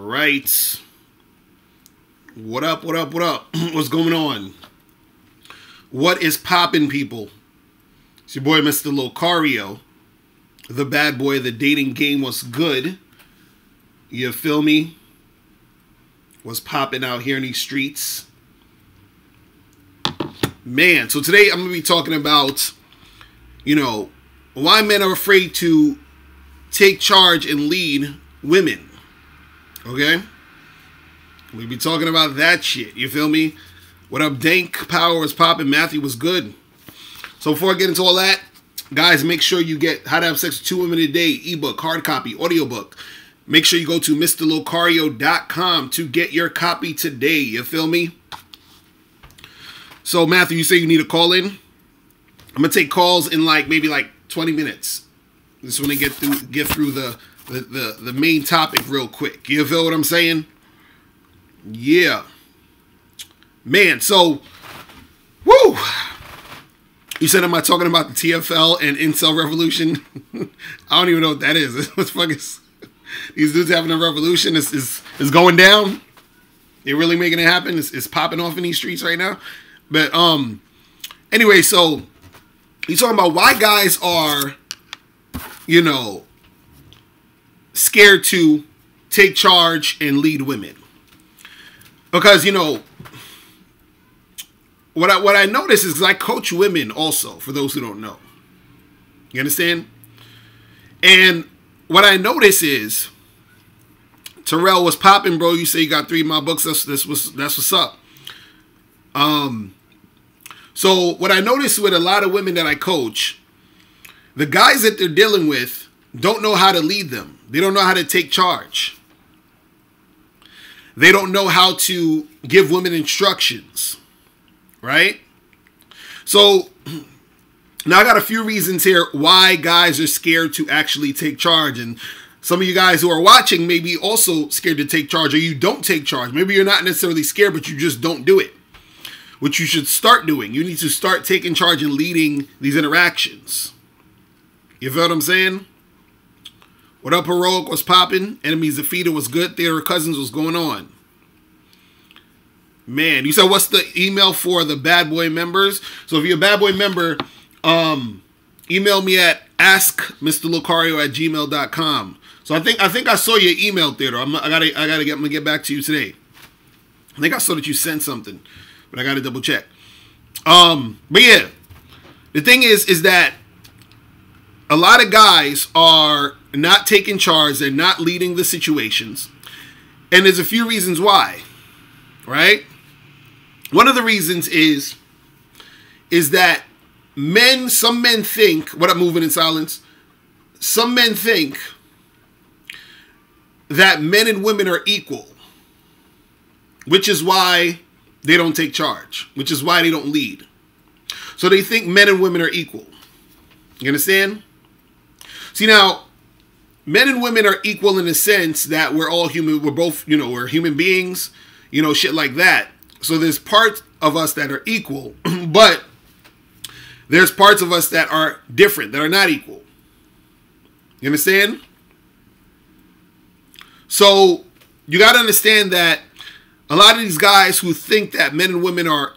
right. What up, what up, what up? What's going on? What is poppin', people? It's your boy, Mr. Locario. The bad boy of the dating game. Was good. You feel me? Was popping out here in these streets. Man, so today I'm going to be talking about, why men are afraid to take charge and lead women. Okay? We'll be talking about that shit. You feel me? What up, Dank? Power was popping. Matthew was good. So before I get into all that, guys, make sure you get How to Have Sex with 2 Women a Day ebook, hard copy, audiobook. Make sure you go to MrLocario.com to get your copy today. You feel me? So, Matthew, you say you need a call in? I'm going to take calls in maybe 20 minutes. Just want to get through the main topic real quick. You feel what I'm saying? Yeah. Man, so, woo! You said, am I talking about the TFL and incel revolution? I don't even know what that is. What the fuck is these dudes having a revolution? Is going down? They're really making it happen? It's popping off in these streets right now? But, anyway, so, you're talking about why guys are, scared to take charge and lead women. Because, what I notice is, because I coach women also, for those who don't know. You understand? And what I notice is, Terrell was popping, bro. You say you got 3 of my books. That's what's up. So what I notice with a lot of women that I coach, the guys that they're dealing with don't know how to lead them. They don't know how to take charge. They don't know how to give women instructions, right? So now I got a few reasons here why guys are scared to actually take charge. And some of you guys who are watching may be also scared to take charge, or you don't take charge. Maybe you're not necessarily scared, but you just don't do it. Which you should start doing. You need to start taking charge and leading these interactions. You feel what I'm saying? What up, Heroic? Was popping? Enemies defeated was good. Theater Cousins was going on. Man, you said what's the email for the bad boy members? So if you're a bad boy member, email me at askmrlocario@gmail.com. So I think I saw your email, Theater. I'm gonna get back to you today. I think I saw that you sent something, but I gotta double check. But yeah, the thing is that a lot of guys are not taking charge. They're not leading the situations. And there's a few reasons why, right? One of the reasons is that some men think, what up, Moving in Silence? Some men think that men and women are equal, which is why they don't take charge, which is why they don't lead. So they think men and women are equal. You understand? See, now, men and women are equal in the sense that we're all human. We're both, we're human beings, shit like that. So there's parts of us that are equal, but there's parts of us that are different, that are not equal. You understand? So you got to understand that a lot of these guys who think that men and women are,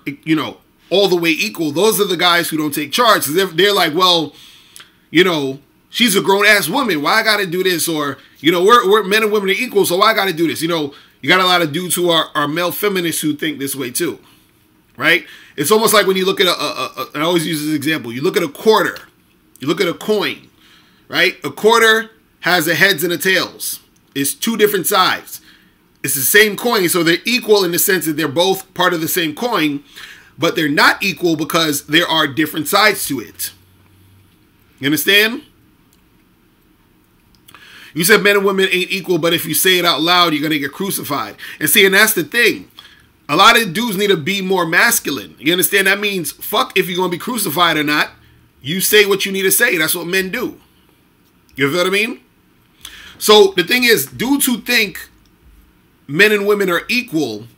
all the way equal, those are the guys who don't take charge. They're like, well, she's a grown-ass woman. Why I got to do this? Or, we're men and women are equal, so why I got to do this? You got a lot of dudes who are male feminists who think this way too, right? It's almost like when you look at I always use this example. You look at a quarter. You look at a coin, right? A quarter has the heads and the tails. It's 2 different sides. It's the same coin, so they're equal in the sense that they're both part of the same coin, but they're not equal because there are different sides to it. You understand? You said men and women ain't equal, but if you say it out loud, you're going to get crucified. And see, and that's the thing. A lot of dudes need to be more masculine. You understand? That means, fuck if you're going to be crucified or not. You say what you need to say. That's what men do. You feel what I mean? So the thing is, dudes who think men and women are equal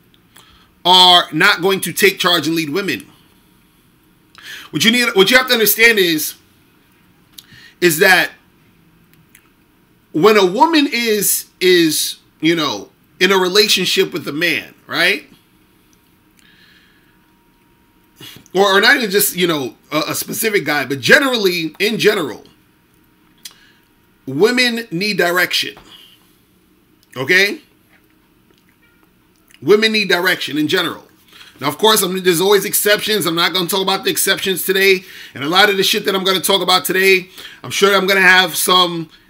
are not going to take charge and lead women. What you have to understand is that when a woman is in a relationship with a man, right? Or not even just, you know, a specific guy, but generally, in general, women need direction. Okay? Women need direction in general. Now, of course, there's always exceptions. I'm not going to talk about the exceptions today. And a lot of the shit that I'm going to talk about today, I'm sure I'm going to have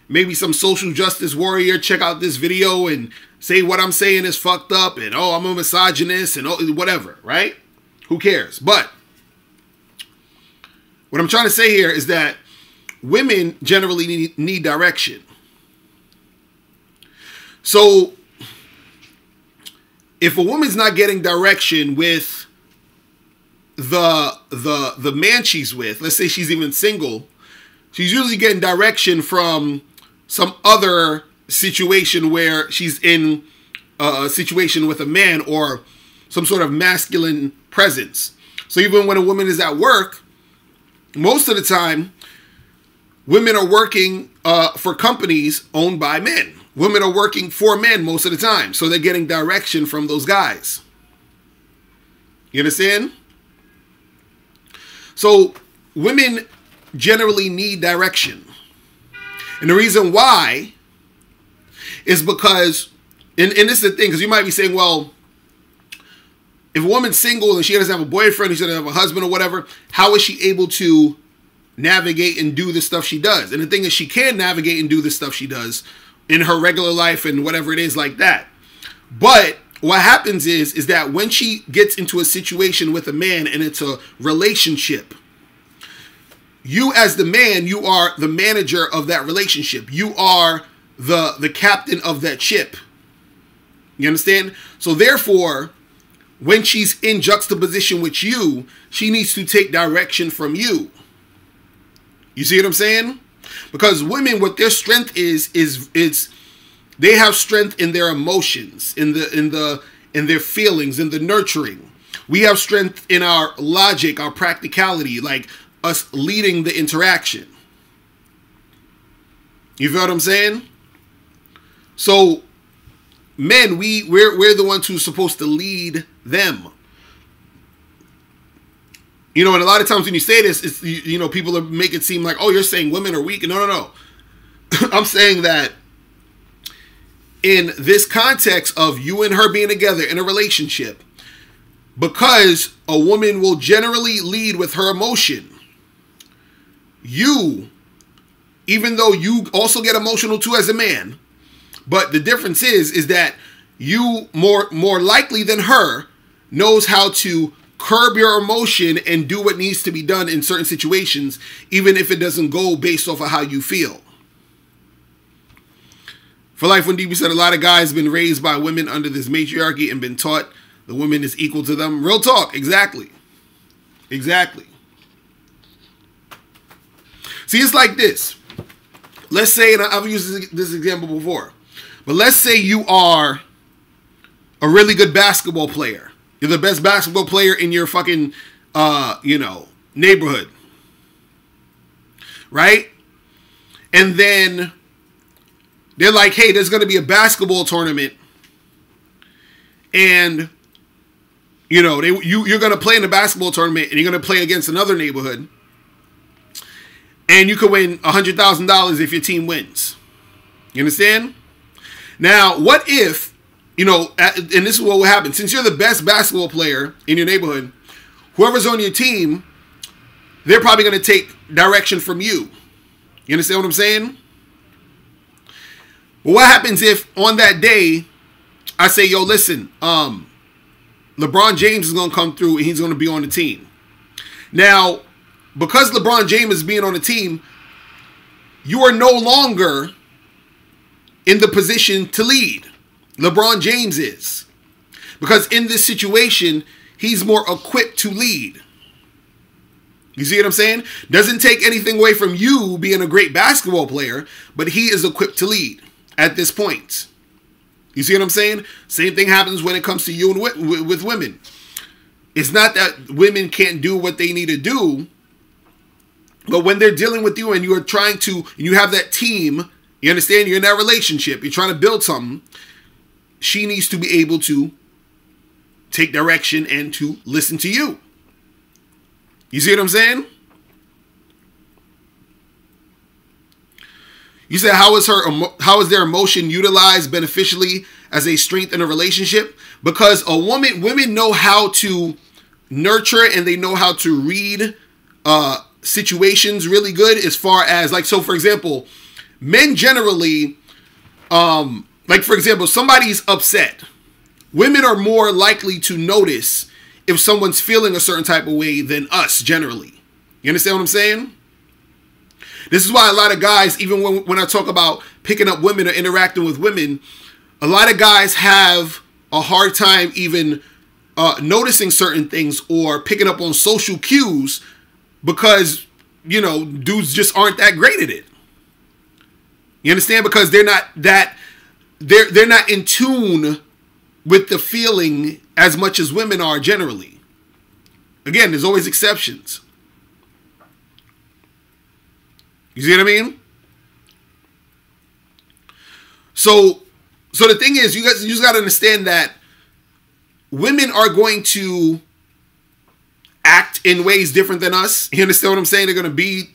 maybe some social justice warrior check out this video and say what I'm saying is fucked up and, oh, I'm a misogynist and whatever, right? Who cares? But what I'm trying to say here is that women generally need direction. So if a woman's not getting direction with the man she's with, let's say she's even single, she's usually getting direction from some other situation where she's in a situation with a man or some sort of masculine presence. So even when a woman is at work, most of the time, women are working for companies owned by men. Women are working for men most of the time. So they're getting direction from those guys. You understand? So women generally need direction. And the reason why is because, and this is the thing, because you might be saying, well, if a woman's single and she doesn't have a boyfriend, she doesn't have a husband or whatever, how is she able to navigate and do the stuff she does? And the thing is, she can navigate and do the stuff she does in her regular life and whatever it is like that. But what happens is that when she gets into a situation with a man and it's a relationship, you as the man, you are the manager of that relationship. You are the captain of that ship. You understand? So therefore, when she's in juxtaposition with you, she needs to take direction from you. You see what I'm saying? Because women, what their strength is they have strength in their emotions, in their feelings, in the nurturing. We have strength in our logic, our practicality, like us leading the interaction. You feel what I'm saying? So men, we're the ones who's supposed to lead them. You know, and a lot of times when you say this, it's, you know, people make it seem like, oh, you're saying women are weak. No. I'm saying that in this context of you and her being together in a relationship, because a woman will generally lead with her emotion, you, even though you also get emotional too as a man, but the difference is that you more likely than her knows how to curb your emotion and do what needs to be done in certain situations, even if it doesn't go based off of how you feel. For Life When DB said a lot of guys have been raised by women under this matriarchy and been taught the woman is equal to them. Real talk. Exactly. Exactly. See, it's like this. Let's say, and I've used this example before, but let's say you are a really good basketball player. You're the best basketball player in your fucking, neighborhood. Right? And then they're like, hey, there's going to be a basketball tournament. And, you know, you're going to play in the basketball tournament and you're going to play against another neighborhood. And you could win $100,000 if your team wins. You understand? Now, what if, you know, and this is what will happen. Since you're the best basketball player in your neighborhood, whoever's on your team, they're probably going to take direction from you. You understand what I'm saying? But what happens if on that day, I say, yo, listen, LeBron James is going to come through and he's going to be on the team. Now, because LeBron James is being on the team, you are no longer in the position to lead. LeBron James is. Because in this situation, he's more equipped to lead. You see what I'm saying? Doesn't take anything away from you being a great basketball player, but he is equipped to lead at this point. You see what I'm saying? Same thing happens when it comes to you and with women. It's not that women can't do what they need to do, but when they're dealing with you and you are trying to, and you have that team, you understand, you're in that relationship, you're trying to build something, she needs to be able to take direction and to listen to you. You see what I'm saying? You said, how is their emotion utilized beneficially as a strength in a relationship? Because women know how to nurture and they know how to read situations really good, as far as, like, so for example, men generally, like for example, somebody's upset. Women are more likely to notice if someone's feeling a certain type of way than us generally. You understand what I'm saying? This is why a lot of guys, even when I talk about picking up women or interacting with women, a lot of guys have a hard time even noticing certain things or picking up on social cues because, you know, dudes just aren't that great at it. You understand? Because they're not in tune with the feeling as much as women are generally. Again, there's always exceptions. You see what I mean? So the thing is, you just got to understand that women are going to act in ways different than us. You understand what I'm saying? They're going to be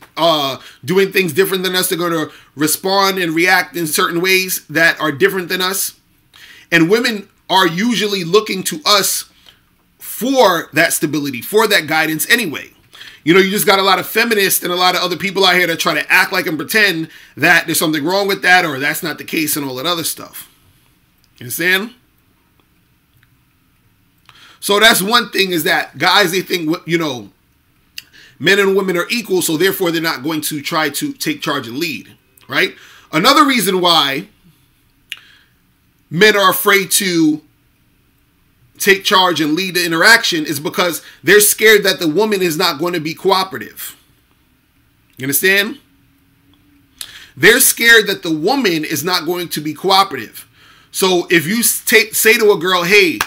doing things different than us. They're going to respond and react in certain ways that are different than us. And women are usually looking to us for that stability, for that guidance anyway. You know, you just got a lot of feminists and a lot of other people out here that try to act like and pretend that there's something wrong with that or that's not the case and all that other stuff. You understand? So that's one thing, is that guys, they think, you know, men and women are equal, so therefore they're not going to try to take charge and lead, right? Another reason why men are afraid to take charge and lead the interaction is because they're scared that the woman is not going to be cooperative. You understand? They're scared that the woman is not going to be cooperative. So if you say to a girl, hey,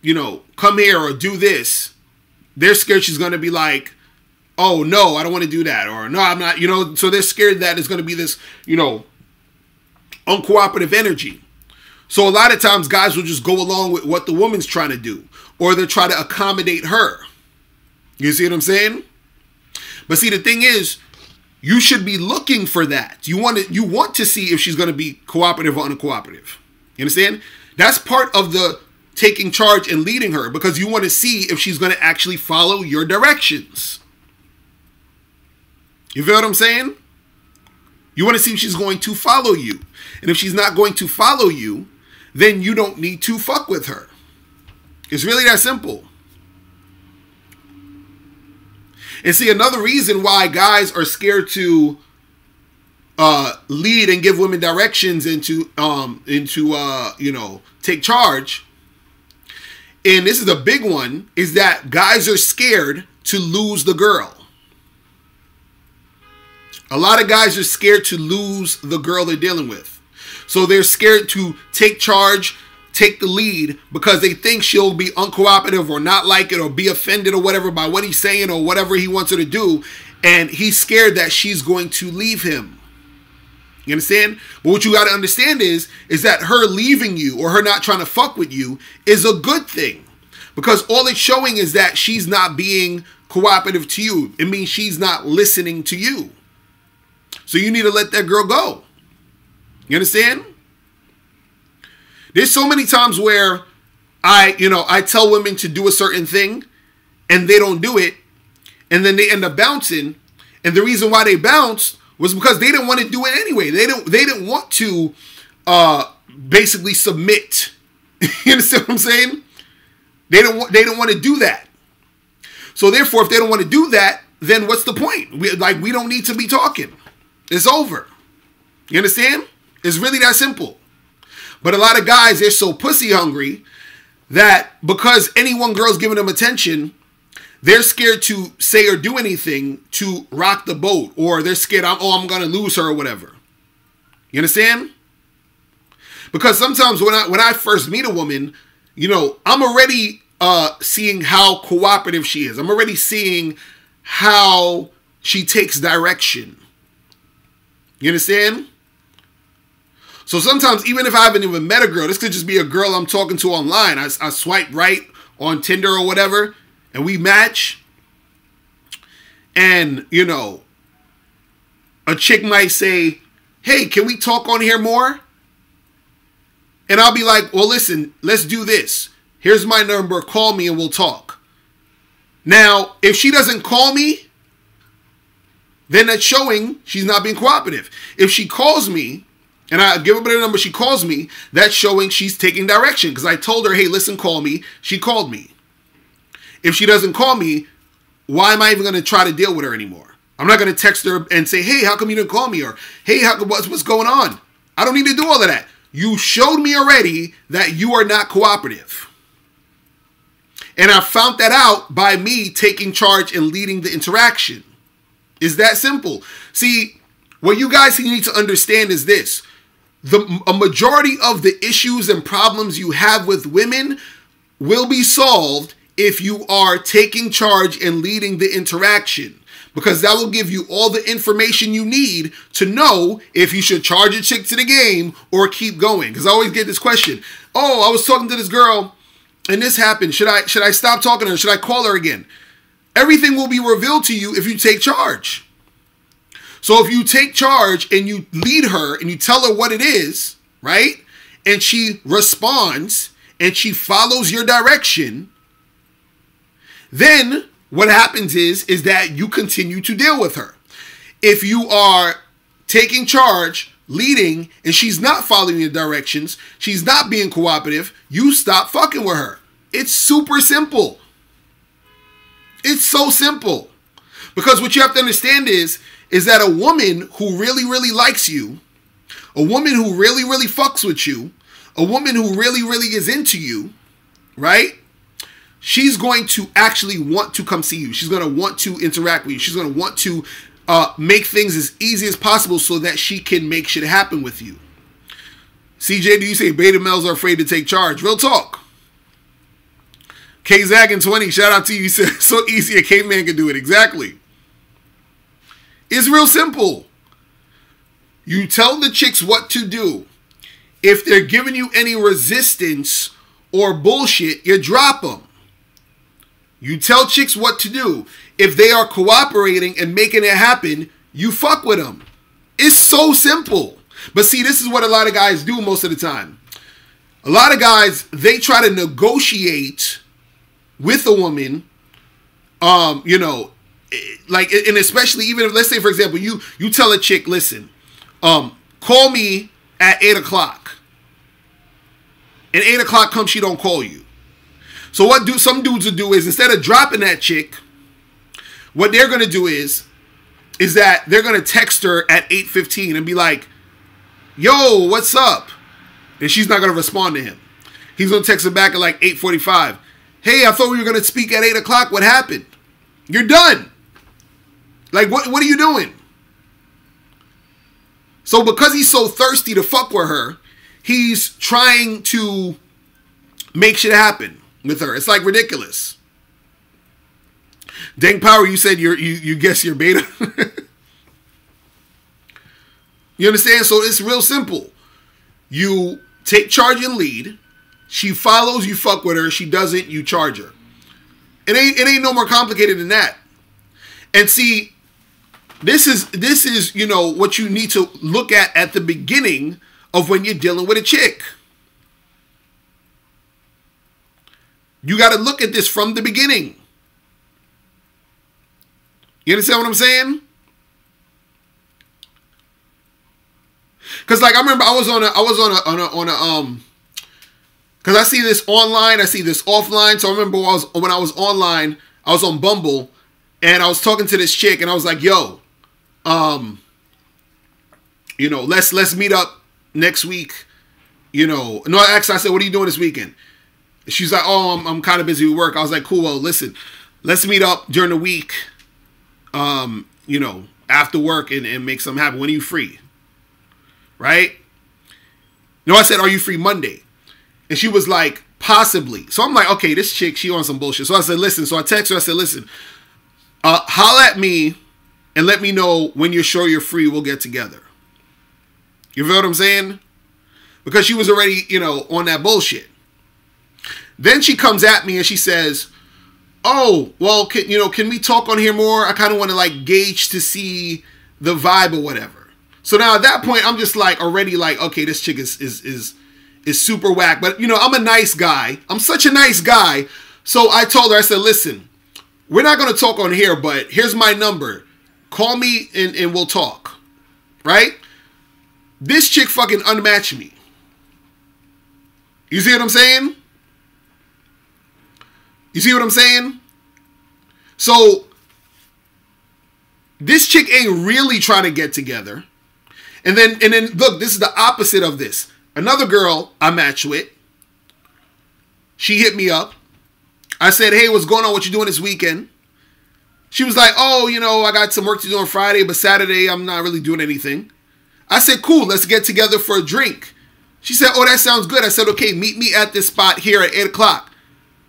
you know, come here or do this, they're scared she's going to be like, oh, no, I don't want to do that. Or no, I'm not, you know, so they're scared that it's going to be this, you know, uncooperative energy. So a lot of times guys will just go along with what the woman's trying to do, or they'll try to accommodate her. You see what I'm saying? But see, the thing is, you should be looking for that. You want to see if she's going to be cooperative or uncooperative. You understand? That's part of the taking charge and leading her, because you want to see if she's going to actually follow your directions. You feel what I'm saying? You want to see if she's going to follow you. And if she's not going to follow you, then you don't need to fuck with her. It's really that simple. And see, another reason why guys are scared to lead and give women directions and to you know, take charge, and this is a big one, is that guys are scared to lose the girl. A lot of guys are scared to lose the girl they're dealing with. So they're scared to take charge, take the lead, because they think she'll be uncooperative or not like it or be offended or whatever by what he's saying or whatever he wants her to do. And he's scared that she's going to leave him. You understand? But what you got to understand is that her leaving you or her not trying to fuck with you is a good thing. Because all it's showing is that she's not being cooperative to you. It means she's not listening to you. So you need to let that girl go. You understand? There's so many times where I tell women to do a certain thing and they don't do it, and then they end up bouncing. And the reason why they bounced was because they didn't want to do it anyway. They didn't want to basically submit. You understand what I'm saying? They don't want to do that. So therefore, if they don't want to do that, then what's the point? We don't need to be talking. It's over. You understand? It's really that simple. But a lot of guys, they're so pussy hungry that because any one girl's giving them attention, they're scared to say or do anything to rock the boat, or they're scared, I'm going to lose her or whatever. You understand? Because sometimes when I first meet a woman, you know, I'm already seeing how cooperative she is. I'm already seeing how she takes direction. You understand? So sometimes, even if I haven't even met a girl, this could just be a girl I'm talking to online. I swipe right on Tinder or whatever, and we match. And, you know, a chick might say, hey, can we talk on here more? And I'll be like, well, listen, let's do this. Here's my number. Call me and we'll talk. Now, if she doesn't call me, then that's showing she's not being cooperative. If she calls me and I give her a number, she calls me, that's showing she's taking direction. Because I told her, hey, listen, call me. She called me. If she doesn't call me, why am I even going to try to deal with her anymore? I'm not going to text her and say, hey, how come you didn't call me? Or, hey, what's going on? I don't need to do all of that. You showed me already that you are not cooperative. And I found that out by me taking charge and leading the interaction. It's that simple. See, what you guys need to understand is this. A majority of the issues and problems you have with women will be solved if you are taking charge and leading the interaction. Because that will give you all the information you need to know if you should charge a chick to the game or keep going. Because I always get this question. Oh, I was talking to this girl and this happened. Should I stop talking to her? Should I call her again? Everything will be revealed to you if you take charge. So if you take charge and you lead her and you tell her what it is, right? And she responds and she follows your direction, then what happens is that you continue to deal with her. If you are taking charge, leading, and she's not following your directions, she's not being cooperative, you stop fucking with her. It's super simple. It's so simple. Because what you have to understand is that a woman who really, really likes you, a woman who really, really fucks with you, a woman who really, really is into you, right? She's going to actually want to come see you. She's going to want to interact with you. She's going to want to make things as easy as possible so that she can make shit happen with you. CJ, do you say beta males are afraid to take charge? Real talk. K-Zaggin20, shout out to you. You said so easy a caveman can do it. Exactly. It's real simple. You tell the chicks what to do. If they're giving you any resistance or bullshit, you drop them. You tell chicks what to do. If they are cooperating and making it happen, you fuck with them. It's so simple. But see, this is what a lot of guys do most of the time. A lot of guys, they try to negotiate with a woman, you know, like, and especially even if, let's say, for example, you tell a chick, listen, call me at 8 o'clock. And 8 o'clock comes, she don't call you. So what some dudes will do is, instead of dropping that chick, what they're going to do is that they're going to text her at 8:15 and be like, yo, what's up? And she's not going to respond to him. He's going to text her back at like 8:45. Hey, I thought we were going to speak at 8 o'clock. What happened? You're done. Like, what are you doing? So because he's so thirsty to fuck with her, he's trying to make shit happen with her. It's like ridiculous. Dang Power, you said you guess you're beta. You understand? So it's real simple. You take charge and lead. She follows, you fuck with her. She doesn't, you charge her. It ain't no more complicated than that. And see, this is, you know, what you need to look at the beginning of when you're dealing with a chick. You got to look at this from the beginning. You understand what I'm saying? Because like I remember I was on a because I see this online, I see this offline. So I remember when I was online, I was on Bumble, and I was talking to this chick, and I was like, yo, you know, let's meet up next week. You know, no, actually I said, what are you doing this weekend? She's like, oh, I'm kind of busy with work. I was like, cool, well, listen, let's meet up during the week, you know, after work and make something happen. When are you free? Right? No, I said, are you free Monday? And she was like, possibly. So I'm like, okay, this chick, she on some bullshit. So I said, listen. So I text her, I said, listen, holla at me and let me know when you're sure you're free. We'll get together. You feel what I'm saying? because she was already, you know, on that bullshit. Then she comes at me and she says, oh, well, can we talk on here more? I kind of want to like gauge to see the vibe or whatever. So now at that point, I'm just like already like, okay, this chick is super whack. But, you know, I'm a nice guy. I'm such a nice guy. So I told her, I said, listen, we're not going to talk on here, but here's my number. Call me and we'll talk. Right? This chick fucking unmatched me. You see what I'm saying? You see what I'm saying? So, this chick ain't really trying to get together. And then look, this is the opposite of this. Another girl I matched with, she hit me up. I said, hey, what's going on? What you doing this weekend? She was like, oh, you know, I got some work to do on Friday, but Saturday I'm not really doing anything. I said, cool, let's get together for a drink. She said, oh, that sounds good. I said, okay, meet me at this spot here at 8 o'clock.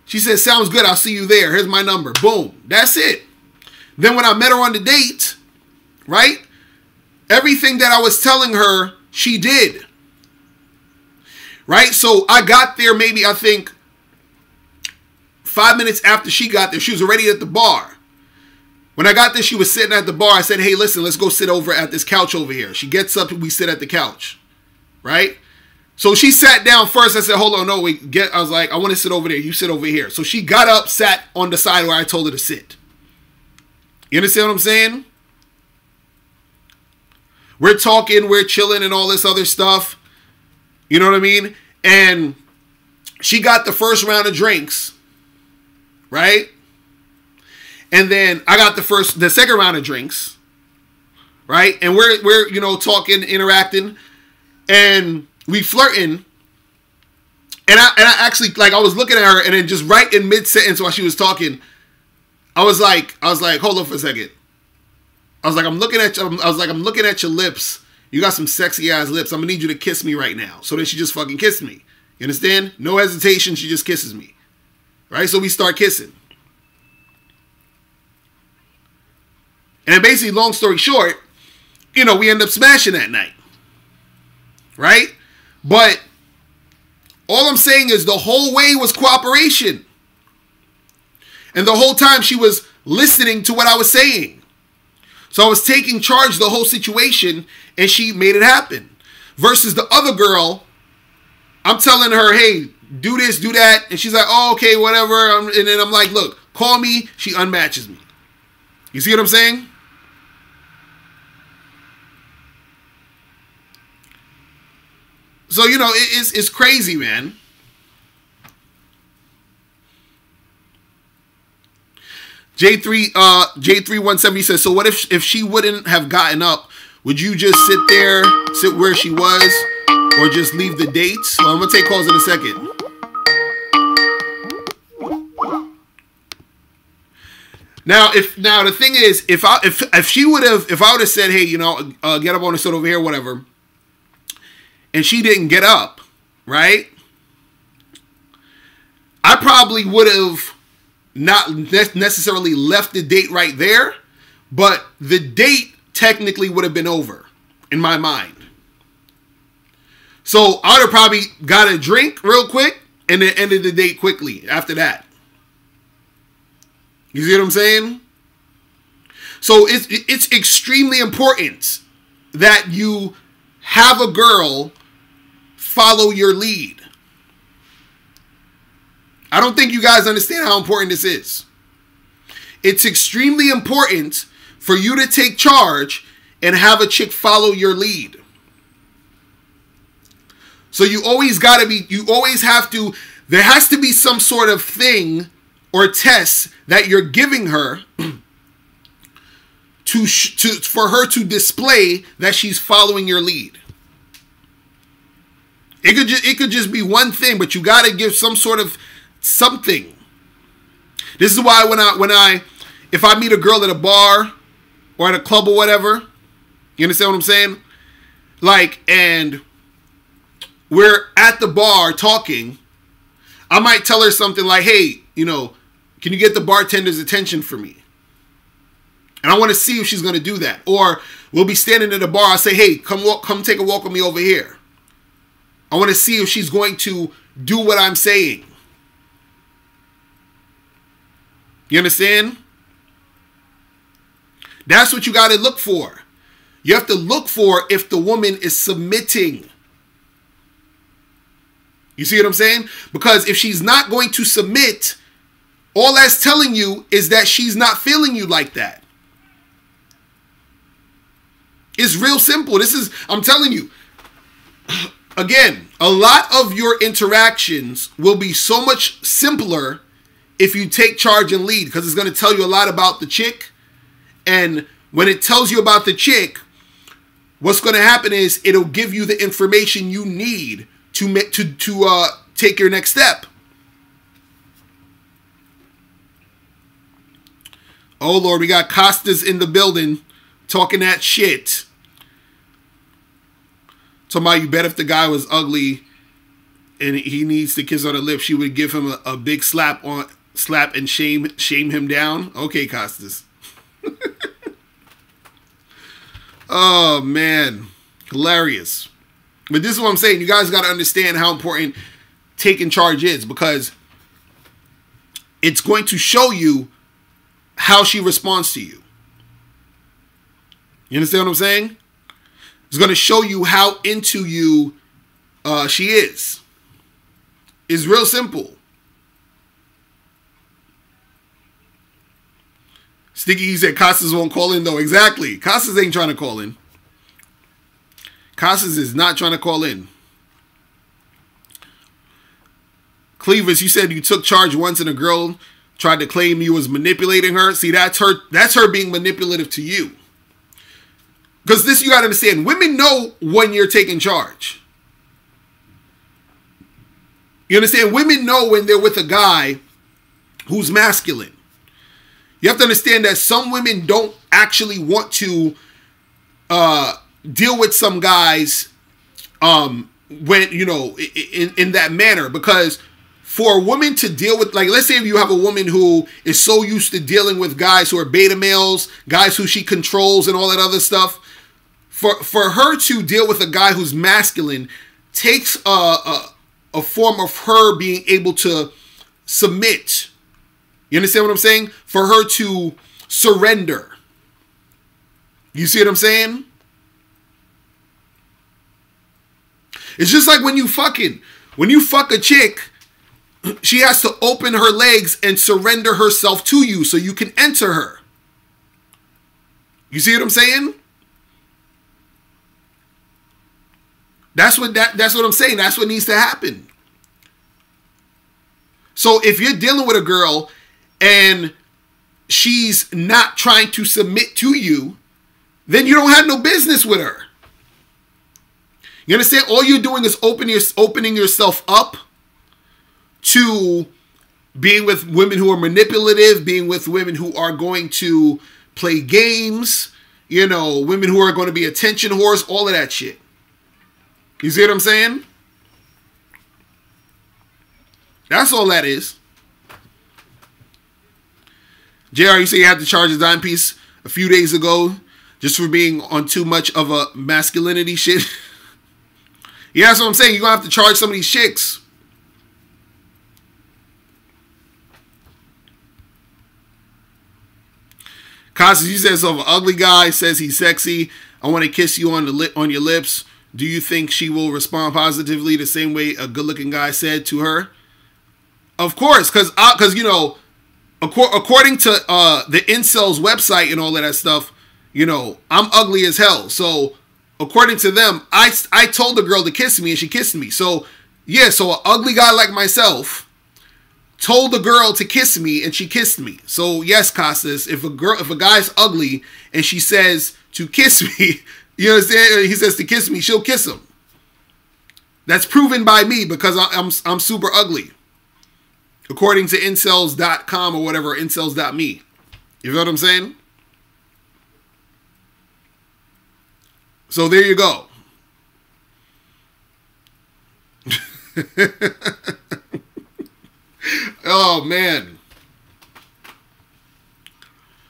She said, sounds good. I'll see you there. Here's my number. Boom. That's it. Then when I met her on the date, right? Everything that I was telling her, she did. Right? So I got there maybe, I think, 5 minutes after she got there. She was already at the bar. When I got there, she was sitting at the bar. I said, hey, listen, let's go sit over at this couch over here. She gets up and we sit at the couch. Right? So she sat down first. I said, hold on, no, wait. I was like, I want to sit over there. You sit over here. So she got up, sat on the side where I told her to sit. You understand what I'm saying? We're talking, we're chilling and all this other stuff. You know what I mean? And she got the first round of drinks. Right? And then I got the second round of drinks. Right? And we're you know, talking, interacting. And we flirting, and I actually, like, I was looking at her, and then just right in mid-sentence while she was talking, I was like, hold on for a second. I was like, I'm looking at your lips. You got some sexy ass lips. I'm gonna need you to kiss me right now. So then she just fucking kissed me. You understand? No hesitation. She just kisses me. Right? So we start kissing. And basically, long story short, you know, we end up smashing that night. Right? But all I'm saying is the whole way was cooperation. And the whole time she was listening to what I was saying. So I was taking charge of the whole situation and she made it happen. Versus the other girl, I'm telling her, hey, do this, do that. And she's like, oh, okay, whatever. And then I'm like, look, call me. She unmatches me. You see what I'm saying? So, you know, it's crazy, man. J3170 says, so what if she wouldn't have gotten up? Would you just sit where she was, or just leave the dates? Well, I'm gonna take calls in a second. Now, the thing is, if I would have said, hey, you know, get up on the sit over here, whatever, and she didn't get up, right? I probably would have not necessarily left the date right there, but the date technically would have been over in my mind. So I would have probably got a drink real quick and then ended the date quickly after that. You see what I'm saying? So it's extremely important that you have a girl follow your lead. I don't think you guys understand how important this is. It's extremely important for you to take charge and have a chick follow your lead. So you always have to, there has to be some sort of thing or test that you're giving her for her to display that she's following your lead. It could just be one thing, but you got to give some sort of something. This is why if I meet a girl at a bar or at a club or whatever, you understand what I'm saying? Like, and we're at the bar talking, I might tell her something like, hey, you know, can you get the bartender's attention for me? And I want to see if she's going to do that. Or we'll be standing at the bar. I say, hey, come take a walk with me over here. I want to see if she's going to do what I'm saying. You understand? That's what you got to look for. You have to look for if the woman is submitting. You see what I'm saying? Because if she's not going to submit, all that's telling you is that she's not feeling you like that. It's real simple. I'm telling you, again, a lot of your interactions will be so much simpler if you take charge and lead, because it's going to tell you a lot about the chick. And when it tells you about the chick, what's going to happen is it'll give you the information you need to take your next step. Oh, Lord, we got Costas in the building talking that shit. Talking about, you bet if the guy was ugly and he needs to kiss on the lips, she would give him a big slap and shame him down. Okay, Costas. Oh, man. Hilarious. But this is what I'm saying. You guys got to understand how important taking charge is, because it's going to show you how she responds to you. You understand what I'm saying? It's going to show you how into you she is. It's real simple. Sticky, he said Costas won't call in though. Exactly. Costas ain't trying to call in. Costas is not trying to call in. Cleavis, you said you took charge once and a girl tried to claim you was manipulating her. See, that's her being manipulative to you. Because this, you got to understand, women know when you're taking charge. You understand? Women know when they're with a guy who's masculine. You have to understand that some women don't actually want to deal with some guys when, you know, in that manner. Because for a woman to deal with, like, let's say if you have a woman who is so used to dealing with guys who are beta males, guys who she controls and all that other stuff, for her to deal with a guy who's masculine takes a form of her being able to submit. You understand what I'm saying? For her to surrender. You see what I'm saying? It's just like when you fuck a chick, she has to open her legs and surrender herself to you so you can enter her. You see what I'm saying? That's what I'm saying. That's what needs to happen. So if you're dealing with a girl and she's not trying to submit to you, then you don't have no business with her. You understand? All you're doing is opening yourself up to being with women who are manipulative, being with women who are going to play games, you know, women who are going to be attention whores, all of that shit. You see what I'm saying? That's all that is. JR, you say you had to charge a dime piece a few days ago just for being on too much of a masculinity shit. Yeah, that's what I'm saying. You're going to have to charge some of these chicks. Costas, you said so. If an ugly guy says he's sexy, I want to kiss you on your lips. Do you think she will respond positively the same way a good-looking guy said to her? Of course, because you know, according to the incels website and all of that stuff, you know, I'm ugly as hell. So according to them, I told the girl to kiss me and she kissed me. So yeah, so an ugly guy like myself told the girl to kiss me and she kissed me. So yes, Costas, if a guy's ugly and she says to kiss me, you understand? He says to kiss me, she'll kiss him. That's proven by me because I'm super ugly. According to incels.com or whatever, incels.me. You know what I'm saying? So there you go. Oh, man.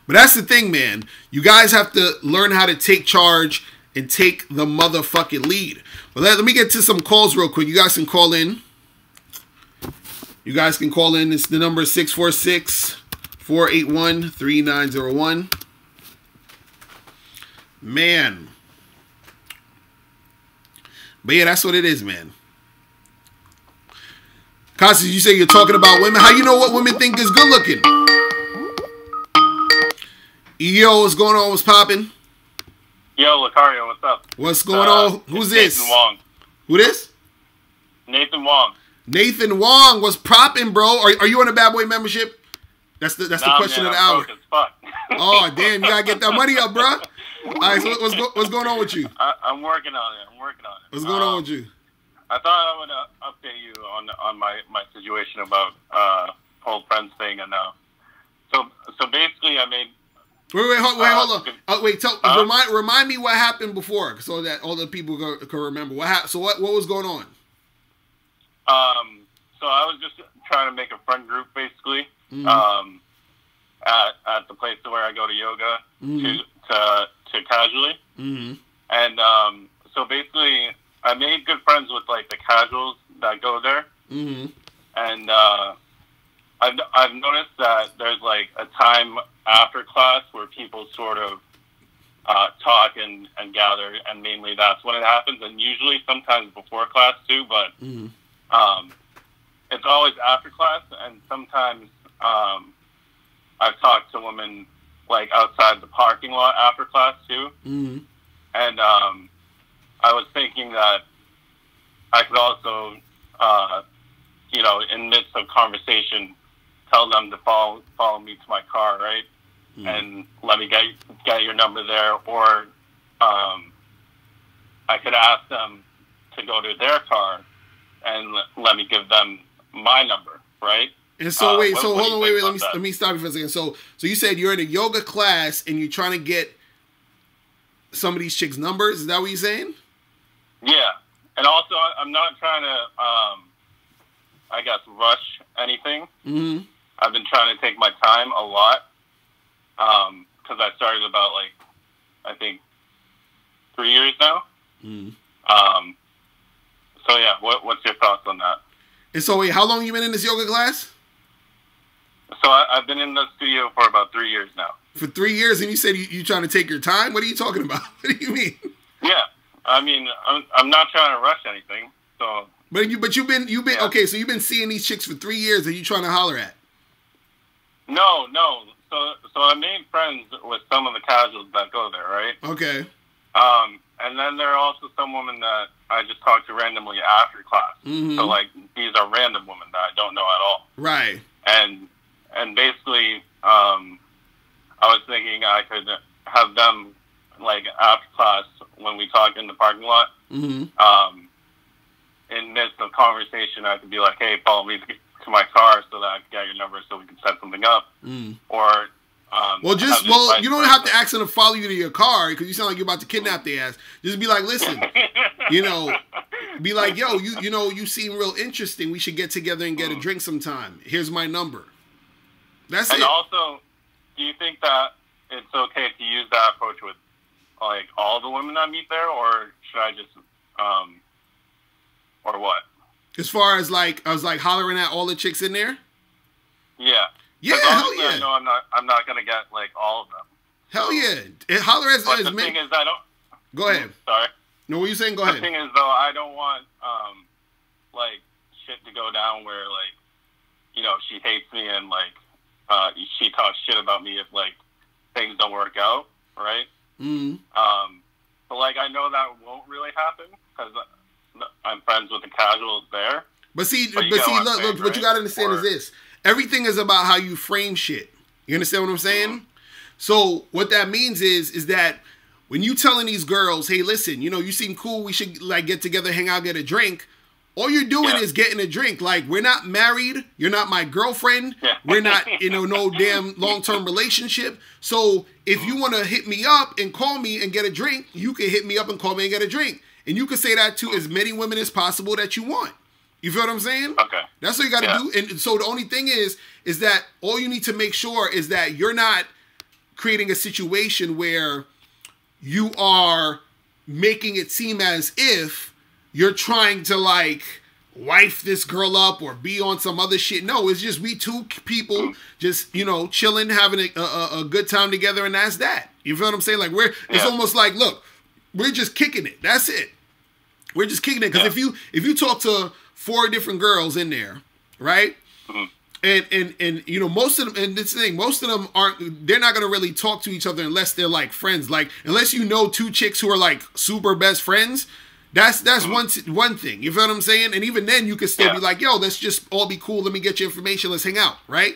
But that's the thing, man. You guys have to learn how to take charge and take the motherfucking lead. But let me get to some calls real quick. You guys can call in. You guys can call in. It's the number 646-481-3901. Man. But yeah, that's what it is, man. Constance, you say you're talking about women. How you know what women think is good looking? Yo, what's going on? What's popping? Yo, Locario, what's up? What's going on? Who's this? Nathan Wong. Who this? Nathan Wong. Nathan Wong. What's popping, bro? Are you on a Bad Boy membership? That's the question of the hour. Broke as fuck. Oh, damn. You got to get that money up, bro. All right, so what's going on with you? I'm working on it. What's going on with you? I thought I would update you on my situation about old friends thing. And so basically I made... Wait, hold on. Remind me what happened before, so that all the people can remember what happened. So what was going on? So I was just trying to make a friend group, basically, at the place where I go to yoga to casually, and so basically I made good friends with like the casuals that go there, and I've noticed that there's like a time after class where people sort of talk and gather, and mainly that's when it happens, and usually sometimes before class too, but it's always after class, and sometimes I've talked to women like outside the parking lot after class too, and I was thinking that I could also, in midst of conversation, tell them to follow me to my car, right? And let me get your number there, or I could ask them to go to their car and let me give them my number, right? And so hold on, wait. Let me stop you for a second. So you said you're in a yoga class and you're trying to get some of these chicks' numbers. Is that what you're saying? Yeah, and also I'm not trying to, I guess, rush anything. I've been trying to take my time a lot, because I started about I think 3 years now. So yeah, what's your thoughts on that? And so wait, how long you been in this yoga class? So I've been in the studio for about 3 years now. For 3 years, and you said you trying to take your time? What are you talking about? What do you mean? Yeah, I mean I'm not trying to rush anything. So, you've been yeah. Okay. So you've been seeing these chicks for 3 years, and you trying to holler at? No. So I made friends with some of the casuals that go there, right? Okay. And then there are also some women that I just talk to randomly after class. So these are random women that I don't know at all. Right. And basically, I was thinking I could have them after class when we talk in the parking lot. In midst of conversation, I could be like, "Hey, follow me to my car so that I can get your number so we can set something up." Or you don't have to ask them to follow you to your car, because you sound like you're about to kidnap their ass. Just be like, listen, be like, yo, you seem real interesting. We should get together and get a drink sometime. Here's my number. That's it. And also, do you think that it's okay to use that approach with all the women I meet there, or should I just or what? As far as I was hollering at all the chicks in there? Yeah. Yeah, hell yeah. I know I'm not gonna get all of them. Hell yeah. Holler as the thing is, I don't. Go ahead. Sorry. No, what are you saying? Go ahead. The thing is, though, I don't want shit to go down where she hates me and she talks shit about me if things don't work out, right? But I know that won't really happen because I'm friends with the casuals there. But look, what you gotta understand is this. Everything is about how you frame shit. You understand what I'm saying? So what that means is that when you telling these girls, hey, listen, you seem cool, we should get together, hang out, get a drink. All you're doing is getting a drink. We're not married. You're not my girlfriend. We're not no damn long-term relationship. So if you want to hit me up and call me and get a drink, you can hit me up and call me and get a drink. And you can say that to as many women as possible that you want. You feel what I'm saying? Okay. That's what you got to do. And so the only thing is that all you need to make sure is that you're not creating a situation where you are making it seem as if you're trying to like wife this girl up or be on some other shit. No, it's just we two people just, you know, chilling, having a good time together, and that's that. You feel what I'm saying? Like it's almost like, look, we're just kicking it. That's it. We're just kicking it. Because if you talk to 4 different girls in there, right? And you know, most of them, and this thing, most of them they're not gonna really talk to each other unless they're like friends. Like unless you know 2 chicks who are like super best friends. That's one thing. You feel what I'm saying? And even then, you could still be like, yo, let's just all be cool. Let me get your information. Let's hang out, right?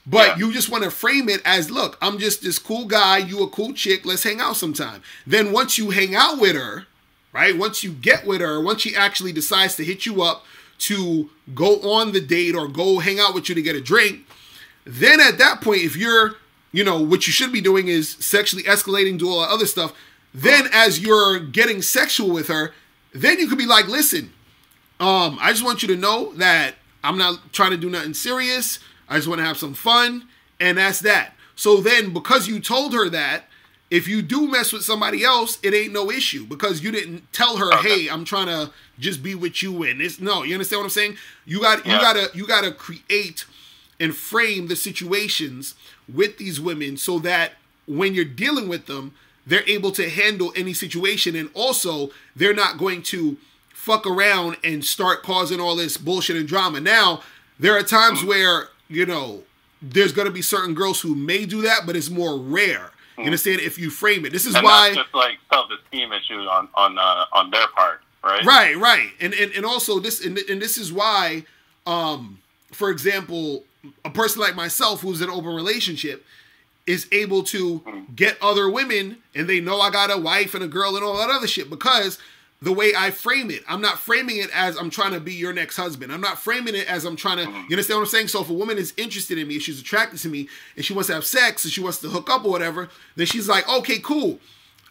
But you just want to frame it as, look, I'm just this cool guy. You a cool chick. Let's hang out sometime. Then once you hang out with her, right? Once you get with her, once she actually decides to hit you up to go on the date or go hang out with you to get a drink, then at that point, if you're, you know, what you should be doing is sexually escalating, do all that other stuff. Then as you're getting sexual with her, then you could be like, listen, I just want you to know that I'm not trying to do nothing serious. I just want to have some fun. And that's that. So then because you told her that, if you do mess with somebody else, it ain't no issue because you didn't tell her, hey, I'm trying to just be with you. And it's no, you understand what I'm saying? You gotta create and frame the situations with these women so that when you're dealing with them, they're able to handle any situation, and also they're not going to fuck around and start causing all this bullshit and drama. Now, there are times where, you know, there's going to be certain girls who may do that, but it's more rare. You understand? If you frame it, this is why that's just like self-esteem issues on their part, right? Right, and also this, and this is why, for example, a person like myself who's in an open relationship is able to get other women, and they know I got a wife and a girl and all that other shit, because the way I frame it, I'm not framing it as I'm trying to be your next husband. I'm not framing it as I'm trying to, you understand what I'm saying? So if a woman is interested in me, if she's attracted to me, and she wants to have sex, and she wants to hook up or whatever, then she's like, okay, cool.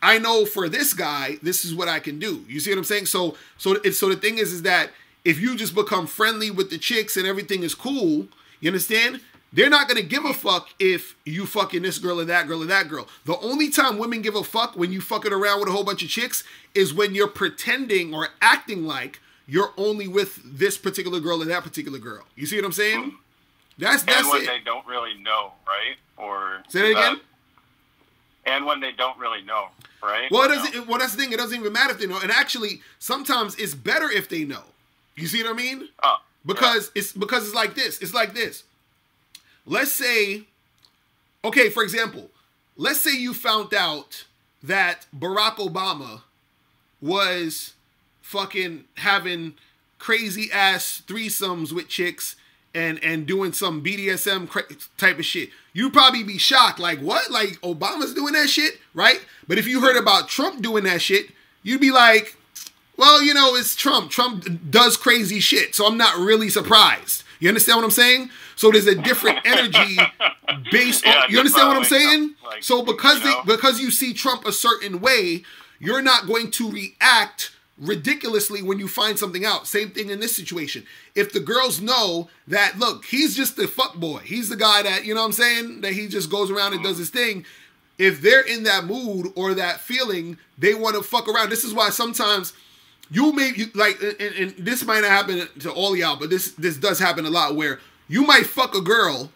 I know for this guy, this is what I can do. You see what I'm saying? So the thing is that if you just become friendly with the chicks and everything is cool, you understand? They're not going to give a fuck if you fucking this girl or that girl or that girl. The only time women give a fuck when you fucking around with a whole bunch of chicks is when you're pretending or acting like you're only with this particular girl or that particular girl. You see what I'm saying? That's and when it. They don't really know, right? Or say that again? And when they don't really know, right? Well, well, that's the thing. It doesn't even matter if they know. And actually, sometimes it's better if they know. You see what I mean? Because it's like this. It's like this. Let's say, okay, for example, let's say you found out that Barack Obama was fucking having crazy ass threesomes with chicks and doing some BDSM type of shit. You'd probably be shocked, like, what? Like, Obama's doing that shit, right? But if you heard about Trump doing that shit, you'd be like, well, you know, it's Trump. Trump does crazy shit, so I'm not really surprised. You understand what I'm saying? So there's a different energy based on, you understand what I'm saying? Like, so because you see Trump a certain way, you're not going to react ridiculously when you find something out. Same thing in this situation. If the girls know that, look, he's just the fuck boy. He's the guy that, you know what I'm saying? That he just goes around and does his thing. If they're in that mood or that feeling, they want to fuck around. This is why sometimes you may, like, and this might not happen to all y'all, but this does happen a lot, where you might fuck a girl,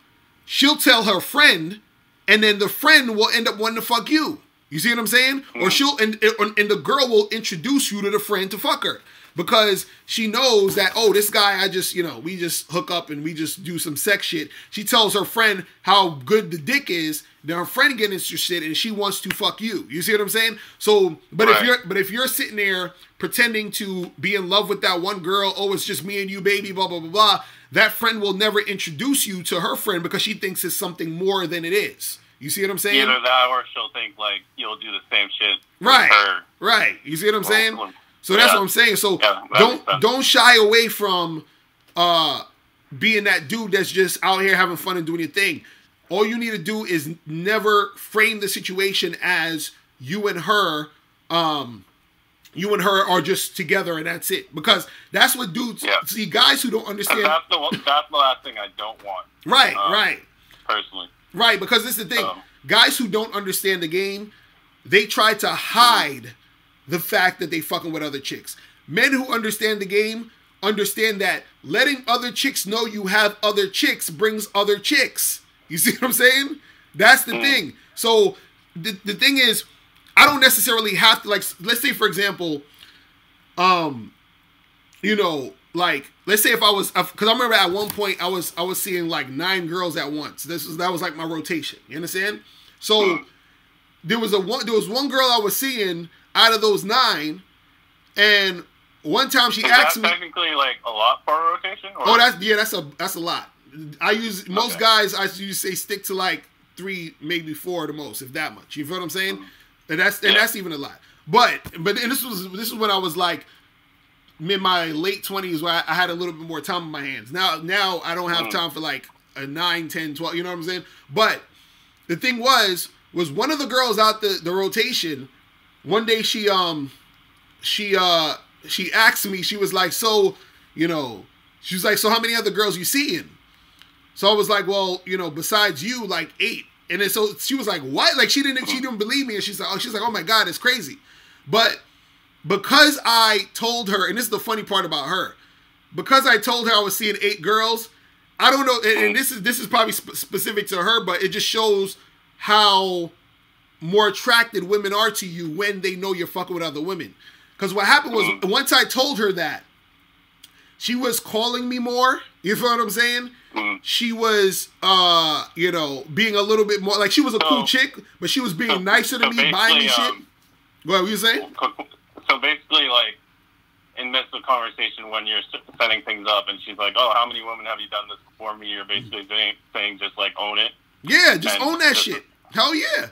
she'll tell her friend, and then the friend will end up wanting to fuck you. You see what I'm saying? Or and the girl will introduce you to the friend to fuck her, because she knows that, oh, this guy, I just, you know, we just hook up and we just do some sex shit. She tells her friend how good the dick is, then her friend gets interested and she wants to fuck you. You see what I'm saying? So, but if you're sitting there pretending to be in love with that one girl, oh, it's just me and you, baby, blah, blah, blah, blah, that friend will never introduce you to her friend because she thinks it's something more than it is. You see what I'm saying? Either that, or she'll think like you'll do the same shit. Right. With her. Right. You see what I'm saying? So that's what I'm saying. So don't shy away from being that dude that's just out here having fun and doing your thing. All you need to do is never frame the situation as you and her are just together and that's it. Because that's what dudes see. Guys who don't understand. That's the last thing I don't want. Right. Right. Personally. Right, because this is the thing. Guys who don't understand the game, they try to hide the fact that they fucking with other chicks. Men who understand the game understand that letting other chicks know you have other chicks brings other chicks. You see what I'm saying? That's the thing. So the thing is, I don't necessarily have to, like, let's say for example, you know, like, let's say if I was, because I remember at one point I was seeing like 9 girls at once. That was like my rotation. You understand? So there was one girl I was seeing out of those 9, and one time she asked me. Technically, like a lot for a rotation. Or? Oh, that's a lot. I use most guys. I usually say stick to like 3, maybe 4 at the most, if that much. You feel what I'm saying? And that's even a lot. But this was when I was like in my late 20s, where I had a little bit more time on my hands. Now I don't have time for like a 9, 10, 12. You know what I'm saying? But the thing was one of the girls out the rotation. One day she asked me. She was like, so, you know, she was like, so how many other girls you seeing? So I was like, well, you know, besides you, like 8. And then so she was like, what? Like she didn't believe me, and she's like, oh my God, it's crazy. But because I told her, and this is the funny part about her, because I told her I was seeing 8 girls, I don't know, and this is probably specific to her, but it just shows how more attracted women are to you when they know you're fucking with other women. Because what happened was, once I told her that, she was calling me more. You feel what I'm saying? She was, you know, being a little bit more, like, she was a cool chick, but she was being nicer to me, buying me shit. What were you saying? So basically, like, in midst of conversation, when you're setting things up, and she's like, oh, how many women have you done this before me? You're basically saying just, like, own it. Yeah, just own that shit. Hell yeah.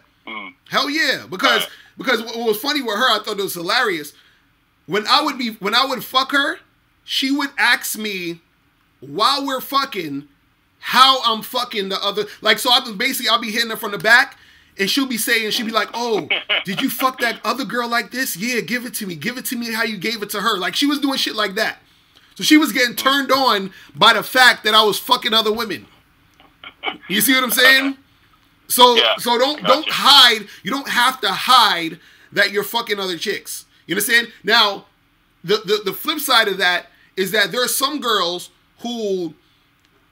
Hell yeah. Because what was funny with her, I thought it was hilarious. When I would fuck her, she would ask me while we're fucking how I'm fucking the other. Like, so I'll be hitting her from the back, and she'll be like, oh, did you fuck that other girl like this? Yeah, give it to me. Give it to me how you gave it to her. Like, she was doing shit like that. So she was getting turned on by the fact that I was fucking other women. You see what I'm saying? So don't hide. You don't have to hide that you're fucking other chicks. You understand? Now, the flip side of that is that there are some girls who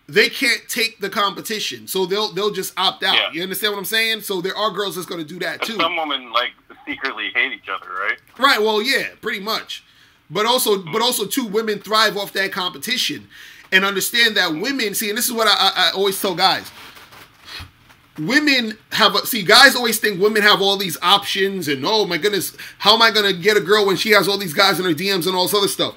they can't take the competition, so they'll just opt out. Yeah. You understand what I'm saying? So there are girls that's going to do that too. Some women like secretly hate each other, right? Right. Well, yeah, pretty much. But also too, women thrive off that competition, and understand that women see. And this is what I always tell guys. Women guys always think women have all these options, and oh my goodness, how am I going to get a girl when she has all these guys in her DMs and all this other stuff?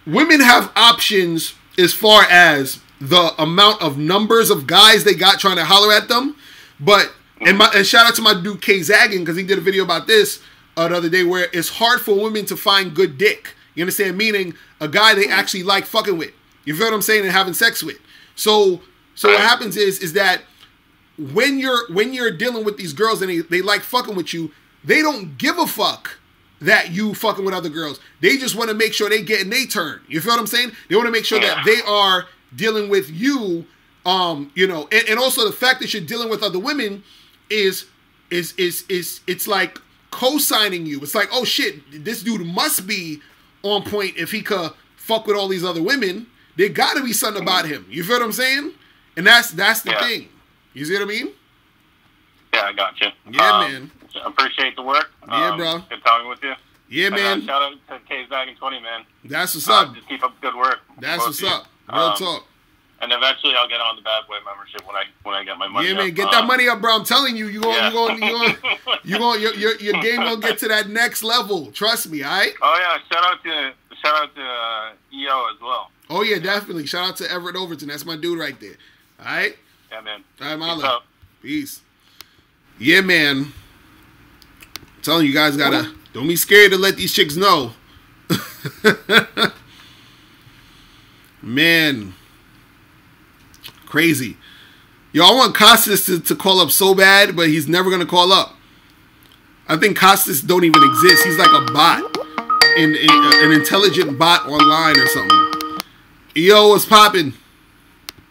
Women have options as far as the amount of numbers of guys they got trying to holler at them. But, and shout out to my dude K Zaggin, because he did a video about this the other day, where it's hard for women to find good dick. You understand? Meaning a guy they actually like fucking with. You feel what I'm saying? And having sex with. So what happens is that when you're dealing with these girls and they like fucking with you, they don't give a fuck that you fucking with other girls. They just want to make sure they get in their turn. You feel what I'm saying? They want to make sure that they are dealing with you, you know, and also the fact that you're dealing with other women is it's like co-signing you. It's like, oh shit, this dude must be on point if he could fuck with all these other women. There gotta be something about him. You feel what I'm saying? And that's the thing. You see what I mean? Yeah, I got you. Yeah, man. Appreciate the work. Yeah, bro. Good talking with you. Yeah, man. Shout out to K's Back in 20, man. That's what's up. Just keep up the good work. That's what's up. Real talk. And eventually I'll get on the Bad Boy membership when I get my money. Yeah, man. Get that money up, bro. I'm telling you, your game gonna get to that next level. Trust me, all right? Oh yeah. Shout out to EO as well. Oh yeah, definitely. Shout out to Everett Overton. That's my dude right there. All right. Yeah, man. All right, Mala. Peace. Yeah, man. I'm telling you guys don't be scared to let these chicks know. Man. Crazy. Yo, I want Costas to call up so bad, but he's never going to call up. I think Costas don't even exist. He's like a bot. An intelligent bot online or something. Yo, what's poppin'?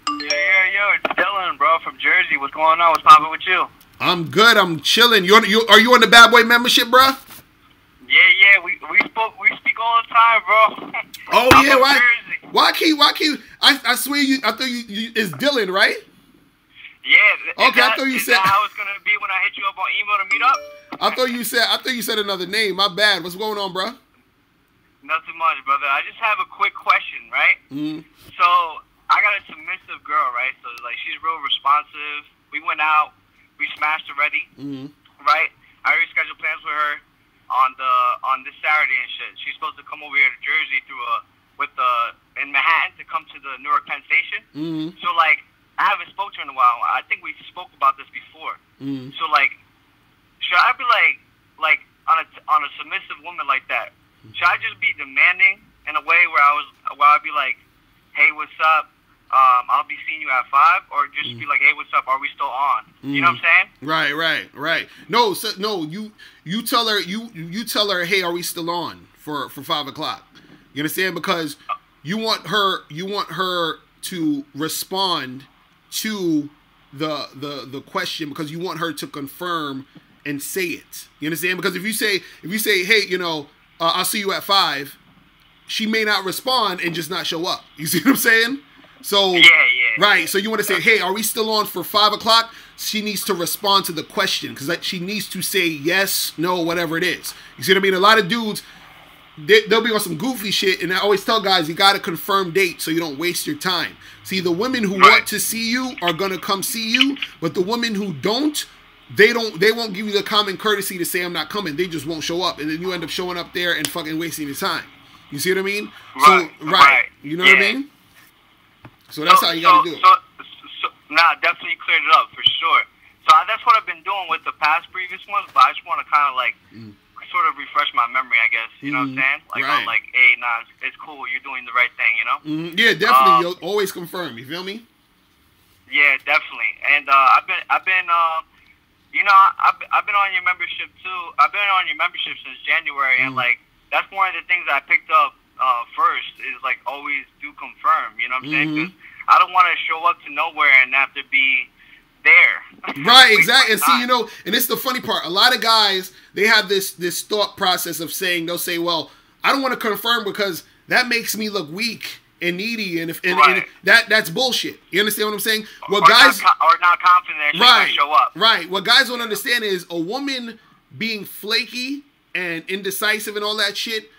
Yo, it's Dylan, bro, from Jersey. What's going on? What's poppin' with you? I'm good. I'm chilling. Are you on the Bad Boy membership, bro? Yeah, yeah, we speak all the time, bro. Oh I'm yeah, from why? Jersey. Why keep? I swear I thought you it's Dylan, right? Yeah. Okay, I thought you is said. that how it's gonna be when I hit you up on email to meet up? I thought you said another name. My bad. What's going on, bro? Nothing much, brother. I just have a quick question, right? Mm-hmm. So I got a submissive girl, right? So like she's real responsive. We went out, we smashed already, right? I already scheduled plans with her on this Saturday and shit. She's supposed to come over here to Jersey in Manhattan to come to the Newark Penn Station. Mm-hmm. So like I haven't spoke to her in a while. I think we spoke about this before. Mm-hmm. So like, should I be like on a submissive woman like that? Should I just be demanding in a way where I'd be like, hey, what's up? I'll be seeing you at 5, or just be like, hey, what's up? Are we still on? You know what I'm saying? Right. No, you tell her you tell her, hey, are we still on for 5 o'clock? You understand? Because you want her to respond to the question, because you want her to confirm and say it. You understand? Because if you say, hey, I'll see you at 5, she may not respond and just not show up. You see what I'm saying? So yeah. Right. So you want to say, hey, are we still on for 5 o'clock? She needs to respond to the question, because she needs to say yes, no, whatever it is. You see what I mean? A lot of dudes, they'll be on some goofy shit, and I always tell guys, you got to confirm date so you don't waste your time. See, the women who want to see you are going to come see you, but the women who don't, they won't give you the common courtesy to say I'm not coming. They just won't show up, and then you end up showing up there and fucking wasting your time. You see what I mean? Right. You know what I mean? So that's how you got to do it. Nah, definitely cleared it up for sure. So that's what I've been doing with the previous ones, but I just want to kind of like sort of refresh my memory, I guess. You know what I'm saying? Like I'm like, hey, nah, it's cool. You're doing the right thing, you know? Yeah, definitely. You'll always confirm. You feel me? Yeah, definitely. And I've been on your membership too. I've been on your membership since January, and like that's one of the things I picked up first is like always do confirm. You know what I'm saying? 'Cause I don't want to show up to nowhere and have to be there. Right, exactly. And see, and it's the funny part. A lot of guys, they have this thought process of saying, they'll say, well, I don't want to confirm because that makes me look weak and needy, and that's bullshit. You understand what I'm saying? What guys are not confident she's gonna show up. Right. What guys don't understand is a woman being flaky and indecisive and all that shit,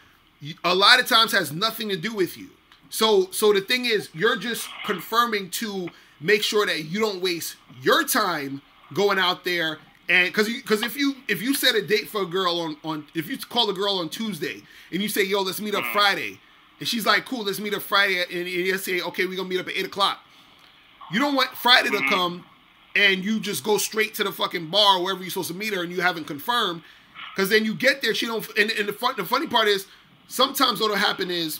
a lot of times has nothing to do with you. So the thing is, you're just confirming to make sure that you don't waste your time going out there, and because if you set a date for a girl on if you call a girl on Tuesday and you say, yo, let's meet up Friday, and she's like, cool, let's meet up Friday, and you say, okay, we're gonna meet up at 8 o'clock. You don't want Friday to come and you just go straight to the fucking bar wherever you're supposed to meet her and you haven't confirmed, because then you get there, she don't. And the funny part is, sometimes what'll happen is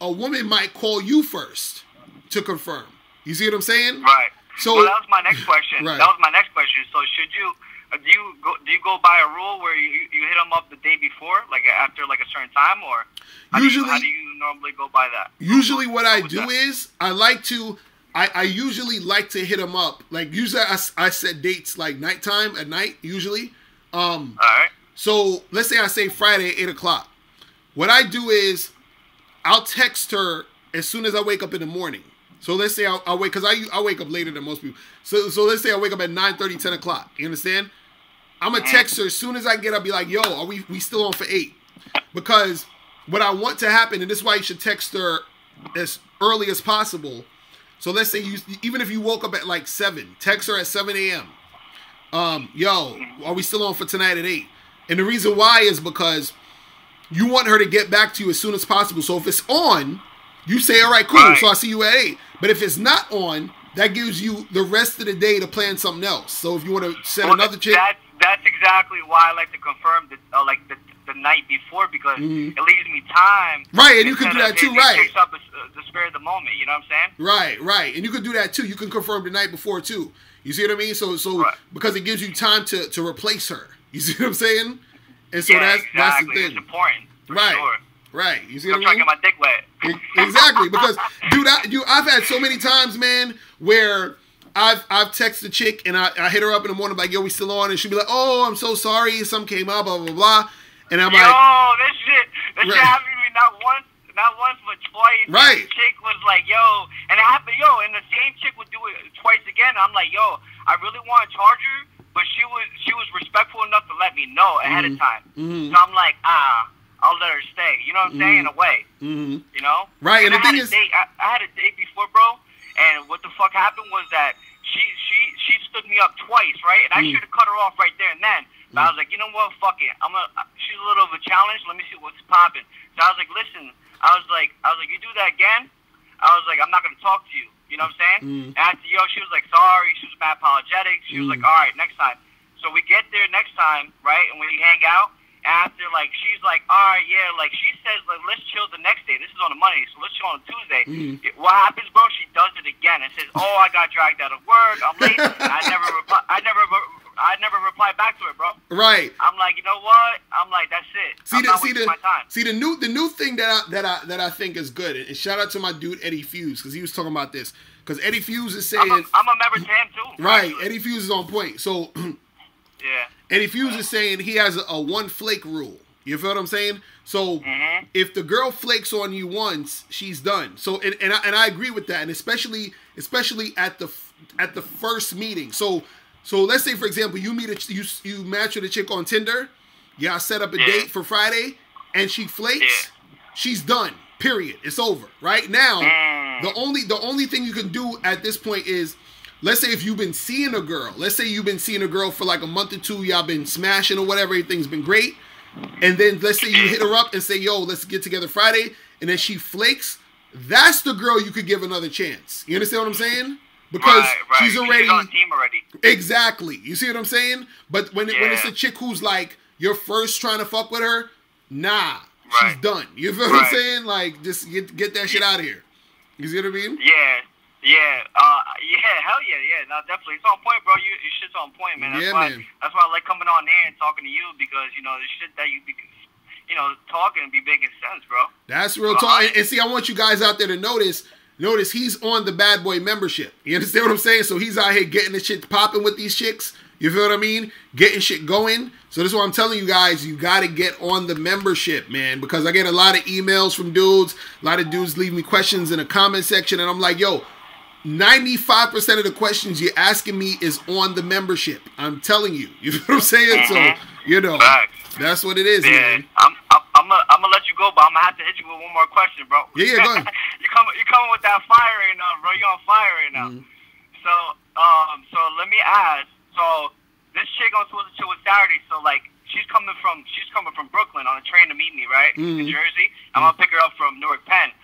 a woman might call you first to confirm. You see what I'm saying? Right. So that was my next question. Right. That was my next question. So should you do you go by a rule where you hit them up the day before, like after like a certain time, or how do you normally go by that? Usually what I do is I usually like to hit them up. Like usually I set dates like nighttime at night usually. All right. So let's say I say Friday at 8 o'clock. What I do is I'll text her as soon as I wake up in the morning. So let's say I wake, because I wake up later than most people. So let's say I wake up at 9:30, 10 o'clock. You understand? I'm going to text her as soon as I get up, be like, yo, are we still on for 8? Because what I want to happen, and this is why you should text her as early as possible. So let's say even if you woke up at like 7, text her at 7 a.m. Yo, are we still on for tonight at 8? And the reason why is because you want her to get back to you as soon as possible. So if it's on, you say, all right, cool, right. So I'll see you at 8. But if it's not on, that gives you the rest of the day to plan something else. So if you want to set another chick. That's exactly why I like to confirm the night before, because it leaves me time. Right, and you can do that too, right. It picks up the spirit of the moment, you know what I'm saying? Right. And you can do that too. You can confirm the night before too. You see what I mean? So right. Because it gives you time to replace her. You see what I'm saying? And so that's the thing. It's important. Right. Sure. Right. You see what I mean? I'm trying to get my dick wet. Exactly. Because, dude, I've had so many times, man, where I've texted a chick and I hit her up in the morning like, yo, we still on? And she'll be like, oh, I'm so sorry. Something came up, blah, blah, blah. And I'm yo, like, that shit happened to me not once, but twice. Right. The chick was like, yo, and it happened, and the same chick would do it twice again. I'm like, yo, I really want to charge her, but she was respectful enough to let me know ahead of time. So I'm like, I'll let her stay. You know what I'm saying? In a way. You know? Right. And the thing is, I had a date before, bro, and what the fuck happened was that she stood me up twice, right? And I should have cut her off right there and then. But I was like, you know what? Fuck it. She's a little of a challenge. Let me see what's popping. So I was like, listen. I was like, you do that again? I was like, I'm not gonna talk to you. You know what I'm saying? And after, she was like, sorry. She was mad apologetic. She was like, all right, next time. So we get there next time, right? And we hang out. After, like, she's like, all right, yeah. Like, she says, like, let's chill the next day. This is on a Monday, so let's chill on a Tuesday. What happens, bro? She does it again and says, oh, I got dragged out of work. I'm late. I never reply back to her, bro. Right. I'm like, you know what? I'm like, that's it. I'm not wasting my time. See the new thing that I think is good. And shout out to my dude Eddie Fuse, because he was talking about this. Because Eddie Fuse is saying, I'm a member to him too. Right. Eddie Fuse is on point. So yeah. Eddie Fuse is saying he has a one flake rule. You feel what I'm saying? So if the girl flakes on you once, she's done. So and I agree with that, and especially at the first meeting. So let's say, for example, you match with a chick on Tinder, y'all set up a date for Friday, and she flakes, she's done. Period. It's over. Right now, the only thing you can do at this point is, let's say if you've been seeing a girl, for like a month or two, y'all been smashing or whatever, everything's been great, and then let's say you hit her up and say, yo, let's get together Friday, and then she flakes, that's the girl you could give another chance. You understand what I'm saying? Because she's on the team already. Exactly. You see what I'm saying? But when it's a chick who's like, you're first trying to fuck with her, nah, she's done. You feel what I'm saying? Like, just get that shit out of here. You see what I mean? Yeah. Hell yeah. No, definitely. It's on point, bro. Your shit's on point, man. That's why I like coming on here and talking to you, because, the shit that you be, talking and be making sense, bro. That's real talk. And see, I want you guys out there to notice he's on the Bad Boy membership. You understand what I'm saying? So he's out here getting the shit popping with these chicks. You feel what I mean? Getting shit going. So this is what I'm telling you guys. You got to get on the membership, man. Because I get a lot of emails from dudes. A lot of dudes leave me questions in the comment section. And I'm like, yo, 95% of the questions you're asking me is on the membership. I'm telling you. You know what I'm saying? So, that's what it is, man. I'm gonna let you go, but I'm gonna have to hit you with one more question, bro. Yeah, go ahead. you coming with that fire right now, bro. You're on fire right now. So let me ask. So this chick I'm supposed to chill with Saturday. So like, she's coming from Brooklyn on a train to meet me, right, in Jersey. I'm gonna pick her up from Newark Penn.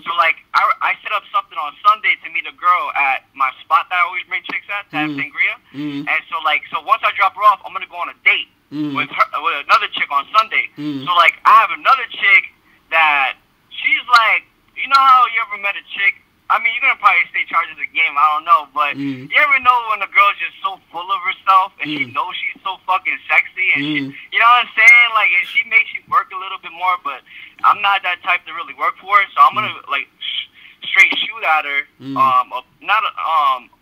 So like, I set up something on Sunday to meet a girl at my spot that I always bring chicks at, to have sangria. And so once I drop her off, I'm gonna go on a date with another chick on Sunday. So like, I have another chick that she's like, you know how you ever met a chick? I mean, you're gonna probably say charges a game, I don't know, but you ever know when a girl's just so full of herself and she knows she's so fucking sexy and she, you know what I'm saying? Like, and she makes you work a little bit more, but I'm not that type to really work for her, so I'm gonna like straight shoot at her.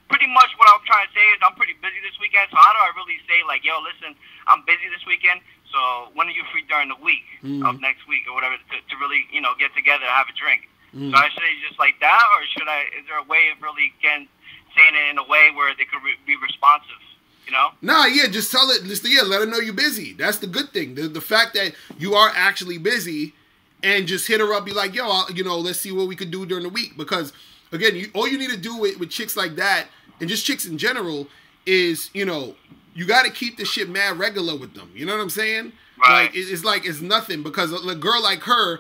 Pretty much what I'm trying to say is I'm pretty busy this weekend, so how do I really say like, yo, listen, I'm busy this weekend, so when are you free during the week of next week or whatever to really, get together and have a drink? So I should just like that, or is there a way of really saying it in a way where they could be responsive, Nah, yeah, just tell it, let her know you're busy. That's the good thing. The fact that you are actually busy, and just hit her up, be like, yo, let's see what we could do during the week. Because, again, all you need to do with chicks like that, and just chicks in general, is, you got to keep the shit mad regular with them. You know what I'm saying? Right. Like, it's nothing, because a girl like her,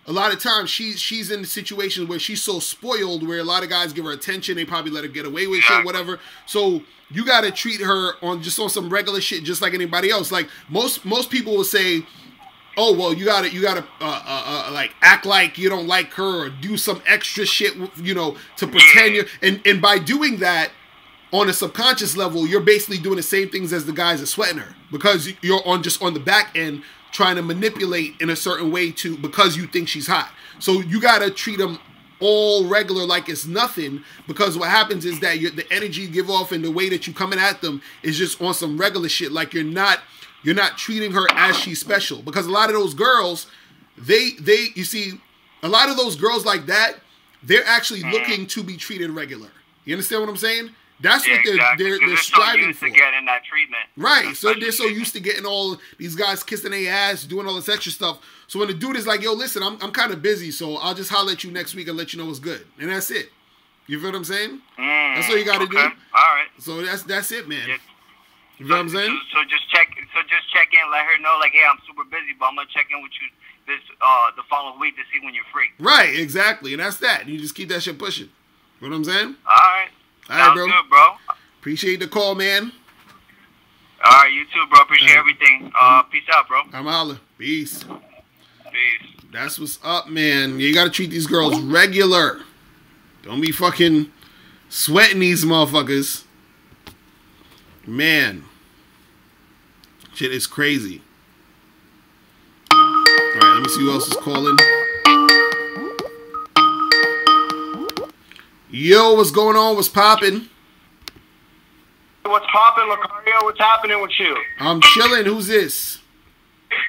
a lot of times she's in situations where she's so spoiled, where a lot of guys give her attention, they probably let her get away with shit, whatever. So you got to treat her on some regular shit, just like anybody else. Like most people will say, oh, well, you gotta like act like you don't like her, or do some extra shit, to pretend you're, and by doing that, on a subconscious level, you're basically doing the same things as the guys that sweating her, because you're on the back end trying to manipulate in a certain way because you think she's hot. So you gotta treat them all regular, like it's nothing, because what happens is that the energy you give off and the way that you coming at them is just on some regular shit, like you're not you're not treating her as she's special. Because a lot of those girls, you see, a lot of those girls like that, they're actually looking to be treated regular. You understand what I'm saying? That's what they're striving for. So getting that treatment. Right. So they're so used to getting all these guys kissing their ass, doing all this extra stuff. So when the dude is like, yo, listen, I'm kind of busy, so I'll just holler at you next week and let you know what's good. And that's it. You feel what I'm saying? That's all you got to do. All right. So that's it, man. Yeah. You feel what I'm saying? So just check in, let her know, like, hey, I'm super busy, but I'm gonna check in with you the following week to see when you're free. Right, exactly. And that's that. You just keep that shit pushing. You know what I'm saying? All right. All right, bro. Good, bro. Appreciate the call, man. All right, you too, bro. Appreciate everything. Peace out, bro. I'm holla. Peace. Peace. That's what's up, man. You gotta treat these girls regular. Don't be fucking sweating these motherfuckers. Man. Shit is crazy. Alright, let me see who else is calling. Yo, what's going on? What's popping? What's popping, Locario? What's happening with you? I'm chilling. Who's this?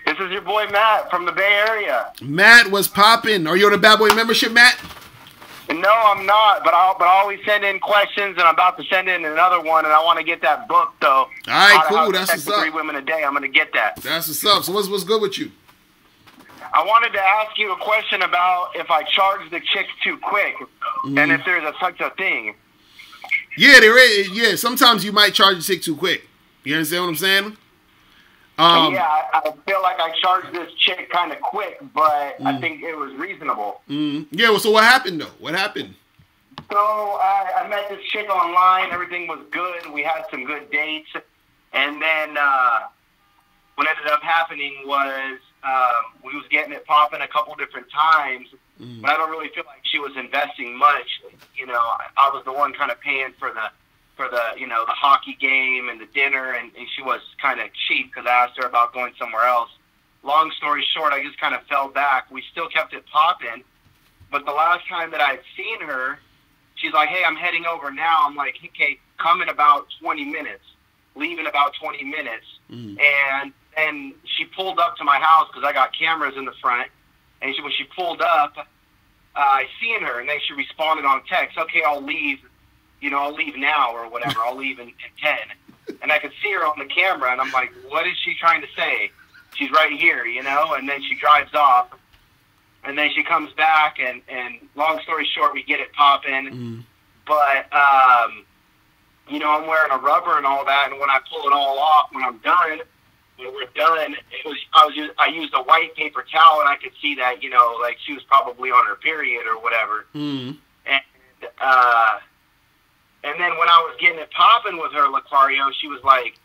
This is your boy Matt from the Bay Area. Matt, what's popping? Are you on a Bad Boy membership, Matt? No, I'm not, but I always send in questions, and I'm about to send in another one, and I want to get that book, though. All right, cool. That's what's up. 3 women a day. I'm going to get that. That's what's up. So what's good with you? I wanted to ask you a question about if I charge the chicks too quick, and if there's such a thing. Yeah, there is. Yeah, sometimes you might charge the chick too quick. You understand what I'm saying? Yeah, I feel like I charged this chick kind of quick, but I think it was reasonable. Yeah, well, so what happened, though? What happened? So I met this chick online. Everything was good. We had some good dates. And then what ended up happening was we was getting it popping a couple different times, but I don't really feel like she was investing much. You know, I was the one kind of paying for the you know, the hockey game and the dinner, and she was kind of cheap because I asked her about going somewhere else. Long story short, I just kind of fell back. We still kept it popping, but the last time that I'd seen her, she's like, hey, I'm heading over now. I'm like, okay, come in about 20 minutes. Leave in about 20 minutes. And then she pulled up to my house because I got cameras in the front, and when she pulled up, I seen her, and then she responded on text, okay, I'll leave. You know, I'll leave now or whatever. I'll leave in 10. And I could see her on the camera, and I'm like, what is she trying to say? She's right here, you know? And then she drives off, and then she comes back, and long story short, we get it popping. But, you know, I'm wearing a rubber and all that, and when I pull it all off, when we're done, I used a white paper towel, and I could see that, you know, like she was probably on her period or whatever. And then when I was getting it popping with her, Locario, she was like,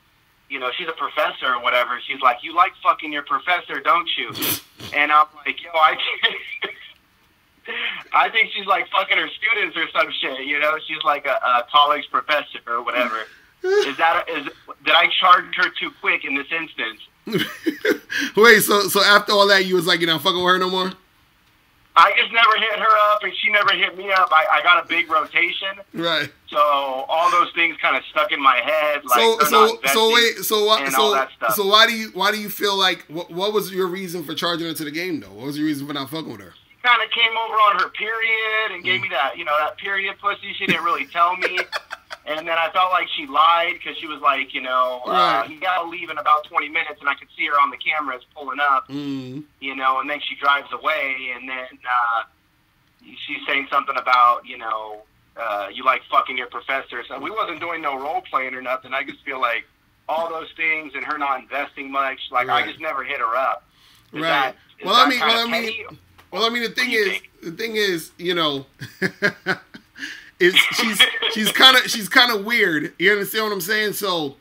you know, she's a professor or whatever. She's like, you like fucking your professor, don't you? And I'm like, yo, I think she's like fucking her students or some shit, you know? She's like a college professor or whatever. Did I charge her too quick in this instance? Wait, so after all that, you was like, you're not fucking with her no more? I just never hit her up, and she never hit me up. I got a big rotation, right? So all those things kind of stuck in my head. Like so why do you feel like what was your reason for charging her to the game though? What was your reason for not fucking with her? She kind of came over on her period and gave me that, you know, that period pussy. She didn't really tell me. And then I felt like she lied because she was like, you know, you got to leave in about 20 minutes. And I could see her on the cameras pulling up, you know, and then she drives away. And then she's saying something about, you know, you like fucking your professor. So we wasn't doing no role playing or nothing. I just feel like all those things and her not investing much, like I just never hit her up. The thing is, you know, she's kind of weird. You understand what I'm saying? So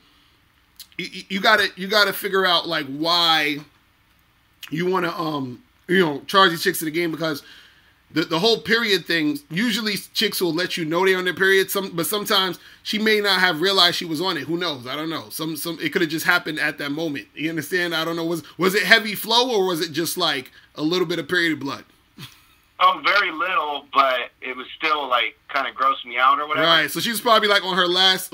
you gotta figure out like why you want to you know, charge these chicks to the game, because the whole period thing, usually chicks will let you know they're on their period. But sometimes she may not have realized she was on it. Who knows? I don't know. It could have just happened at that moment. You understand? I don't know. Was it heavy flow, or was it just like a little bit of period blood? Oh, very little, but it was still like kind of grossed me out or whatever. Right. So she was probably like on her last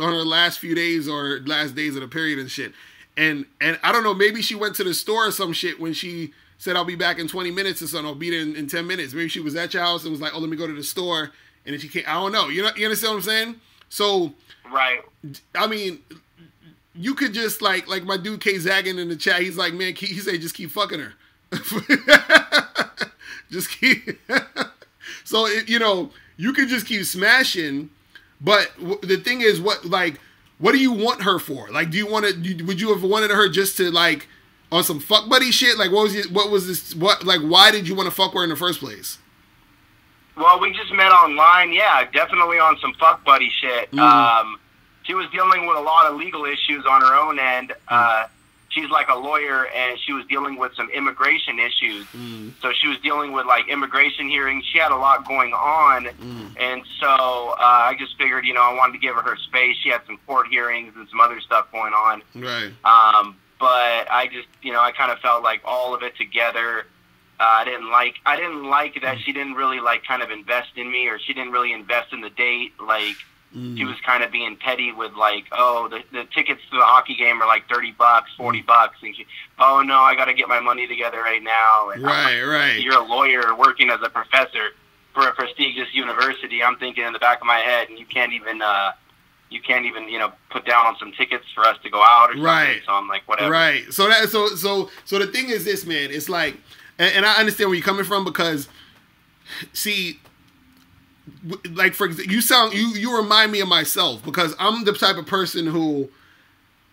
few days or last days of the period and shit. And I don't know, maybe she went to the store or some shit when she said, I'll be back in 20 minutes or something. I'll be there in 10 minutes. Maybe she was at your house and was like, oh, let me go to the store. And then she can't, I don't know. You understand what I'm saying? So, Right. I mean, you could just like my dude K Zaggin in the chat. He's like, man, he said just keep fucking her. Just keep. So you could just keep smashing. But the thing is, what do you want her for? Like, do you want to? Would you have wanted her just to like on some fuck buddy shit? Like, why did you want to fuck her in the first place? Well, we just met online. Yeah, definitely on some fuck buddy shit. She was dealing with a lot of legal issues on her own end. She's like a lawyer, and she was dealing with some immigration issues. So she was dealing with like immigration hearings. She had a lot going on, and so I just figured, I wanted to give her space. She had some court hearings and some other stuff going on. Right. But I just, I kind of felt like all of it together. I didn't like that she didn't really like kind of invest in me, or she didn't really invest in the date. Like, she was kind of being petty with like, oh, the tickets to the hockey game are like $30, $40, and she, oh no, I got to get my money together right now. And right. You're a lawyer working as a professor for a prestigious university. I'm thinking in the back of my head, and you can't even put down on some tickets for us to go out or something. Right. So I'm like, whatever. Right. So the thing is this, man. It's like, and I understand where you're coming from, because, see, like, for example, you remind me of myself, because I'm the type of person who,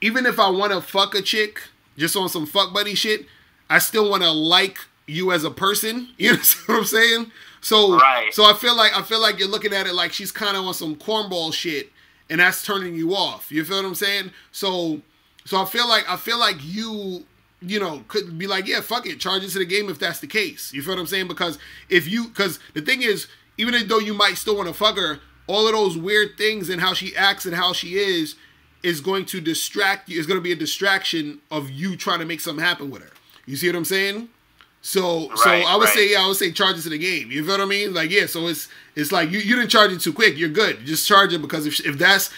even if I want to fuck a chick just on some fuck buddy shit, I still want to like you as a person. You know what I'm saying? So, right. So I feel like you're looking at it like she's kind of on some cornball shit, and that's turning you off. You feel what I'm saying? So I feel like you could be like, yeah, fuck it, charge it to the game if that's the case. You feel what I'm saying? Because the thing is, even though you might still want to fuck her, all of those weird things and how she acts and how she is going to distract you. It's going to be a distraction of you trying to make something happen with her. You see what I'm saying? So I would say charge it to the game. You feel what I mean? Like, yeah, so it's like you didn't charge it too quick. You're good. Just charge it, because if that's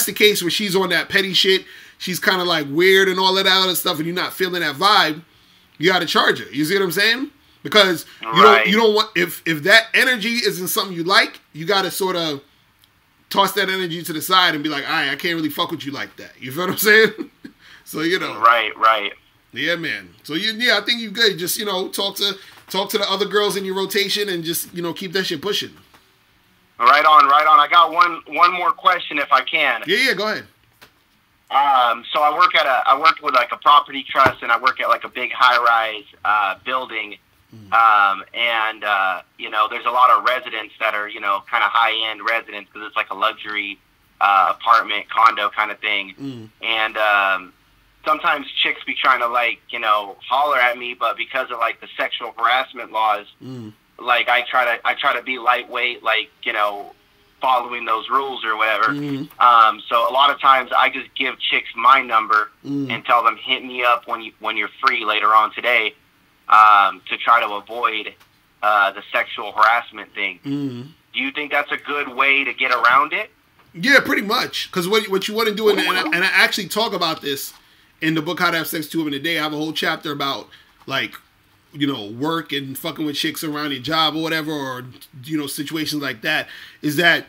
the case where she's on that petty shit, she's kind of like weird and all of that other stuff, and you're not feeling that vibe, you got to charge her. You see what I'm saying? Because you don't want, if that energy isn't something you like, you got to sort of toss that energy to the side and be like, all right, I can't really fuck with you like that. You feel what I'm saying? So Right. Yeah, man. So I think you're good. Just talk to the other girls in your rotation and just keep that shit pushing. Right on. I got one more question if I can. Yeah, go ahead. So I work with like a property trust, and I work at like a big high-rise building. There's a lot of residents that are, kind of high-end residents, because it's like a luxury apartment, condo kind of thing. And sometimes chicks be trying to, like, holler at me, but because of, like, the sexual harassment laws, like, I try to be lightweight, like, following those rules or whatever. So a lot of times I just give chicks my number and tell them, hit me up when you're free later on today, to try to avoid the sexual harassment thing. Do you think that's a good way to get around it? Yeah, pretty much. Because what you want to do, and I actually talk about this in the book How to Have Sex 2 Women a Day. I have a whole chapter about, like, work and fucking with chicks around your job or whatever, or situations like that, is that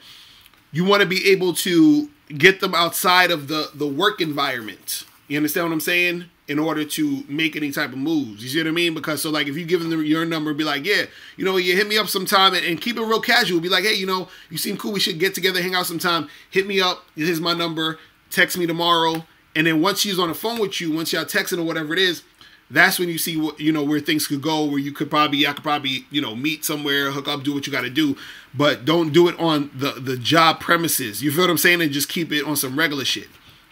you want to be able to get them outside of the work environment. You understand what I'm saying? In order to make any type of moves. You see what I mean? Because, so, like, if you give them your number, be like, yeah, you hit me up sometime, and keep it real casual. Be like, hey, you seem cool. We should get together, hang out sometime. Hit me up. Here's my number. Text me tomorrow. And then once she's on the phone with you, once y'all texting or whatever it is, that's when you see what, where things could go, where I could probably, meet somewhere, hook up, do what you got to do. But don't do it on the job premises. You feel what I'm saying? And just keep it on some regular shit.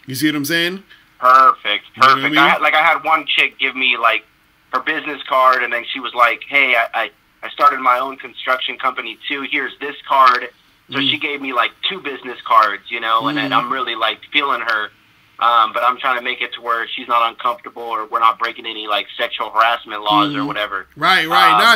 You see what I'm saying? Perfect. You know what I mean? I had one chick give me, like, her business card, and then she was like, hey, I started my own construction company too. Here's this card. So she gave me, like, 2 business cards, and then I'm really, like, feeling her. But I'm trying to make it to where she's not uncomfortable, or we're not breaking any, like, sexual harassment laws or whatever. Right.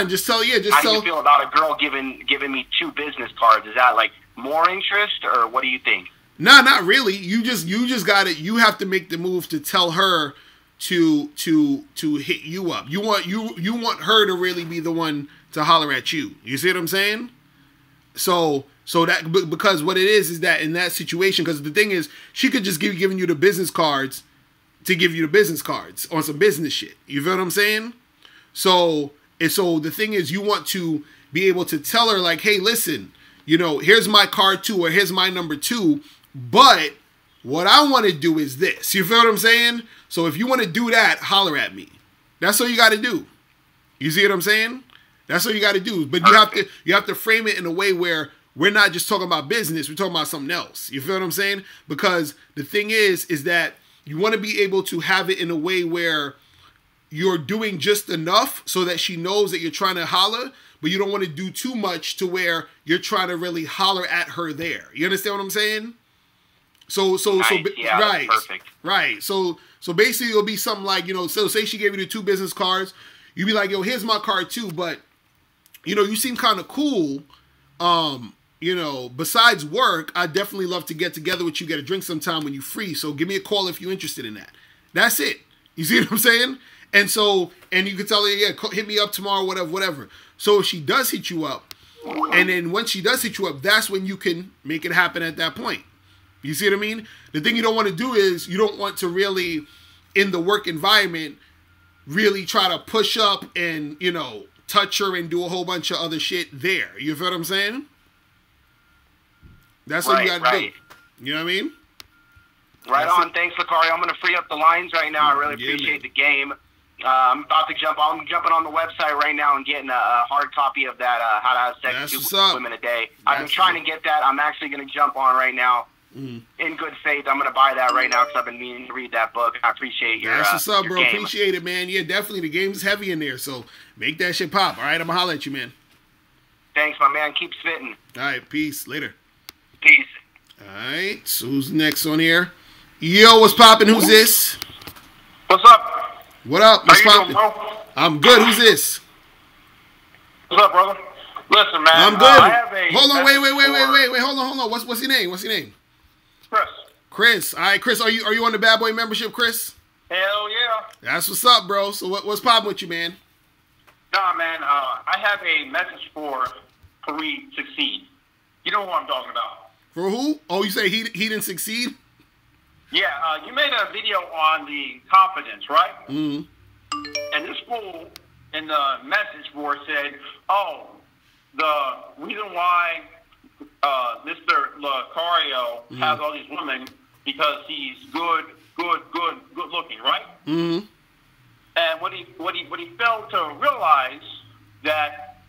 Just tell. How do you feel about a girl giving me 2 business cards? Is that, like, more interest, or what do you think? No, not really. You just got it. You have to make the move to tell her to hit you up. You want her to really be the one to holler at you. You see what I'm saying? So that, because what it is that in that situation, because the thing is, she could just giving you the business cards to give you the business cards on some business shit. You feel what I'm saying? So the thing is, you want to be able to tell her like, hey, listen, you know, here's my card 2, or here's my number 2, but what I want to do is this. You feel what I'm saying? So if you want to do that, holler at me. That's all you got to do. You see what I'm saying? That's all you got to do. But you have to frame it in a way where we're not just talking about business. We're talking about something else. You feel what I'm saying? Because the thing is that you want to be able to have it in a way where you're doing just enough so that she knows that you're trying to holler, but you don't want to do too much to where you're trying to really holler at her there. You understand what I'm saying? Yeah, right, perfect. Right. So basically it'll be something like, you know, so say she gave you the 2 business cards, you'd be like, yo, here's my card 2, but you know, you seem kind of cool. You know, besides work, I'd definitely love to get together with you, get a drink sometime when you're free. So give me a call if you're interested in that. That's it. You see what I'm saying? And you can tell her, yeah, hit me up tomorrow, whatever. So if she does hit you up, and then once she does hit you up, that's when you can make it happen at that point. You see what I mean? The thing you don't want to do is you don't want to really, in the work environment, really try to push up and, you know, touch her and do a whole bunch of other shit there. You feel what I'm saying? That's what you got to do. You know what I mean? Right on. Thanks, Locario. I'm going to free up the lines right now. I really appreciate the game. I'm about to I'm jumping on the website right now and getting a hard copy of that How to Have Sex with 2 Women a Day. I've been trying to get that. I'm actually going to jump on right now. In good faith, I'm going to buy that right now because I've been meaning to read that book. I appreciate your That's what's up, bro. Game. Appreciate it, man. Yeah, definitely. The game's heavy in there, so make that shit pop. All right, I'm going to holler at you, man. Thanks, my man. Keep spitting. All right, peace. Later. Peace. All right, so who's next on here? Yo, what's poppin'? Who's this? What's up? What up? What's poppin'? Bro? I'm good. Who's this? What's up, brother? Listen, man. I'm good. I have a hold on, wait. Hold on. What's your name? Chris. Chris. All right, Chris. Are you on the Bad Boy membership, Chris? Hell yeah. That's what's up, bro. So what's poppin' with you, man? Nah, man. I have a message for Fareed Succeed. You know what I'm talking about. For who? Oh, you say he didn't succeed? Yeah, you made a video on the confidence, right? Mm-hmm. And this fool in the message board said, "Oh, the reason why Mr. Locario has all these women because he's good looking, right?" Mm-hmm. And what he failed to realize that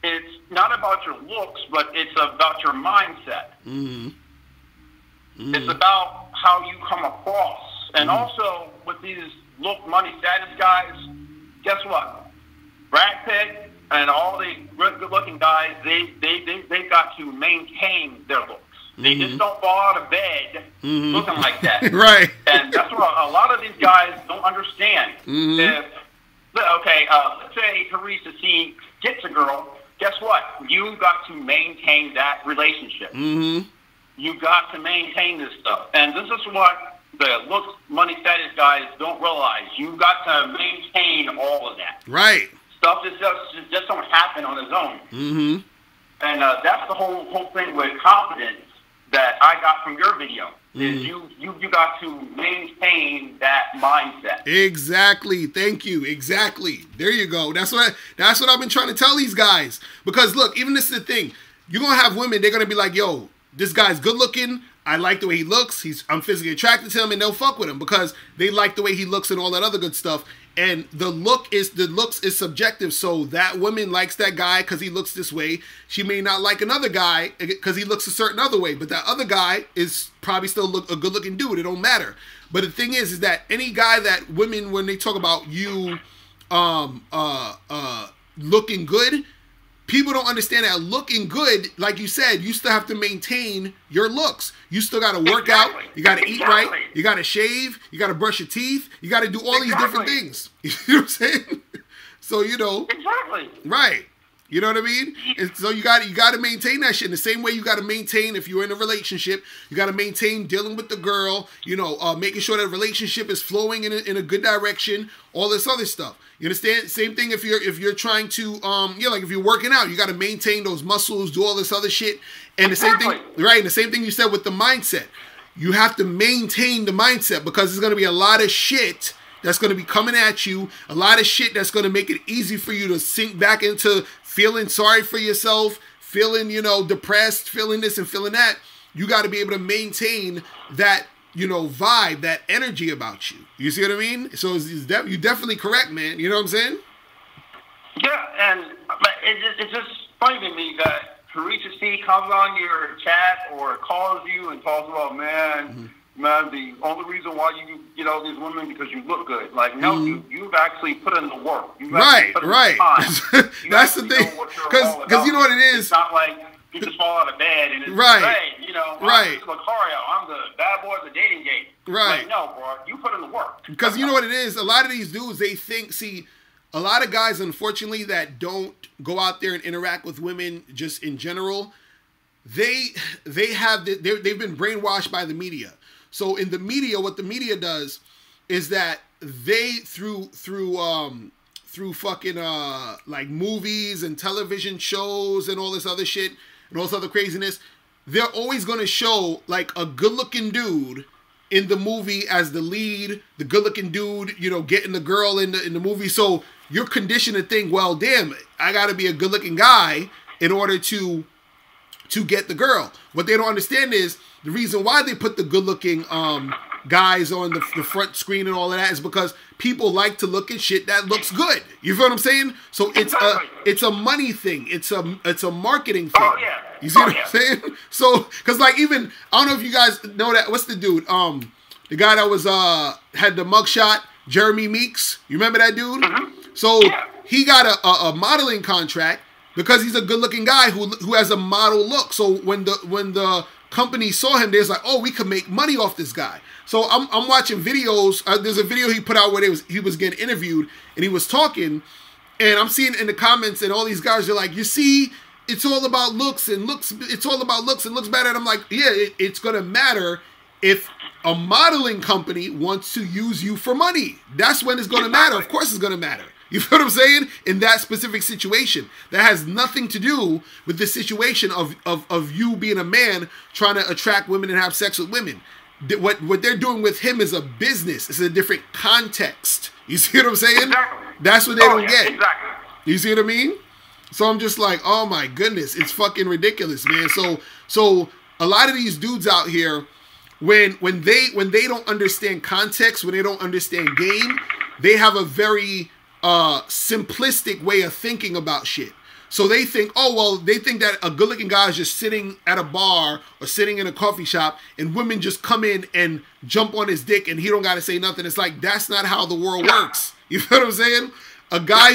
it's not about your looks, but it's about your mindset. Mm-hmm. Mm-hmm. It's about how you come across. And also, with these look, money, status guys, guess what? Brad Pitt and all the good-looking guys, they've got to maintain their looks. They just don't fall out of bed looking like that. Right. And that's what a lot of these guys don't understand. If, let's say Teresa C gets a girl, guess what? You got to maintain that relationship. You got to maintain this stuff. And this is what the looks, money, status guys don't realize. You got to maintain all of that. Right. Stuff just don't happen on its own. And that's the whole thing with confidence that I got from your video. Is you got to maintain that mindset. Exactly. Thank you. Exactly. There you go. That's what I've been trying to tell these guys. Because look, even this is the thing. You're gonna have women, they're gonna be like, yo, this guy's good looking. I like the way he looks. I'm physically attracted to him, and they'll fuck with him because they like the way he looks and all that other good stuff. And the looks is subjective. So that woman likes that guy because he looks this way. She may not like another guy because he looks a certain other way. But that other a probably still a good looking dude. It don't matter. But the thing is that any guy that women, when they talk about you looking good, people don't understand that looking good, like you said, you still have to maintain your looks. You still got to work out. You got to eat right. You got to shave. You got to brush your teeth. You got to do all these different things. You know what I'm saying? So, you know. Exactly. Right. You know what I mean? And so you got to maintain that shit. In the same way you got to maintain, if you're in a relationship, you got to maintain dealing with the girl, you know, making sure that the relationship is flowing in a good direction, all this other stuff. You understand? Same thing if you're trying to, like if you're working out, you got to maintain those muscles, do all this other shit. And the same thing, right? And the same thing you said with the mindset. You have to maintain the mindset because there's going to be a lot of shit that's going to be coming at you, a lot of shit that's going to make it easy for you to sink back into feeling sorry for yourself, feeling, you know, depressed, feeling this and feeling that. You got to be able to maintain that, you know, vibe, that energy about you. You see what I mean? So you're definitely correct, man. You know what I'm saying? Yeah, and it's just funny to me that Teresa C comes on your chat or calls you and talks about, man, the only reason why you get all these women because you look good. Like, no, you've actually put in the work. Right. That's the thing. Because you know what it is? It's not like you just fall out of bed and it's hey, you know, I'm Locario, I'm the bad boy of the dating game. Right. Like, no, bro, you put in the work. Because you know what it is? A lot of these dudes, they think, a lot of guys, unfortunately, that don't go out there and interact with women just in general, they've been brainwashed by the media. So in the media, what the media does is that they through fucking like movies and television shows and all this other shit and all this other craziness, they're always going to show like a good-looking dude in the movie as the lead, the good-looking dude, you know, getting the girl in the movie. So you're conditioned to think, well, damn, I got to be a good-looking guy in order to get the girl. What they don't understand is the reason why they put the good-looking guys on the front screen and all of that is because people like to look at shit that looks good. You feel what I'm saying? So it's a money thing. It's a marketing thing. Oh, yeah. You see what I'm saying? So, because like even, I don't know if you guys know that, what's the dude? The guy that was, had the mugshot, Jeremy Meeks. You remember that dude? So he got a modeling contract because he's a good-looking guy who has a model look. So when the company saw him, they was like, oh, we could make money off this guy. So I'm watching videos. There's a video he put out where he was getting interviewed and he was talking, and I'm seeing in the comments and all these guys are like, you see, it's all about looks and looks. It's all about looks and looks better. And I'm like, yeah, it's gonna matter if a modeling company wants to use you for money. That's when it's gonna matter. Of course, it's gonna matter. You feel what I'm saying? In that specific situation. That has nothing to do with the situation of you being a man trying to attract women and have sex with women. What they're doing with him is a business. It's a different context. You see what I'm saying? Exactly. That's what they don't get. Exactly. You see what I mean? So I'm just like, oh my goodness, it's fucking ridiculous, man. So a lot of these dudes out here, when they don't understand context, when they don't understand game, they have a very simplistic way of thinking about shit. So they think, they think that a good-looking guy is just sitting at a bar or sitting in a coffee shop and women just come in and jump on his dick and he don't got to say nothing. It's like, that's not how the world works. You feel what I'm saying? A guy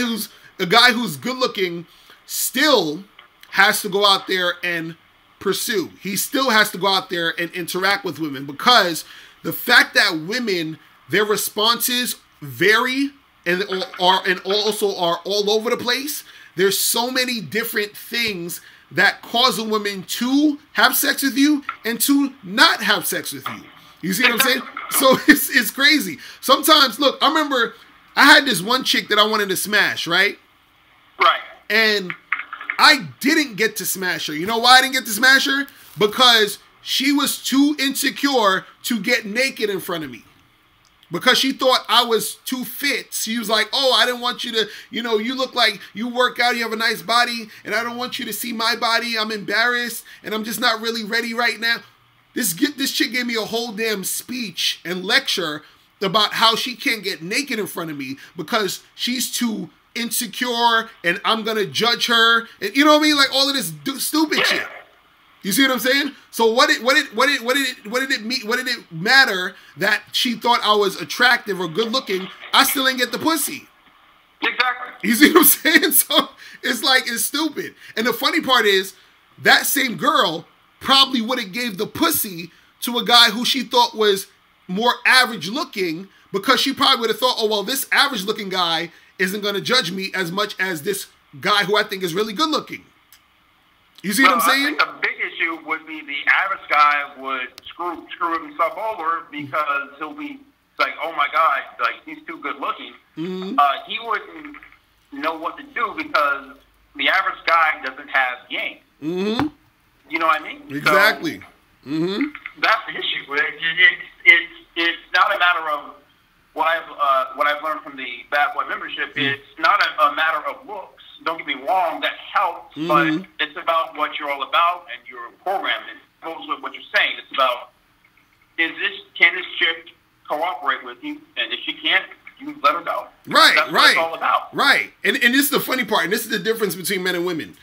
who's good-looking still has to go out there and pursue. He still has to go out there and interact with women, because the fact that women, their responses vary and also are all over the place. There's so many different things that cause a woman to have sex with you and to not have sex with you. You see what I'm saying? So it's crazy. Sometimes, look, I remember I had this one chick that I wanted to smash, right? Right. And I didn't get to smash her. You know why I didn't get to smash her? Because she was too insecure to get naked in front of me. Because she thought I was too fit. She was like, oh, I didn't want you to, you look like you work out, you have a nice body, and I don't want you to see my body. I'm embarrassed, and I'm just not really ready right now. This chick gave me a whole damn speech and lecture about how she can't get naked in front of me because she's too insecure, and I'm going to judge her. And you know what I mean? Like all of this stupid shit. You see what I'm saying? So what did it matter that she thought I was attractive or good looking? I still ain't get the pussy. Exactly. You see what I'm saying? So it's like, it's stupid. And the funny part is that same girl probably would have gave the pussy to a guy who she thought was more average looking, because she probably would have thought, oh, well, this average looking guy isn't going to judge me as much as this guy who I think is really good looking. You see what I'm saying? I think the big issue would be the average guy would screw himself over because he'll be like, oh my God, like he's too good looking. Mm-hmm. He wouldn't know what to do because the average guy doesn't have game. Mm-hmm. You know what I mean? Exactly. So, that's the issue. It's not a matter of what I've learned from the Bad Boy membership. It's not a matter of looks. Don't get me wrong, that helps, but it's about what you're all about and your programming. It goes with what you're saying. It's about can this chick cooperate with you? And if she can't, you let her go. Right, That's what it's all about. Right. And this is the funny part, and this is the difference between men and women.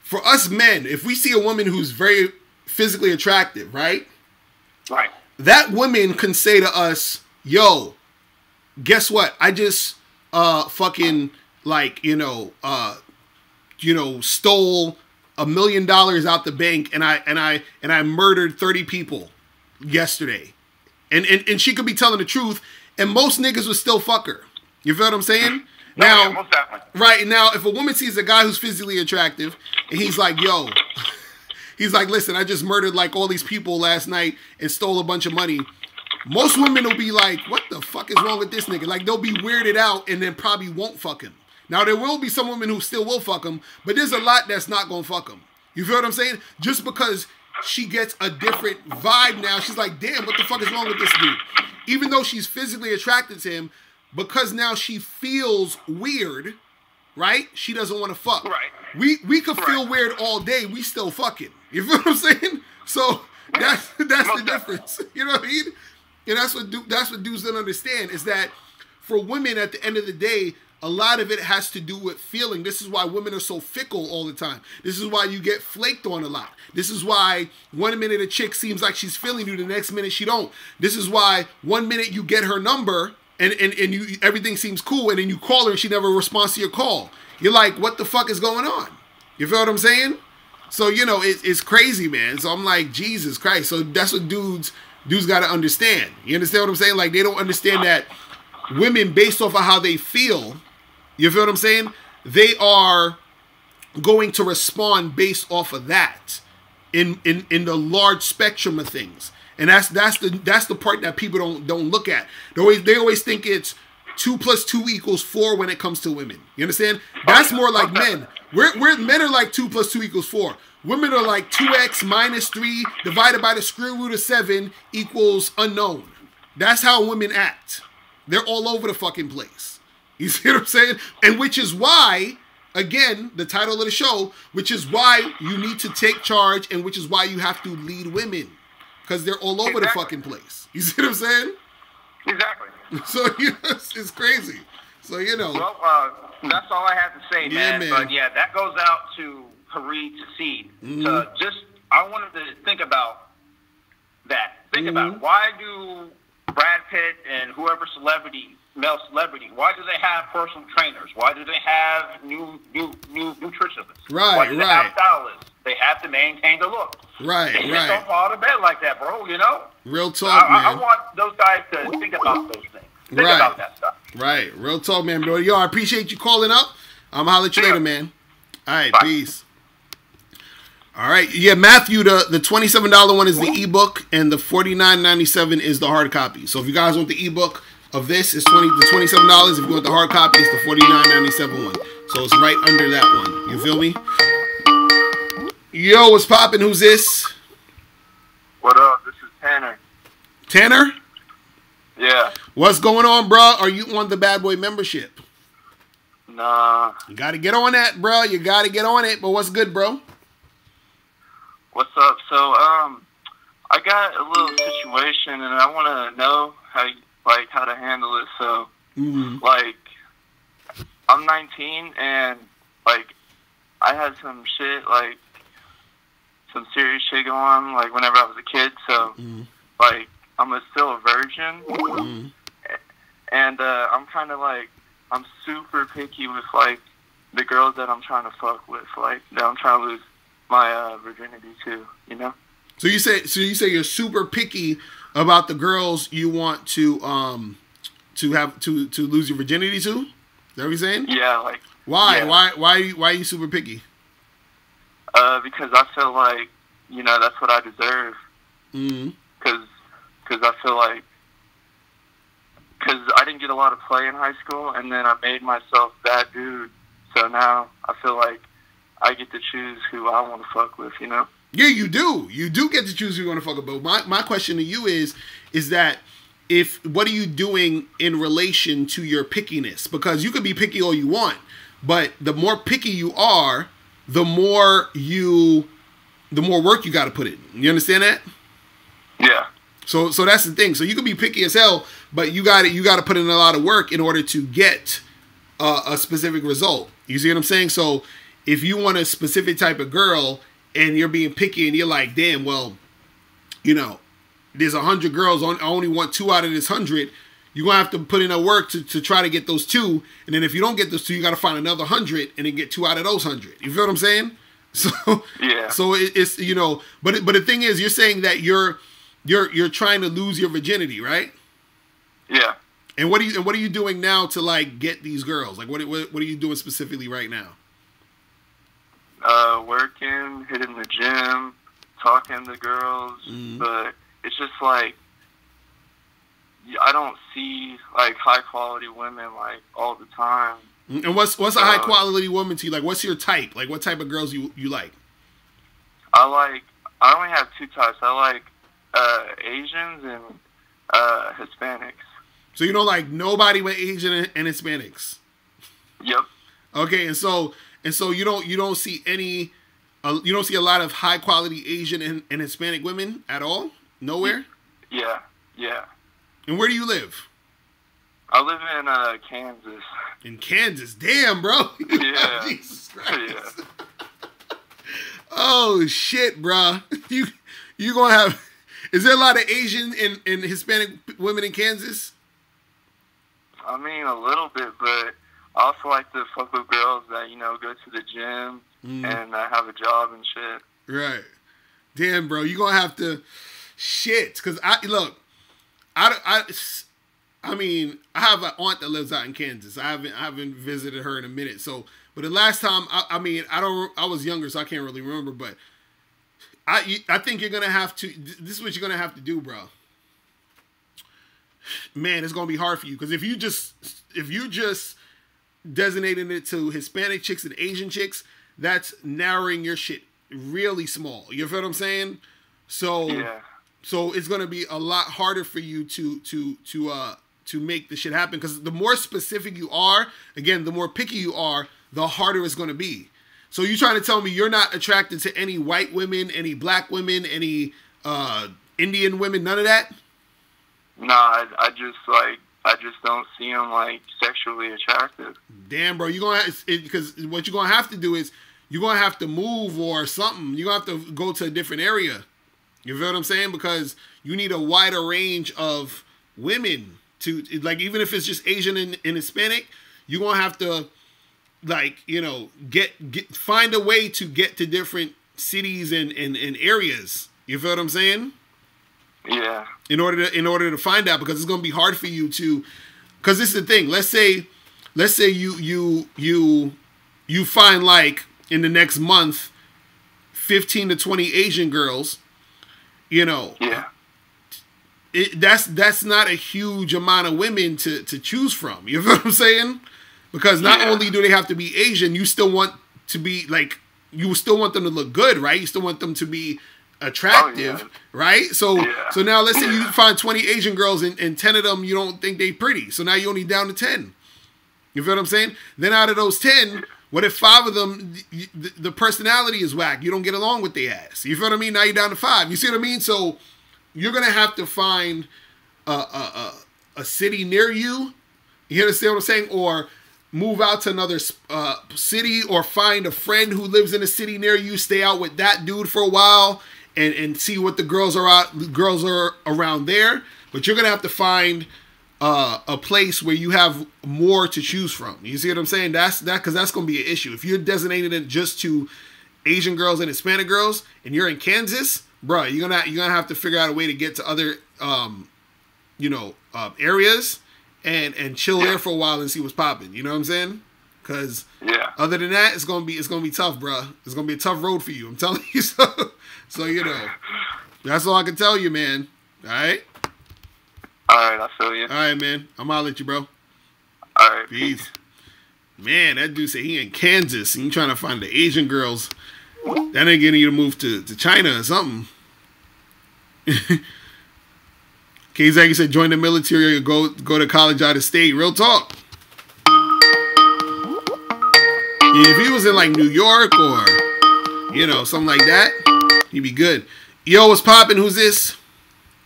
For us men, if we see a woman who's very physically attractive, right? Right. That woman can say to us, yo, guess what? I just fucking stole $1 million out the bank and I murdered 30 people yesterday. And she could be telling the truth, and most niggas would still fuck her. You feel what I'm saying? Now, most definitely. Right, now, if a woman sees a guy who's physically attractive, and he's like, yo, he's like, listen, I just murdered like all these people last night and stole a bunch of money. Most women will be like, what the fuck is wrong with this nigga? Like, they'll be weirded out and then probably won't fuck him. Now, there will be some women who still will fuck him, but there's a lot that's not going to fuck him. You feel what I'm saying? Just because she gets a different vibe now, she's like, damn, what the fuck is wrong with this dude? Even though she's physically attracted to him, because now she feels weird, right? She doesn't want to fuck. Right. We could feel weird all day. We still fucking. You feel what I'm saying? So that's the difference. You know what I mean? And that's what dudes don't understand is that for women, at the end of the day, a lot of it has to do with feeling. This is why women are so fickle all the time. This is why you get flaked on a lot. This is why 1 minute a chick seems like she's feeling you, the next minute she don't. This is why 1 minute you get her number and you everything seems cool, and then you call her and she never responds to your call. You're like, what the fuck is going on? You feel what I'm saying? So, you know, it's crazy, man. So I'm like, Jesus Christ. So that's what dudes got to understand. You understand what I'm saying? Like, they don't understand that women, based off of how they feel, you feel what I'm saying? They are going to respond based off of that in the large spectrum of things. And that's the part that people don't look at. They always think it's 2 + 2 = 4 when it comes to women. You understand? That's more like men. We're men are like 2 + 2 = 4. Women are like 2x - 3 divided by the square root of 7 equals unknown. That's how women act. They're all over the fucking place. You see what I'm saying? And which is why, again, the title of the show, which is why you need to take charge and which is why you have to lead women. Because they're all over the fucking place. You see what I'm saying? Exactly. So, you know, it's crazy. So, you know. Well, that's all I have to say, Yeah, man. But, yeah, that goes out to Harid, to Seed. I wanted to think about that. Think about why do Brad Pitt and whoever male celebrity, why do they have personal trainers? Why do they have new nutritionists? Right, why do they have stylists? They have to maintain the look. Right. They just don't fall out of bed like that, bro, you know? Real talk, man. I want those guys to think about those things. Think about that stuff. Right. Real talk, man, bro. Yo, I appreciate you calling up. I'm holler at you later, man. All right, peace. All right. Yeah, Matthew, the $27 one is the ebook, and the $49.97 is the hard copy. So if you guys want the ebook of this, it's the $27. If you want the hard copy, it's the $49.97 one. So it's right under that one. You feel me? Yo, what's poppin'? Who's this? What up? This is Tanner. Tanner? Yeah. What's going on, bro? Are you on the Bad Boy membership? Nah. You got to get on that, bro. You got to get on it. But what's good, bro? What's up? So, I got a little situation, and I want to know how to handle it. So, like, I'm 19, and like, I had some shit, like, some serious shit going on, like, whenever I was a kid. So, like, I'm still a virgin, and I'm kind of like, I'm super picky with like the girls that I'm trying to fuck with, like that I'm trying to lose my virginity to, you know. So you say you're super picky about the girls you want to lose your virginity to? Is that what you're saying? Yeah, like Why? Yeah. Why are you super picky? Because I feel like, you know, that's what I deserve. Mm-hmm. Because I feel like, because I didn't get a lot of play in high school, and then I made myself that dude. So now I feel like I get to choose who I want to fuck with, you know? Yeah, you do. You do get to choose who you want to fuck with. But my question to you is that what are you doing in relation to your pickiness? Because you could be picky all you want, but the more picky you are, the more work you got to put in. You understand that? Yeah. So that's the thing. So you can be picky as hell, but you got to put in a lot of work in order to get a specific result. You see what I'm saying? So if you want a specific type of girl and you're being picky and you're like, damn, well, you know, there's 100 girls, I only want 2 out of this 100. You're gonna have to put in a work to try to get those 2, and then if you don't get those 2, you got to find another 100 and then get 2 out of those 100. You feel what I'm saying? So yeah. So it's, you know, but the thing is, you're saying that you're trying to lose your virginity, right? Yeah. And what are you doing now to like get these girls? Like what are you doing specifically right now? Working, hitting the gym, talking to girls, but it's just like I don't see like high quality women like all the time. And what's a high quality woman to you? Like, what's your type? Like, what type of girls you like? I only have 2 types. I like Asians and Hispanics. So you don't like nobody but Asian and Hispanics? Yep. Okay, and so you don't see any you don't see a lot of high quality Asian and Hispanic women at all? Nowhere? Yeah. And where do you live? I live in Kansas. In Kansas? Damn, bro. Yeah. Jesus Christ. Yeah. Oh shit, bro. You gonna have? Is there a lot of Asian and Hispanic women in Kansas? I mean, a little bit, but I also like to fuck with girls that, you know, go to the gym and have a job and shit. Right. Damn, bro. You gonna have to shit. Because I mean, I have an aunt that lives out in Kansas. I haven't visited her in a minute. So, but the last time, I was younger, so I can't really remember. But I think you're gonna have to. This is what you're gonna have to do, bro. Man, it's gonna be hard for you because if you just designating it to Hispanic chicks and Asian chicks, that's narrowing your shit really small. You feel what I'm saying? So yeah. So it's gonna be a lot harder for you to make the shit happen because the more specific you are, again, the more picky you are, the harder it's gonna be. So you trying to tell me you're not attracted to any white women, any black women, any Indian women, none of that? No, I just don't see them like sexually attractive. Damn, bro, because what you're gonna have to do is you're gonna have to move or something. You're gonna have to go to a different area. You feel what I'm saying? Because you need a wider range of women to, like, even if it's just Asian and Hispanic, you're gonna have to, like, you know, find a way to get to different cities and areas. You feel what I'm saying? Yeah. In order to find out, because it's gonna be hard for you to, because this is the thing. Let's say you find, like, in the next month 15 to 20 Asian girls, you know. Yeah. That's not a huge amount of women to choose from. You know what I'm saying? Because not only do they have to be Asian, you still want to be, like, you still want them to look good, right? You still want them to be attractive, right? So now let's say you find 20 Asian girls and 10 of them you don't think they pretty. So now you're only down to 10. You feel what I'm saying? Then out of those 10, what if 5 of them, the personality is whack? You don't get along with their ass. You feel what I mean? Now you're down to 5. You see what I mean? So you're going to have to find a city near you. You understand what I'm saying? Or move out to another city, or find a friend who lives in a city near you. Stay out with that dude for a while and see what the girls are around there. But you're going to have to find a place where you have more to choose from. You see what I'm saying? Because that's going to be an issue. If you're designating it just to Asian girls and Hispanic girls, and you're in Kansas, bro, you're gonna have to figure out a way to get to other, areas and chill there for a while and see what's popping. You know what I'm saying? Cause Yeah. other than that, it's gonna be tough, bro. It's gonna be a tough road for you. I'm telling you. So you know, that's all I can tell you, man. All right. All right, I feel you. All right, man. I'm out at you, bro. All right. Peace. Man, that dude said he in Kansas and he trying to find the Asian girls. That ain't getting you to move to China or something. K-Zag said join the military or go to college out of state. Real talk. Yeah, if he was in like New York or, you know, something like that, he'd be good. Yo, what's poppin'? Who's this?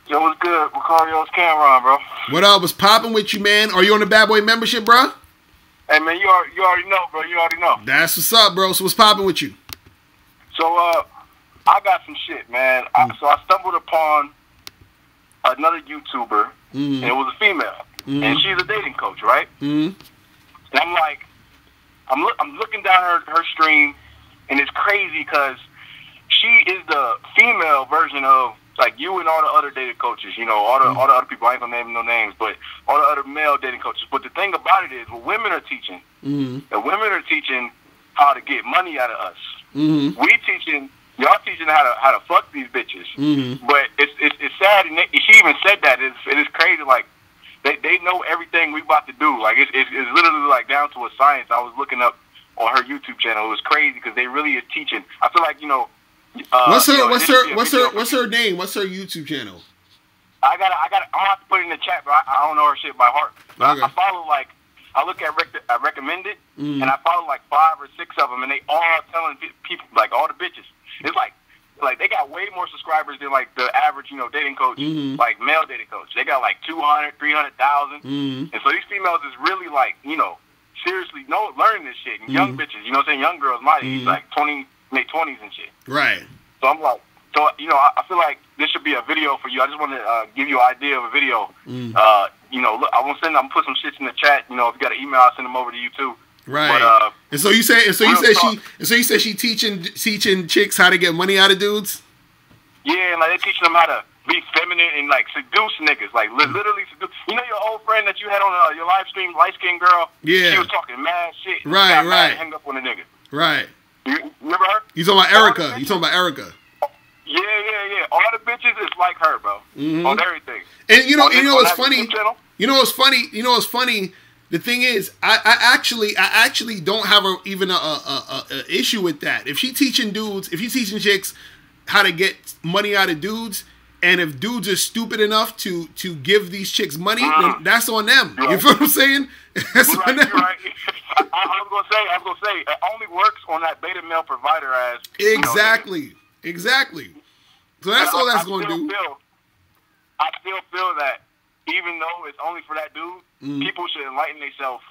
Yo, what's good? Locario's Cameron, bro. What up? What's poppin' with you, man? Are you on the Bad Boy membership, bro? Hey, man, you already know, bro. You already know. That's what's up, bro. So what's poppin' with you? So, I got some shit, man. So I stumbled upon another YouTuber, and it was a female, and she's a dating coach, right? And I'm like, I'm looking down her stream, and it's crazy because she is the female version of like you and all the other dating coaches. You know, all the other people. I ain't gonna name no names, but all the other male dating coaches. But the thing about it is, what women are teaching, the women are teaching how to get money out of us. We teaching. Y'all teaching how to fuck these bitches, but it's sad. And she even said that it is crazy. Like they know everything we about to do. Like it's literally like down to a science. I was looking up on her YouTube channel. It was crazy because they really is teaching. I feel like what's her name? What's her YouTube channel? I'm gonna have to put it in the chat, but I don't know her shit by heart. But okay. I follow I look at recommended, and I follow like 5 or 6 of them, and they all telling people like all the bitches. It's like they got way more subscribers than like the average, dating coach, like male dating coach. They got like 200, 300,000. And so these females is really like, seriously learning this shit. And young bitches, you know what I'm saying? Young girls my age, like 20, late 20s and shit. Right. So I'm like, I feel like this should be a video for you. I just want to give you an idea of a video. Look, I'm gonna put some shits in the chat. If you got an email, I'll send them over to you too. Right. But, and so you said she teaching chicks how to get money out of dudes? Yeah, and like they teaching them how to be feminine and like seduce niggas, like literally seduce. You know your old friend that you had on your live stream, light skinned girl. Yeah. She was talking mad shit. Right. Hang up on a nigga. Right. You remember her? You talking about Erica? Yeah. All the bitches is like her, bro. On everything. And you know what's funny? You know what's funny? The thing is, I actually don't have even a issue with that. If she's teaching chicks how to get money out of dudes, and if dudes are stupid enough to give these chicks money, then that's on them. Right. You feel what I'm saying? That's on them. Right. I was gonna say, it only works on that beta male provider as exactly. So that's all that's gonna do. I still feel that even though it's only for that dude, people should enlighten themselves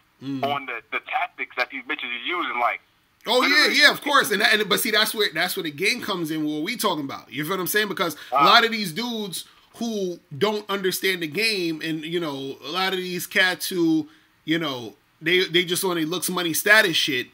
on the tactics that these bitches is using. Like, yeah, of course. But see, that's where the game comes in. What we talking about? You feel what I'm saying? Because a lot of these dudes who don't understand the game, and a lot of these cats who they just on a looks, money, status shit.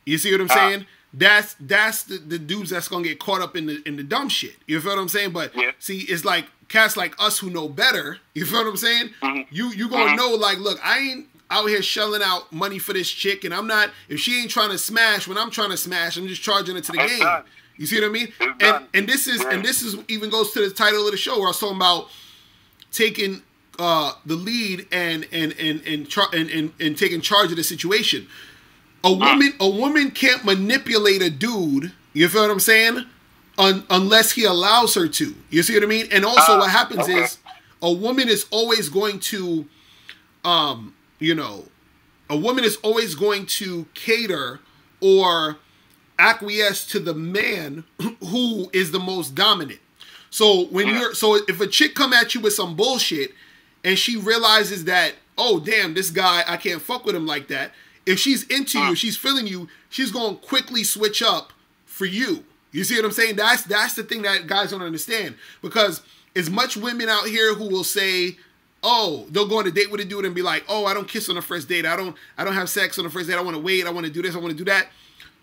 You see what I'm saying? That's the dudes that's gonna get caught up in the dumb shit. You feel what I'm saying? But see, it's like cats like us who know better. You feel what I'm saying? You gonna know, like, look, I ain't out here shelling out money for this chick, and I'm not. If she ain't trying to smash when I'm trying to smash, I'm just charging it to the game. Done. You see what I mean? And this is even goes to the title of the show where I was talking about taking the lead and taking charge of the situation. A woman can't manipulate a dude. You feel what I'm saying? Unless he allows her to. You see what I mean? And also, what happens is a woman is always going to, cater or acquiesce to the man who is the most dominant. So if a chick come at you with some bullshit and she realizes that, oh damn, this guy, I can't fuck with him like that. If she's into you, she's feeling you, she's going to quickly switch up for you. You see what I'm saying? That's the thing that guys don't understand. Because as much women out here who will say, oh, they'll go on a date with a dude and be like, oh, I don't kiss on the first date. I don't have sex on the first date. I want to wait. I want to do this. I want to do that.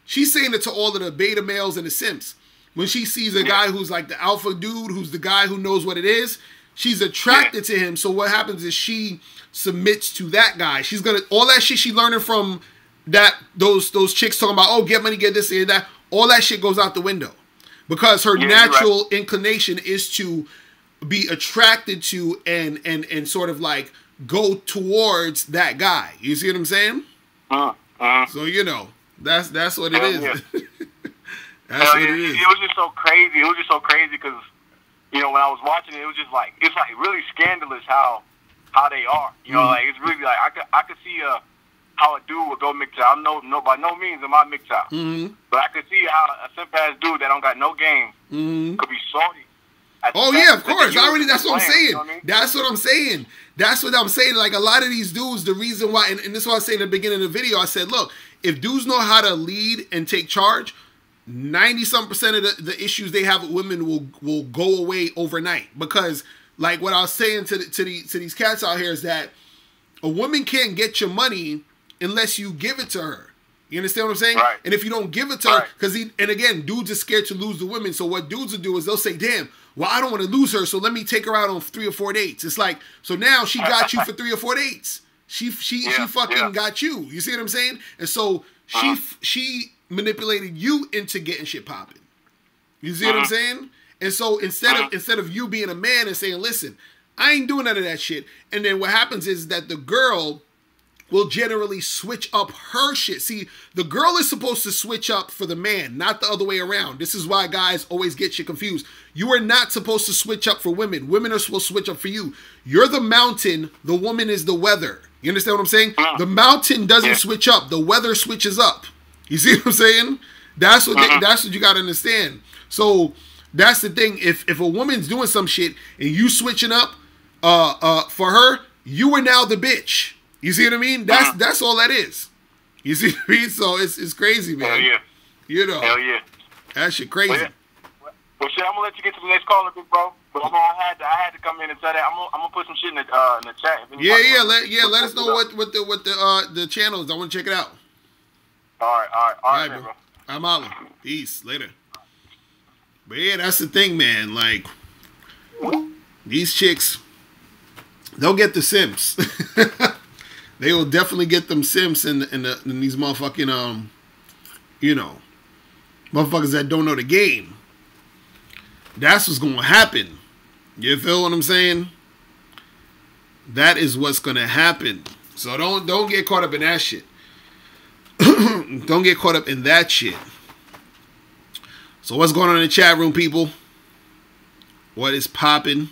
She's saying it to all of the beta males and the simps. When she sees a guy who's like the alpha dude, who's the guy who knows what it is, she's attracted to him. So what happens is she submits to that guy. She's gonna all that shit she learning from that those chicks talking about, oh, get money, get this and that, all that shit goes out the window. Because her natural inclination is to be attracted to and sort of like go towards that guy. You see what I'm saying? So you know, that's what it is. Yeah. That's what it is. It was just so crazy. It was just so crazy because, you know, when I was watching it, it was just like, it's like really scandalous how they are. You know, like it's really like I could see how a dude would go mix out. No, by no means am I mix out, but I could see how a simp ass dude that don't got no game could be salty. Oh yeah, of course. That's what I'm saying. You know what I mean? That's what I'm saying. That's what I'm saying. Like a lot of these dudes, the reason why, and this is what I said in the beginning of the video, I said, look, if dudes know how to lead and take charge, 90-some% of the issues they have with women will go away overnight. Because like what I was saying to these cats out here is that a woman can't get your money unless you give it to her. You understand what I'm saying? Right. And if you don't give it to her, because and again, dudes are scared to lose the women. So what dudes will do is they'll say, damn, well, I don't want to lose her, so let me take her out on 3 or 4 dates. It's like, so now she got you for 3 or 4 dates. She fucking got you. You see what I'm saying? And so she manipulated you into getting shit popping. You see what I'm saying? And so instead of you being a man and saying, listen, I ain't doing none of that shit. And then what happens is that the girl will generally switch up her shit. See, the girl is supposed to switch up for the man, not the other way around. This is why guys always get shit confused. You are not supposed to switch up for women. Women are supposed to switch up for you. You're the mountain, the woman is the weather. You understand what I'm saying? The mountain doesn't switch up, the weather switches up. You see what I'm saying? That's what that's what you gotta understand. So that's the thing. If a woman's doing some shit and you switching up for her, you are now the bitch. You see what I mean? That's all that is. You see what I mean? So it's crazy, man. Hell yeah. You know. Hell yeah. That shit crazy. Well, shit, I'm gonna let you get to the next caller, big bro. But I had to come in and say that. I'm gonna put some shit in the chat. Let us know what the channel is. I want to check it out. All right, bro. I'm out. Peace. Later. But yeah, that's the thing, man. Like these chicks, they'll get the simps. They will definitely get them simps in these motherfucking you know, motherfuckers that don't know the game. That's what's gonna happen. You feel what I'm saying? That is what's gonna happen. So don't get caught up in that shit. Don't get caught up in that shit. So what's going on in the chat room, people? What is popping?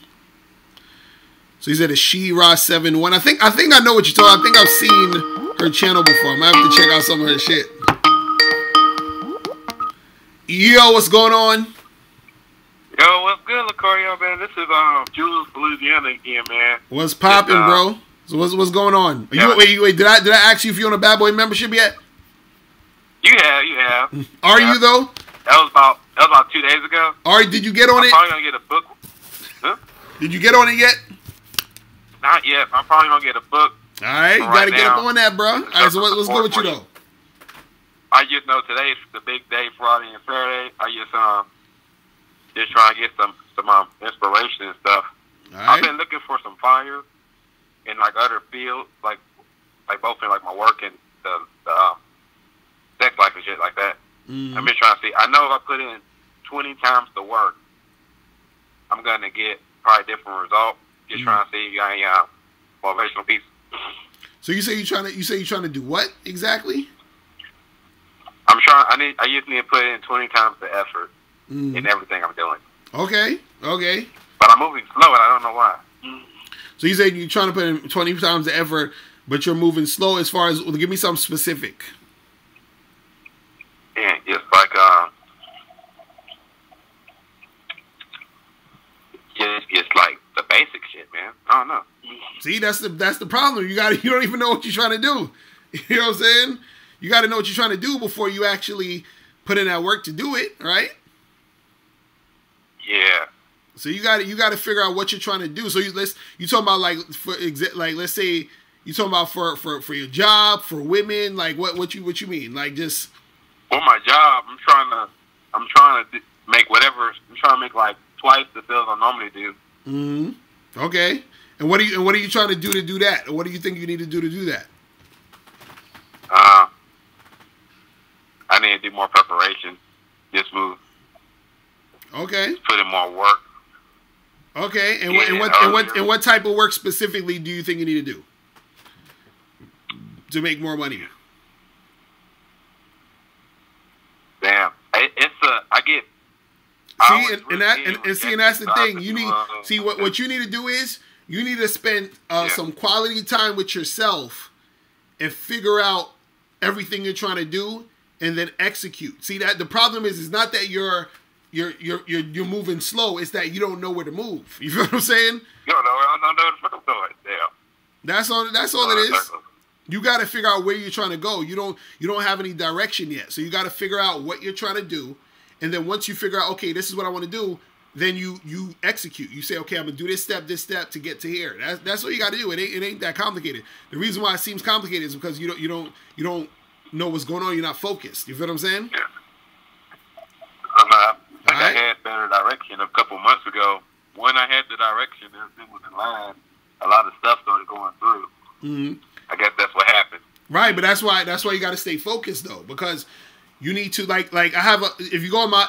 So he said a She-Ra71. I think I know what you're talking. I think I've seen her channel before. I might have to check out some of her shit. Yo, what's going on? Yo, what's good, Locario, man? This is Jules, Louisiana again, man. What's popping, bro? So what's going on? Wait, did I ask you if you're on a Bad Boy membership yet? You have. Are you though? That was about 2 days ago. Did you get on it? I'm probably gonna get a book. Huh? Did you get on it yet? Not yet. I'm probably gonna get a book. All right, you gotta get up on that, bro. All right, so what's good with you though? I just know today's the big day, Friday and Saturday. I just trying to get some inspiration and stuff. All right. I've been looking for some fire in like other fields, like both in like my work and the sex life and shit like that. I've been trying to see. I know if I put in 20 times the work, I'm gonna get probably different results. Just trying to see if you got any motivational piece. So you say you're trying to do what exactly? I just need to put in 20 times the effort in everything I'm doing. Okay. But I'm moving slow and I don't know why. So you say you're trying to put in 20 times the effort, but you're moving slow as far as, give me something specific. Yeah, just like it's like the basic shit, man. I don't know. See, that's the problem. You don't even know what you're trying to do. You know what I'm saying? You got to know what you're trying to do before you actually put in that work to do it, right? Yeah. So you got to figure out what you're trying to do. So you talking about let's say you talking about for your job, for women, like what you mean? Like just for my job, I'm trying to make whatever. I'm trying to make like twice the sales I normally do. Okay. And what are you trying to do that? Or what do you think you need to do that? I need to do more preparation. This move. Okay. Put in more work. Okay, and Yeah, what type of work specifically do you think you need to do to make more money? Damn, I get. See, and that's the thing. You need see what you need to do is you need to spend some quality time with yourself and figure out everything you're trying to do and then execute. See that the problem is not that you're moving slow. It's that you don't know where to move. You feel what I'm saying? I don't know what I'm doing. Damn. That's all it is. You got to figure out where you're trying to go. You don't have any direction yet. So you got to figure out what you're trying to do. And then once you figure out, okay, this is what I want to do, then you execute. You say, okay, I'm going to do this step to get to here. That's what you got to do. It ain't that complicated. The reason why it seems complicated is because you don't know what's going on. You're not focused. You feel what I'm saying? Yeah. I had better direction a couple months ago. When I had the direction, everything was in line. A lot of stuff started going through. Mm-hmm. I guess that's what happened. Right, but that's why you got to stay focused though, because you need to like I have if you go on my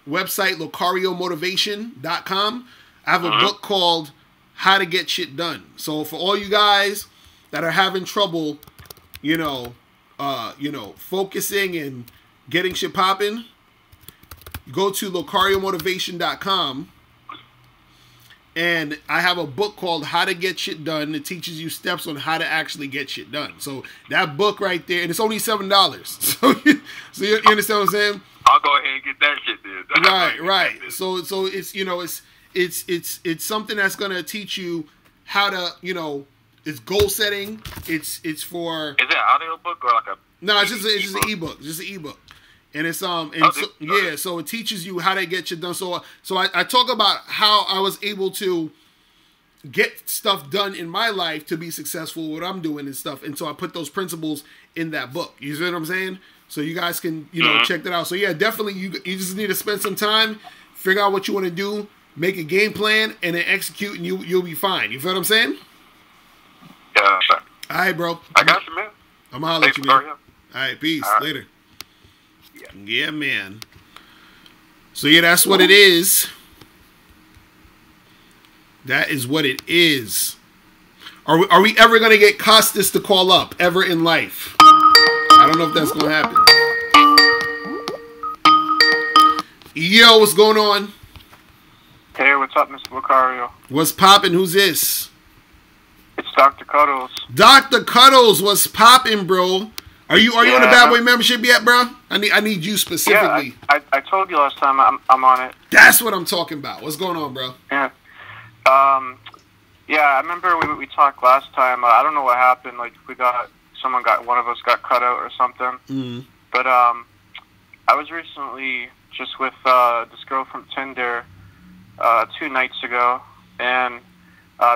website locariomotivation.com, I have a book called How to Get Shit Done. So for all you guys that are having trouble, focusing and getting shit popping, go to locariomotivation.com. And I have a book called How to Get Shit Done. It teaches you steps on how to actually get shit done. So that book right there, and it's only $7. So you understand what I'm saying? I'll go ahead and get that shit then. Right. So it's something that's gonna teach you how to it's goal setting. It's for. Is it an audio book or like a? No, it's just an ebook. Just an ebook. And it's so it teaches you how to get shit done. So I talk about how I was able to get stuff done in my life to be successful, what I'm doing and stuff. And so I put those principles in that book. You see what I'm saying? So you guys can check that out. So yeah, definitely you just need to spend some time, figure out what you want to do, make a game plan, and then execute, and you'll be fine. You feel what I'm saying? Yeah. Sure. All right, bro. I got you, man. I'm gonna holler at you, man. All right, peace. All right. Later. Yeah, man. So yeah, that's what it is. That is what it is. Are we ever gonna get Costas to call up ever in life? I don't know if that's gonna happen. Yo, what's going on? Hey, what's up, Mr. Locario? What's poppin'? Who's this? It's Dr. Cuddles. Dr. Cuddles, what's poppin', bro? Are you on the Bad Boy membership yet, bro? I need you specifically. Yeah, I told you last time I'm on it. That's what I'm talking about. What's going on, bro? Yeah. Yeah, I remember we talked last time. I don't know what happened. Like one of us got cut out or something. Mm-hmm. But I was recently just with this girl from Tinder 2 nights ago, and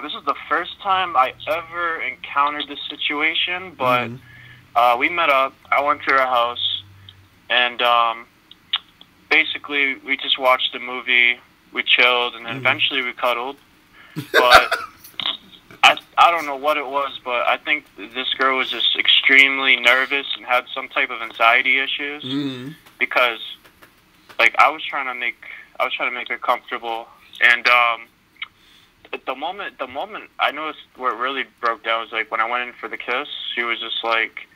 this is the first time I ever encountered this situation, but. Mm-hmm. We met up. I went to her house, and basically we just watched a movie. We chilled, and then eventually we cuddled. But I don't know what it was, but I think this girl was just extremely nervous and had some type of anxiety issues because, like, I was trying to make her comfortable, and the moment I noticed where it really broke down was like when I went in for the kiss. She was just like,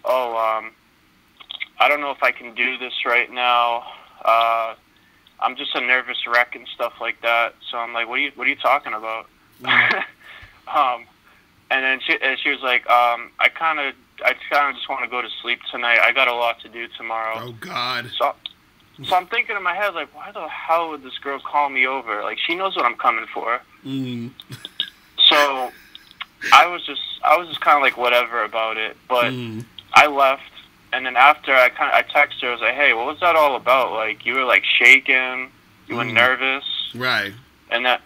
I don't know if I can do this right now. I'm just a nervous wreck and stuff like that. So I'm like, what are you talking about? And then she was like, I kind of just want to go to sleep tonight. I got a lot to do tomorrow. Oh God. So I'm thinking in my head, like, why the hell would this girl call me over? Like, she knows what I'm coming for. So I was just kind of like whatever about it, but. I left, and then after I texted her. I was like, "Hey, what was that all about? Like, you were like shaking, you were nervous, right?" And then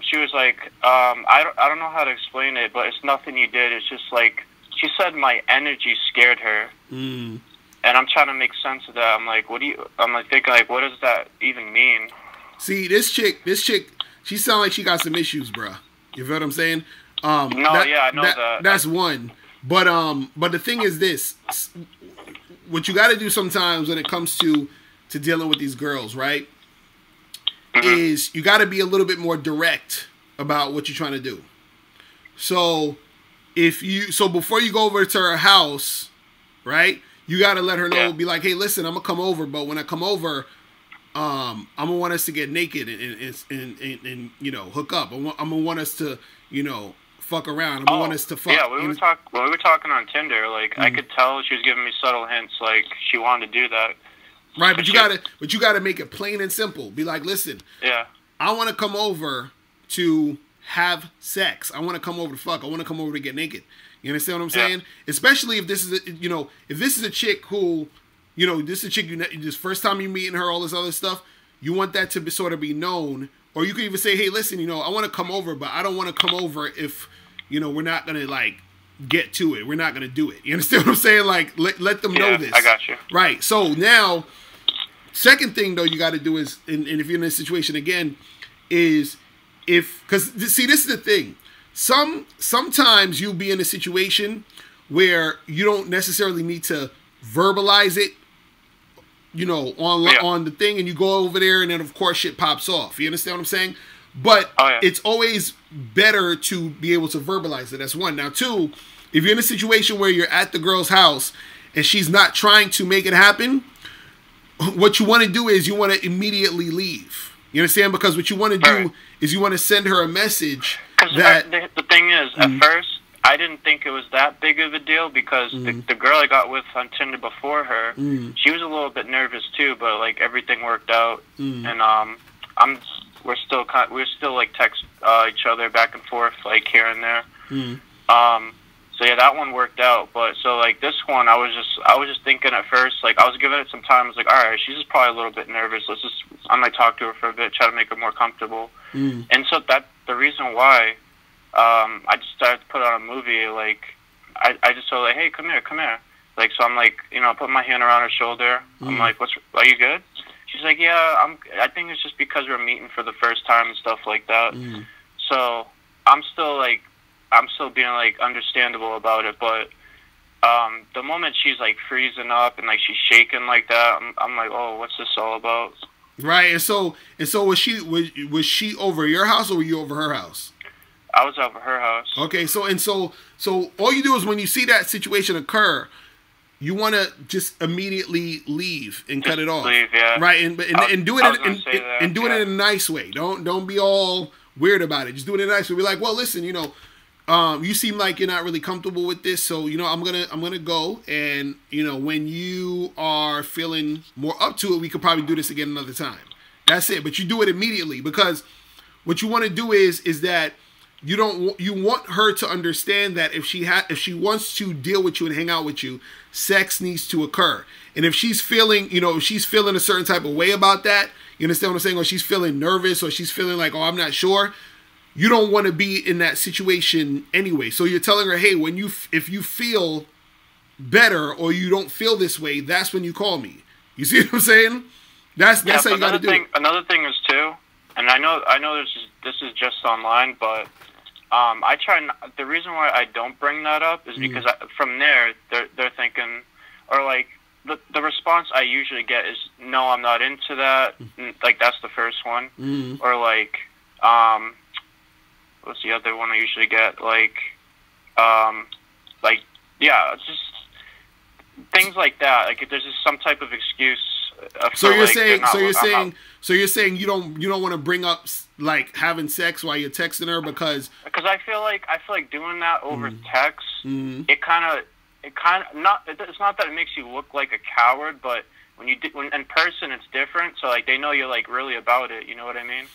she was like, "I don't know how to explain it, but it's nothing you did. It's just like she said my energy scared her, and I'm trying to make sense of that. I'm like, I'm like thinking like, what does that even mean?" See, this chick, she sounds like she got some issues, bruh. You feel what I'm saying? I know that. That's one. But the thing is this: what you got to do sometimes when it comes to dealing with these girls, right? Is you got to be a little bit more direct about what you're trying to do. So before you go over to her house, right? You got to let her know, be like, hey, listen, I'm gonna come over, but when I come over, I'm gonna want us to get naked and you know, hook up. I'm gonna want us to, you know, fuck around. I'm gonna want us to fuck. Yeah, when we were talking on Tinder, like I could tell she was giving me subtle hints, like she wanted to do that. Right, but you gotta make it plain and simple. Be like, listen, I want to come over to have sex. I want to come over to fuck. I want to come over to get naked. You understand what I'm saying? Especially if this is if this is a chick who, you know, this is a chick this first time you meeting her, all this other stuff. You want that to be sort of be known, or you could even say, hey, listen, you know, I want to come over, but I don't want to come over if, you know, we're not gonna like get to it. We're not gonna do it. You understand what I'm saying? Like let them know this. I got you. Right. So now, second thing though you got to do is, and if you're in this situation again, is because see, this is the thing. Sometimes you'll be in a situation where you don't necessarily need to verbalize it, you know, on the thing, and you go over there, and then of course shit pops off. You understand what I'm saying? But it's always better to be able to verbalize it. That's one. Now, two, if you're in a situation where you're at the girl's house and she's not trying to make it happen, what you want to do is you want to immediately leave. You understand? Because what you want to do is you want to send her a message that... The thing is, at first, I didn't think it was that big of a deal because the girl I got with on Tinder before her, she was a little bit nervous too, but like everything worked out, and we're still like text each other back and forth like here and there. So yeah, that one worked out. But so like this one, I was just thinking at first, like I was giving it some time. I was like, all right, she's just probably a little bit nervous. I might talk to her for a bit, try to make her more comfortable. And so that the reason why I just started to put on a movie. Like I just told her, like, hey, come here. Like so I'm like, you know, put my hand around her shoulder. I'm like, are you good? She's like, yeah, I think it's just because we're meeting for the first time and stuff like that. So I'm still being like understandable about it, but the moment she's like freezing up and like she's shaking like that, I'm like, oh, what's this all about? Right. And so was she over your house or were you over her house? I was over her house. Okay. So all you do is when you see that situation occur, you want to just immediately leave and cut it off. Leave, yeah. Right. And do it in a nice way. Don't be all weird about it. Just do it in a nice way. Be like, well, listen, you know, you seem like you're not really comfortable with this, so you know I'm gonna go, and you know when you are feeling more up to it, we could probably do this again another time. That's it. But you do it immediately, because what you want to do is that you want her to understand that if she wants to deal with you and hang out with you, sex needs to occur. And if she's feeling, a certain type of way about that, you understand what I'm saying, or she's feeling nervous, or she's feeling like, oh, I'm not sure. You don't want to be in that situation anyway. So you're telling her, hey, if you feel better or you don't feel this way, that's when you call me. You see what I'm saying? That's how you got to do it. Another thing is too, and I know this is just online, but I try. The reason why I don't bring that up is because from there they're thinking, or like the response I usually get is, no, I'm not into that. Like that's the first one, or like what's the other one I usually get? Yeah, it's just things like that. Like if there's just some type of excuse. So you're saying you don't want to bring up like having sex while you're texting her because I feel like doing that over text, it's not that it makes you look like a coward, but when in person it's different. So like they know you're like really about it. You know what I mean?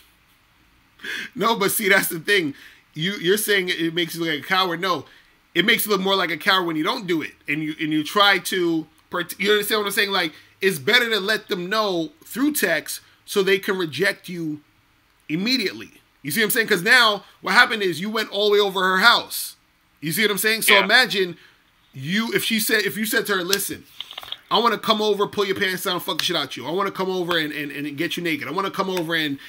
No, but see, that's the thing. You're saying it makes you look like a coward. No, it makes you look more like a coward when you don't do it, and you try to. You understand what I'm saying? Like it's better to let them know through text so they can reject you immediately. You see what I'm saying? Because now what happened is you went all the way over her house. You see what I'm saying? So imagine if you said to her, listen, I want to come over, pull your pants down, fuck the shit out you. I want to come over and get you naked. I want to come over and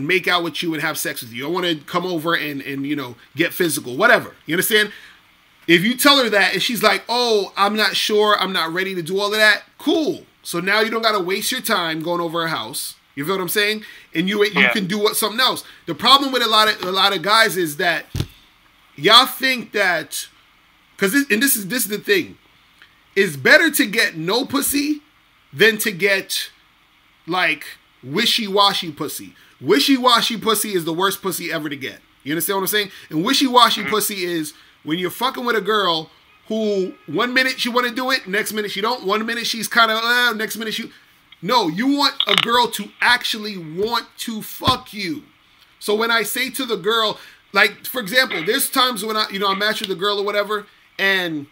make out with you and have sex with you. I want to come over and get physical, whatever. You understand? If you tell her that and she's like, oh, I'm not sure, I'm not ready to do all of that, cool. So now you don't got to waste your time going over her house. You feel what I'm saying? And you can do something else. The problem with a lot of guys is that y'all think that, because this is the thing, it's better to get no pussy than to get like wishy-washy pussy. Wishy-washy pussy is the worst pussy ever to get. You understand what I'm saying? And wishy-washy pussy is when you're fucking with a girl who 1 minute she want to do it, next minute she don't. 1 minute she's kind of, next minute she... No, you want a girl to actually want to fuck you. So when I say to the girl, like, for example, there's times when I match with a girl or whatever, and,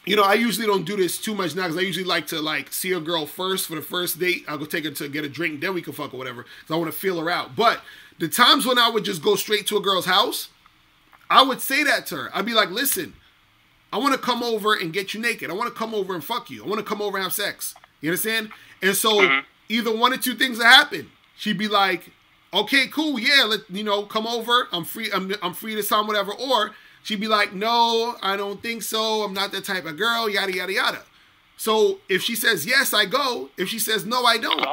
I usually don't do this too much now because I usually like to, like, see a girl first for the first date. I'll go take her to get a drink, then we can fuck or whatever because I want to feel her out. But the times when I would just go straight to a girl's house, I would say that to her. I'd be like, listen, I want to come over and get you naked. I want to come over and fuck you. I want to come over and have sex. You understand? And so either one or two things will happen. She'd be like, okay, cool, yeah, come over. I'm free. I'm free this time, whatever. Or she'd be like, no, I don't think so. I'm not that type of girl, yada, yada, yada. So if she says yes, I go. If she says no, I don't.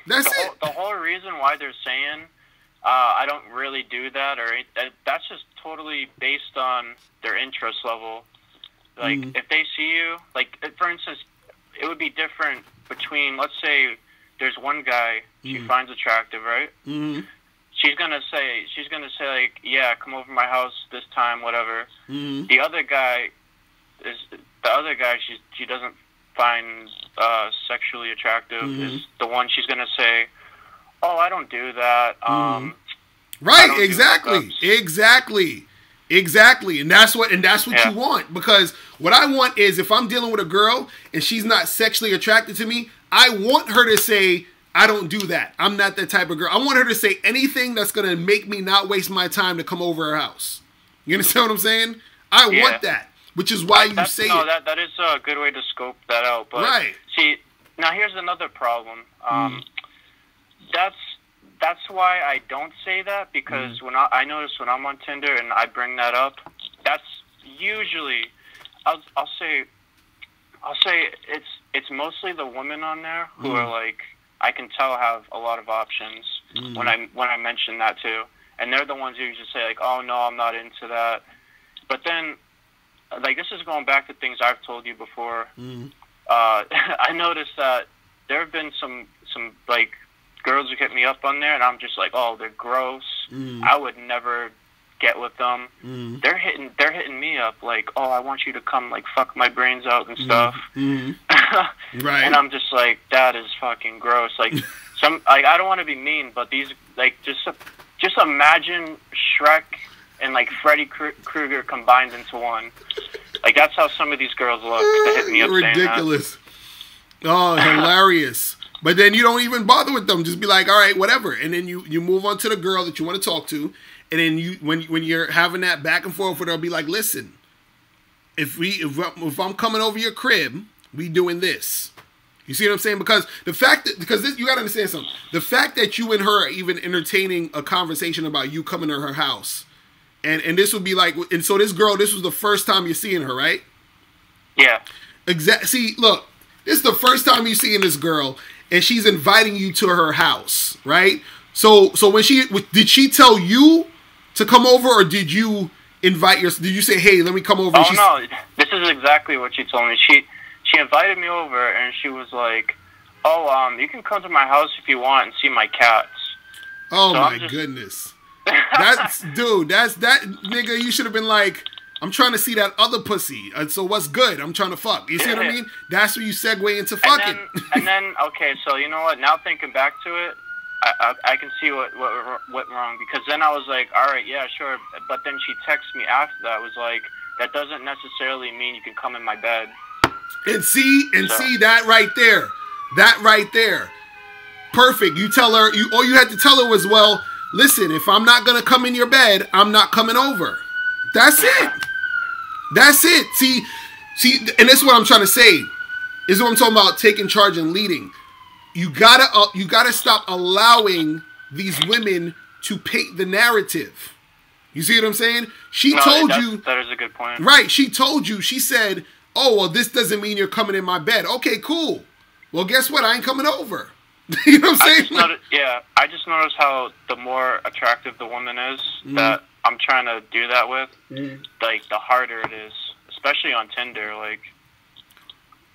That's it. The whole reason why they're saying I don't really do that, or that's just totally based on their interest level. Like, if they see you, like, for instance, it would be different between, let's say, there's one guy she finds attractive, right? She's gonna say like, yeah, come over to my house this time, whatever. The other guy she doesn't find sexually attractive is the one she's gonna say, oh, I don't do that. Right, exactly, and that's what you want, because what I want is, if I'm dealing with a girl and she's not sexually attracted to me, I want her to say, I don't do that. I'm not that type of girl. I want her to say anything that's gonna make me not waste my time to come over her house. You understand what I'm saying? I want that, which is why you say it. That is a good way to scope that out. But see, now here's another problem. That's why I don't say that, because when I notice when I'm on Tinder and I bring that up, that's usually I'll say it's mostly the women on there who are like, I can tell have a lot of options when I mention that too, and they're the ones who usually say like, oh no, I'm not into that. But then, like, this is going back to things I've told you before. I noticed that there have been some like girls who hit me up on there, and I'm just like, oh, they're gross. I would never get with them. They're hitting me up like, oh, I want you to come like fuck my brains out and stuff. Right. And I'm just like, that is fucking gross. Like, I don't want to be mean, but these, like, just imagine Shrek and like Freddy Krueger combined into one. Like, that's how some of these girls look. They hit me up ridiculous. Oh, hilarious. But then you don't even bother with them. Just be like, all right, whatever. And then you move on to the girl that you want to talk to. And then when you're having that back and forth with her, be like, listen, if I'm coming over your crib, we doing this. You see what I'm saying? Because you got to understand something. The fact that you and her are even entertaining a conversation about you coming to her house, and this would be like, and so this girl, this was the first time you're seeing her, right? Yeah. Exactly. See, look, this is the first time you're seeing this girl, and she's inviting you to her house, right? So when did she tell you to come over, or did you invite did you say, hey, let me come over? Oh, no, this is exactly what she told me. She invited me over, and she was like, oh, you can come to my house if you want and see my cats. Oh, so my goodness. That nigga, you should have been like, I'm trying to see that other pussy. So what's good? I'm trying to fuck. You see what I mean? That's where you segue into fucking. And then, okay, so you know what? Now thinking back to it, I can see what went wrong, because then I was like, all right, yeah, sure. But then she texted me after that, was like, that doesn't necessarily mean you can come in my bed. And see that right there. That right there. Perfect. You tell her, all you had to tell her was, well, listen, if I'm not going to come in your bed, I'm not coming over. That's it. That's it. See, and this is what I'm trying to say. This is what I'm talking about, taking charge and leading. You gotta stop allowing these women to paint the narrative. You see what I'm saying? She No, told you. That is a good point. Right. She told you. She said, "Oh, well, this doesn't mean you're coming in my bed." Okay, cool. Well, guess what? I ain't coming over. You know what I'm saying? I just noticed how the more attractive the woman is that I'm trying to do that with, like the harder it is, especially on Tinder. Like,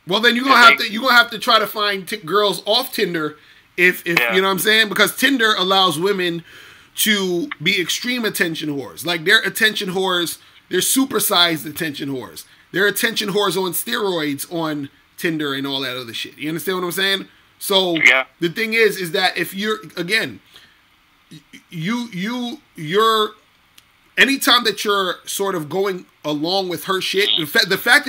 well, then you're gonna have to try to find girls off Tinder if you know what I'm saying, because Tinder allows women to be extreme attention whores. Like, they're attention whores. They're supersized attention whores. They're attention whores on steroids on Tinder and all that other shit. You understand what I'm saying? So the thing is that if you're, again, you're anytime that you're sort of going along with her shit, the fact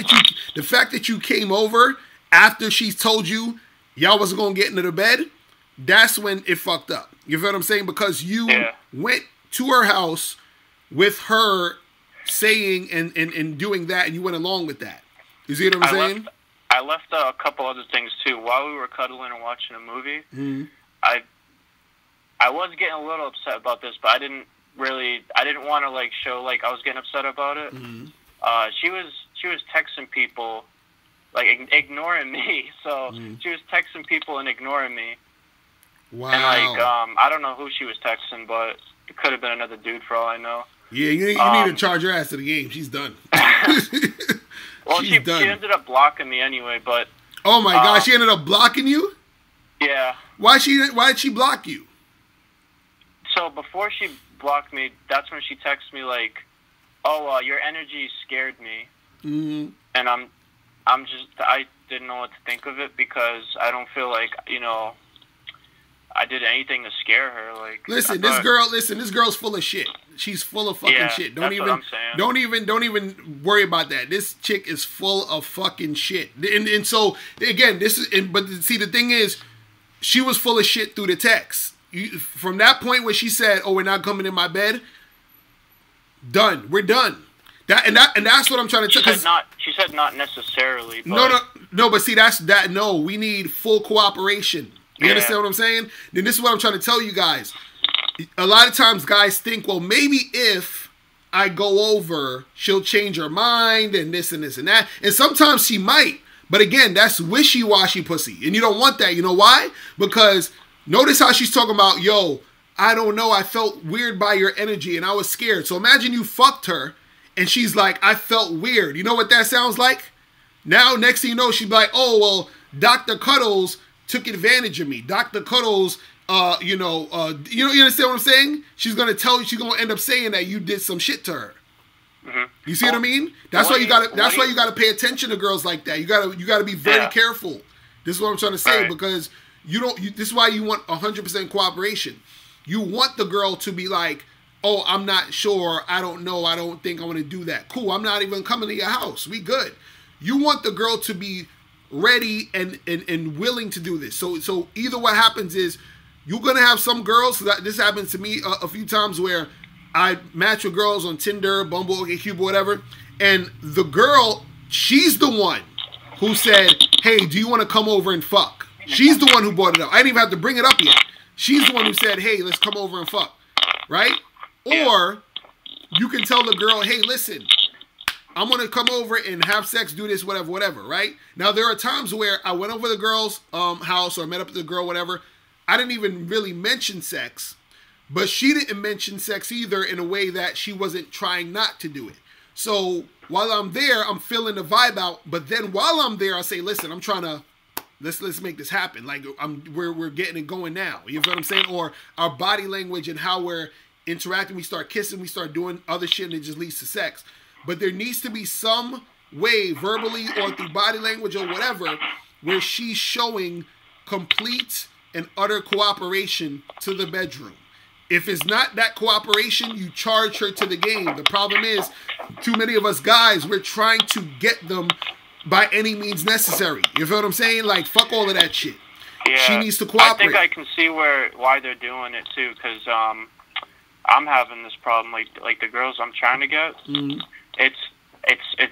that you came over after she's told you y'all wasn't gonna get into the bed, that's when it fucked up. You feel what I'm saying? Because you went to her house with her saying and doing that, and you went along with that. You see what I'm saying? I left a couple other things too. While we were cuddling and watching a movie, I was getting a little upset about this, but I didn't want to like show like I was getting upset about it. She was texting people, like ignoring me. So she was texting people and ignoring me. Wow. And like I don't know who she was texting, but it could have been another dude for all I know. Yeah, you need to charge her ass to the game. She's done. Well, she ended up blocking me anyway, but oh my gosh, she ended up blocking you? Yeah. Why did she block you? So before she blocked me, that's when she texted me like, "Oh, your energy scared me," and I didn't know what to think of it because I don't feel like I did anything to scare her. Like, listen, this girl's full of shit. She's full of fucking shit. Don't even worry about that. This chick is full of fucking shit. And so again, but see, the thing is, she was full of shit through the text. From that point where she said, "Oh, we're not coming in my bed," done. We're done. That's what I'm trying to tell. She said not necessarily. But No. But see, that's that. No, we need full cooperation. You understand what I'm saying? Then this is what I'm trying to tell you guys. A lot of times guys think, well, maybe if I go over, she'll change her mind and this and this and that. And sometimes she might. But again, that's wishy-washy pussy. And you don't want that. You know why? Because notice how she's talking about, yo, I don't know, I felt weird by your energy and I was scared. So imagine you fucked her and she's like, I felt weird. You know what that sounds like? Now, next thing you know, she'd be like, oh, well, Dr. Cuddles took advantage of me. Dr. Cuddles, you understand what I'm saying? She's gonna end up saying that you did some shit to her. You see what I mean? That's why you gotta pay attention to girls like that. You gotta be very careful. This is what I'm trying to say, because this is why you want 100% cooperation. You want the girl to be like, oh, I'm not sure, I don't know, I don't think I want to do that. Cool, I'm not even coming to your house. We good. You want the girl to be ready and willing to do this. So either what happens is you're gonna have some girls. This happens to me a few times where I match with girls on Tinder, Bumble, OkCupid, whatever, and the girl, she's the one who said, "Hey, do you want to come over and fuck?" She's the one who brought it up. I didn't even have to bring it up yet. She's the one who said, "Hey, let's come over and fuck," right? Or you can tell the girl, "Hey, listen, I'm going to come over and have sex, do this, whatever, right?" Now, there are times where I went over to the girl's house or met up with the girl, whatever. I didn't even really mention sex, but she didn't mention sex either in a way that she wasn't trying not to do it. So while I'm there, I'm feeling the vibe out. But then while I'm there, I say, listen, I'm trying to, let's make this happen. Like, we're getting it going now. You know what I'm saying? Or our body language and how we're interacting. We start kissing, we start doing other shit, and it just leads to sex. But there needs to be some way, verbally or through body language or whatever, where she's showing complete and utter cooperation to the bedroom. If it's not that cooperation, you charge her to the game. The problem is, too many of us guys, we're trying to get them by any means necessary. You feel what I'm saying? Like, fuck all of that shit. Yeah, she needs to cooperate. I think I can see why they're doing it too, because I'm having this problem. Like the girls I'm trying to get,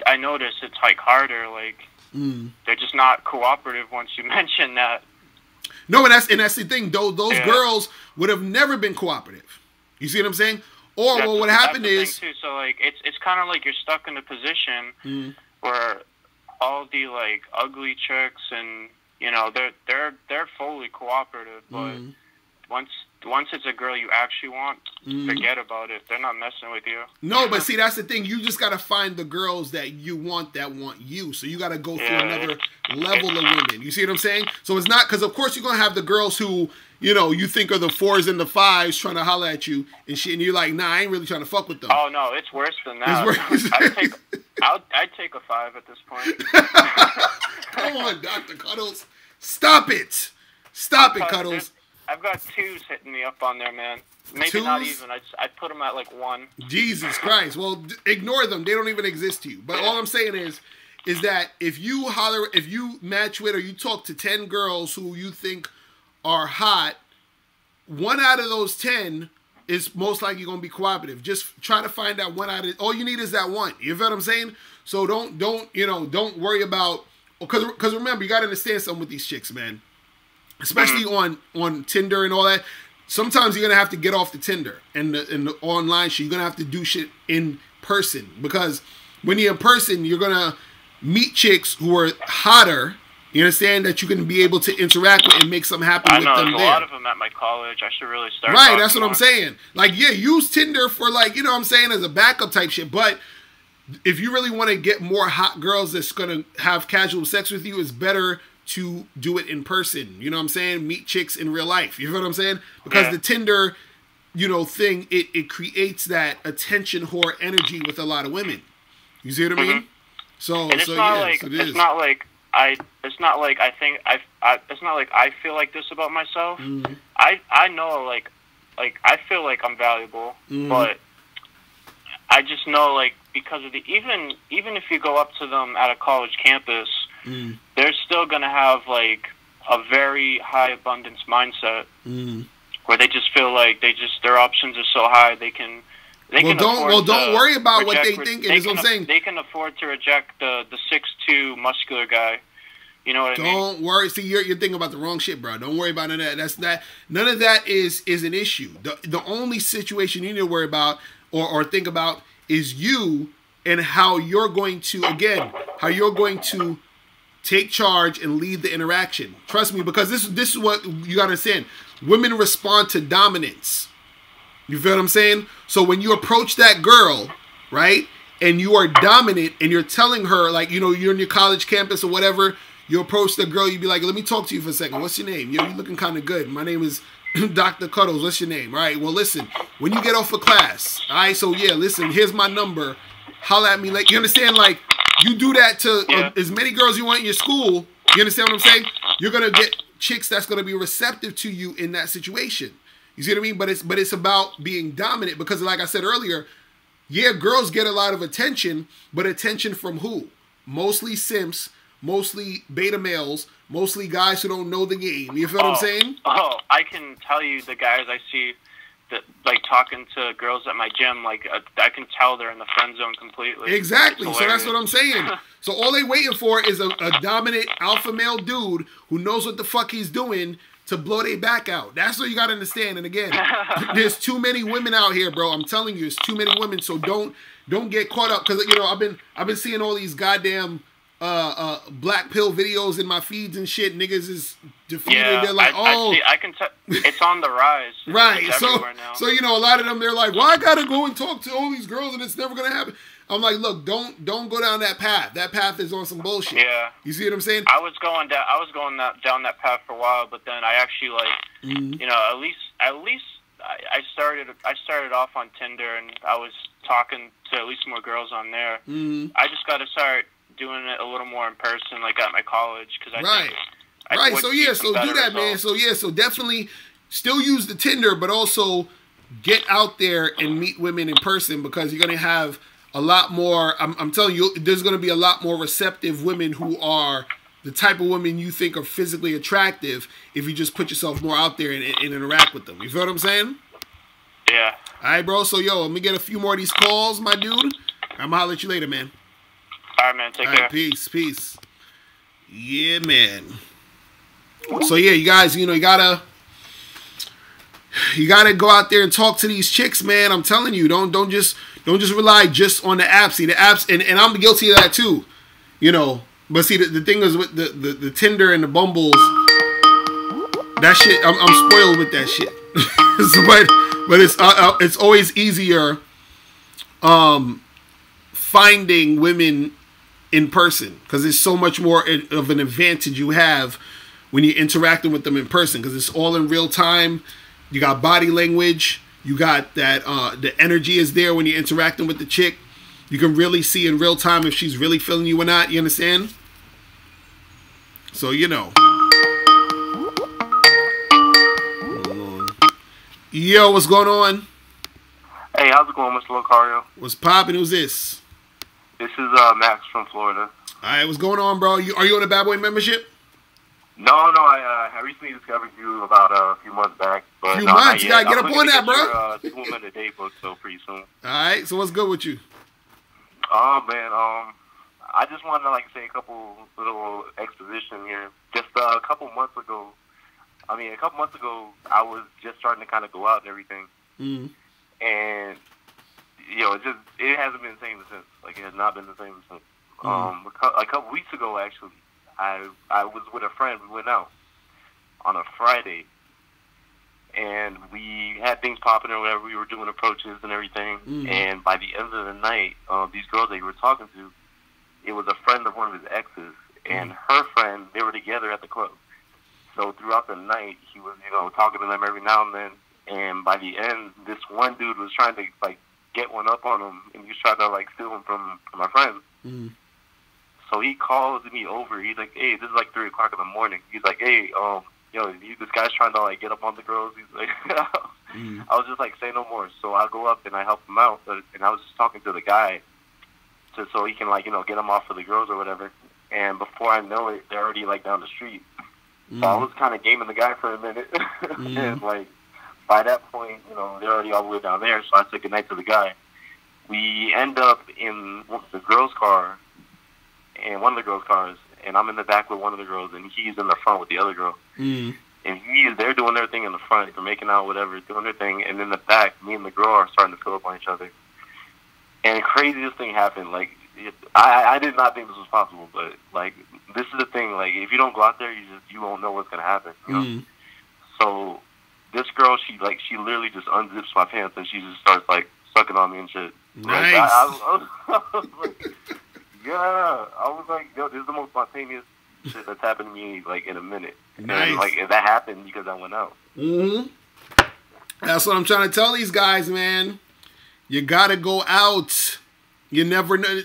I notice it's like harder. Like they're just not cooperative once you mention that. No, and that's the thing. Those girls would have never been cooperative. You see what I'm saying? Or what would happen is too. So like it's kind of like you're stuck in a position where all the like ugly chicks and you know they're fully cooperative, but once it's a girl you actually want, forget about it. They're not messing with you. No, but see, that's the thing. You just got to find the girls that you want you. So you got to go through another level of women. You see what I'm saying? So it's not, because of course you're going to have the girls who, you know, you think are the 4s and the 5s trying to holler at you and shit. And you're like, nah, I ain't really trying to fuck with them. Oh, no, it's worse than that. I'd take a 5 at this point. Come on, Dr. Cuddles. Stop it. Stop it, Cuddles. I've got 2s hitting me up on there, man. Maybe 2s? Not even. I'd put them at like 1. Jesus Christ. Well, ignore them. They don't even exist to you. But all I'm saying is that if you match with or you talk to 10 girls who you think are hot, 1 out of those 10 is most likely going to be cooperative. Just try to find that 1 out of, all you need is that 1. You feel what I'm saying? So don't worry about, because remember, you got to understand something with these chicks, man. Especially on Tinder and all that. Sometimes you're going to have to get off the Tinder and the online shit. You're going to have to do shit in person. Because when you're in person, you're going to meet chicks who are hotter. You understand, that you can be able to interact with and make something happen with them there. I know, there's a lot of them at my college. I should really start. Right, that's what I'm saying. Like, yeah, use Tinder for, like, you know what I'm saying, as a backup type shit. But if you really want to get more hot girls that's going to have casual sex with you, it's better to do it in person. You know what I'm saying? Meet chicks in real life. You feel what I'm saying? Because the Tinder, you know, thing, it creates that attention whore energy with a lot of women. You see what I mean? So, and it's not like I feel like this about myself. I know like I feel like I'm valuable, but I just know, like, because of the even if you go up to them at a college campus, they're still gonna have like a very high abundance mindset, where they just feel like their options are so high they can. Don't worry about what they think. Is what I'm saying. They can afford to reject the 6'2" muscular guy. You know what I mean? Don't worry. See, you're thinking about the wrong shit, bro. Don't worry about none of that. None of that is an issue. The only situation you need to worry about or think about is you and how you're going to take charge and lead the interaction. Trust me, because this is what you got to understand. Women respond to dominance. You feel what I'm saying? So when you approach that girl, right, and you are dominant and you're telling her, like, you know, you're in your college campus or whatever, you approach the girl, you be like, let me talk to you for a second. What's your name? Yo, you're looking kind of good. My name is Dr. Cuddles. What's your name? All right, well, listen, when you get off of class, all right, so yeah, listen, here's my number. Holla at me. Like, you understand? Like, you do that to as many girls you want in your school. You understand what I'm saying? You're going to get chicks that's going to be receptive to you in that situation. You see what I mean? But it's about being dominant, because like I said earlier, yeah, girls get a lot of attention, but attention from who? Mostly simps, mostly beta males, mostly guys who don't know the game. You feel what I'm saying? Oh, I can tell you the guys I see that, like, talking to girls at my gym, like, I can tell they're in the friend zone completely. Exactly. So that's what I'm saying. So all they waiting for is a dominant alpha male dude who knows what the fuck he's doing to blow their back out. That's what you got to understand. And again, there's too many women out here, bro. I'm telling you, there's too many women. So don't get caught up, because, you know, I've been seeing all these goddamn black pill videos in my feeds and shit. Niggas is defeated. Yeah, they're like, I can tell it's on the rise. Right. It's everywhere now. So you know, a lot of them, they're like, well, I gotta go and talk to all these girls and it's never gonna happen. I'm like, look, don't go down that path. That path is on some bullshit. Yeah. You see what I'm saying? I was going down that path for a while, but then I actually, like, you know, at least I started off on Tinder, and I was talking to at least more girls on there. I just got to start doing it a little more in person, like at my college, because I think right. So yeah, so do that, man. So yeah, so definitely still use the Tinder, but also get out there and meet women in person, because you're gonna have a lot more. I'm telling you, there's gonna be a lot more receptive women who are the type of women you think are physically attractive if you just put yourself more out there and interact with them. You feel what I'm saying? Yeah. All right, bro. So yo, let me get a few more of these calls, my dude. I'm gonna holler at you later, man. All right, man. Take care. Peace. Yeah, man. So yeah, you guys, you know, you gotta You gotta go out there and talk to these chicks, man. I'm telling you, don't just rely just on the apps. See the apps, and I'm guilty of that too, you know. But see, the thing is with the Tinder and the Bumbles, that shit, I'm spoiled with that shit. So, but it's always easier finding women in person because it's so much more of an advantage you have when you're interacting with them in person because it's all in real time. You got body language. You got that the energy is there when you're interacting with the chick. You can really see in real time if she's really feeling you or not. You understand? So, you know. Yo, what's going on? Hey, how's it going, Mr. Locario? What's poppin'? Who's this? This is Max from Florida. All right, what's going on, bro? Are you on a Bad Boy membership? No, I recently discovered you about a few months back. But a few months? You gotta get up on that, bro. Your 2 women a day book, so pretty soon. All right, so what's good with you? Oh, man, I just wanted to, say a couple little exposition here. Just a couple months ago, I was just starting to kind of go out and everything. Mm-hmm. And, it hasn't been the same since. It has not been the same since. A couple weeks ago, actually, I was with a friend. We went out on a Friday, and we had things popping or whatever. We were doing approaches and everything. Mm-hmm. And by the end of the night, these girls that we were talking to, it was a friend of one of his exes, and her friend, they were together at the club. So throughout the night, he was, talking to them every now and then. And by the end, this one dude was trying to, get one up on him, and he was trying to, steal him from my friend. Mm-hmm. So he calls me over. He's like, hey, this is 3 o'clock in the morning. He's like, hey, this guy's trying to, get up on the girls. He's like, Mm-hmm. I was just like, say no more. So I go up and I help him out. And I was just talking to the guy so he can, get him off for the girls or whatever. And before I know it, they're already, down the street. Mm-hmm. So I was kind of gaming the guy for a minute. Mm-hmm. And, by that point, they're already all the way down there. So I said goodnight to the guy. We end up in the girl's car, and one of the girls' cars, and I'm in the back with one of the girls, and he's in the front with the other girl. Mm-hmm. And they're doing their thing in the front. They're making out, whatever, doing their thing. And in the back, me and the girl are starting to fill up on each other. And the craziest thing happened. I did not think this was possible, but, this is the thing. If you don't go out there, you won't know what's going to happen, you know? Mm-hmm. So this girl, she literally just unzips my pants, and she just starts, sucking on me and shit. Nice. I was yeah. I was like, yo, this is the most spontaneous shit that's happened to me, in a minute. Nice. And, if that happened because I went out. Mm-hmm. That's what I'm trying to tell these guys, man. You gotta go out. You never know.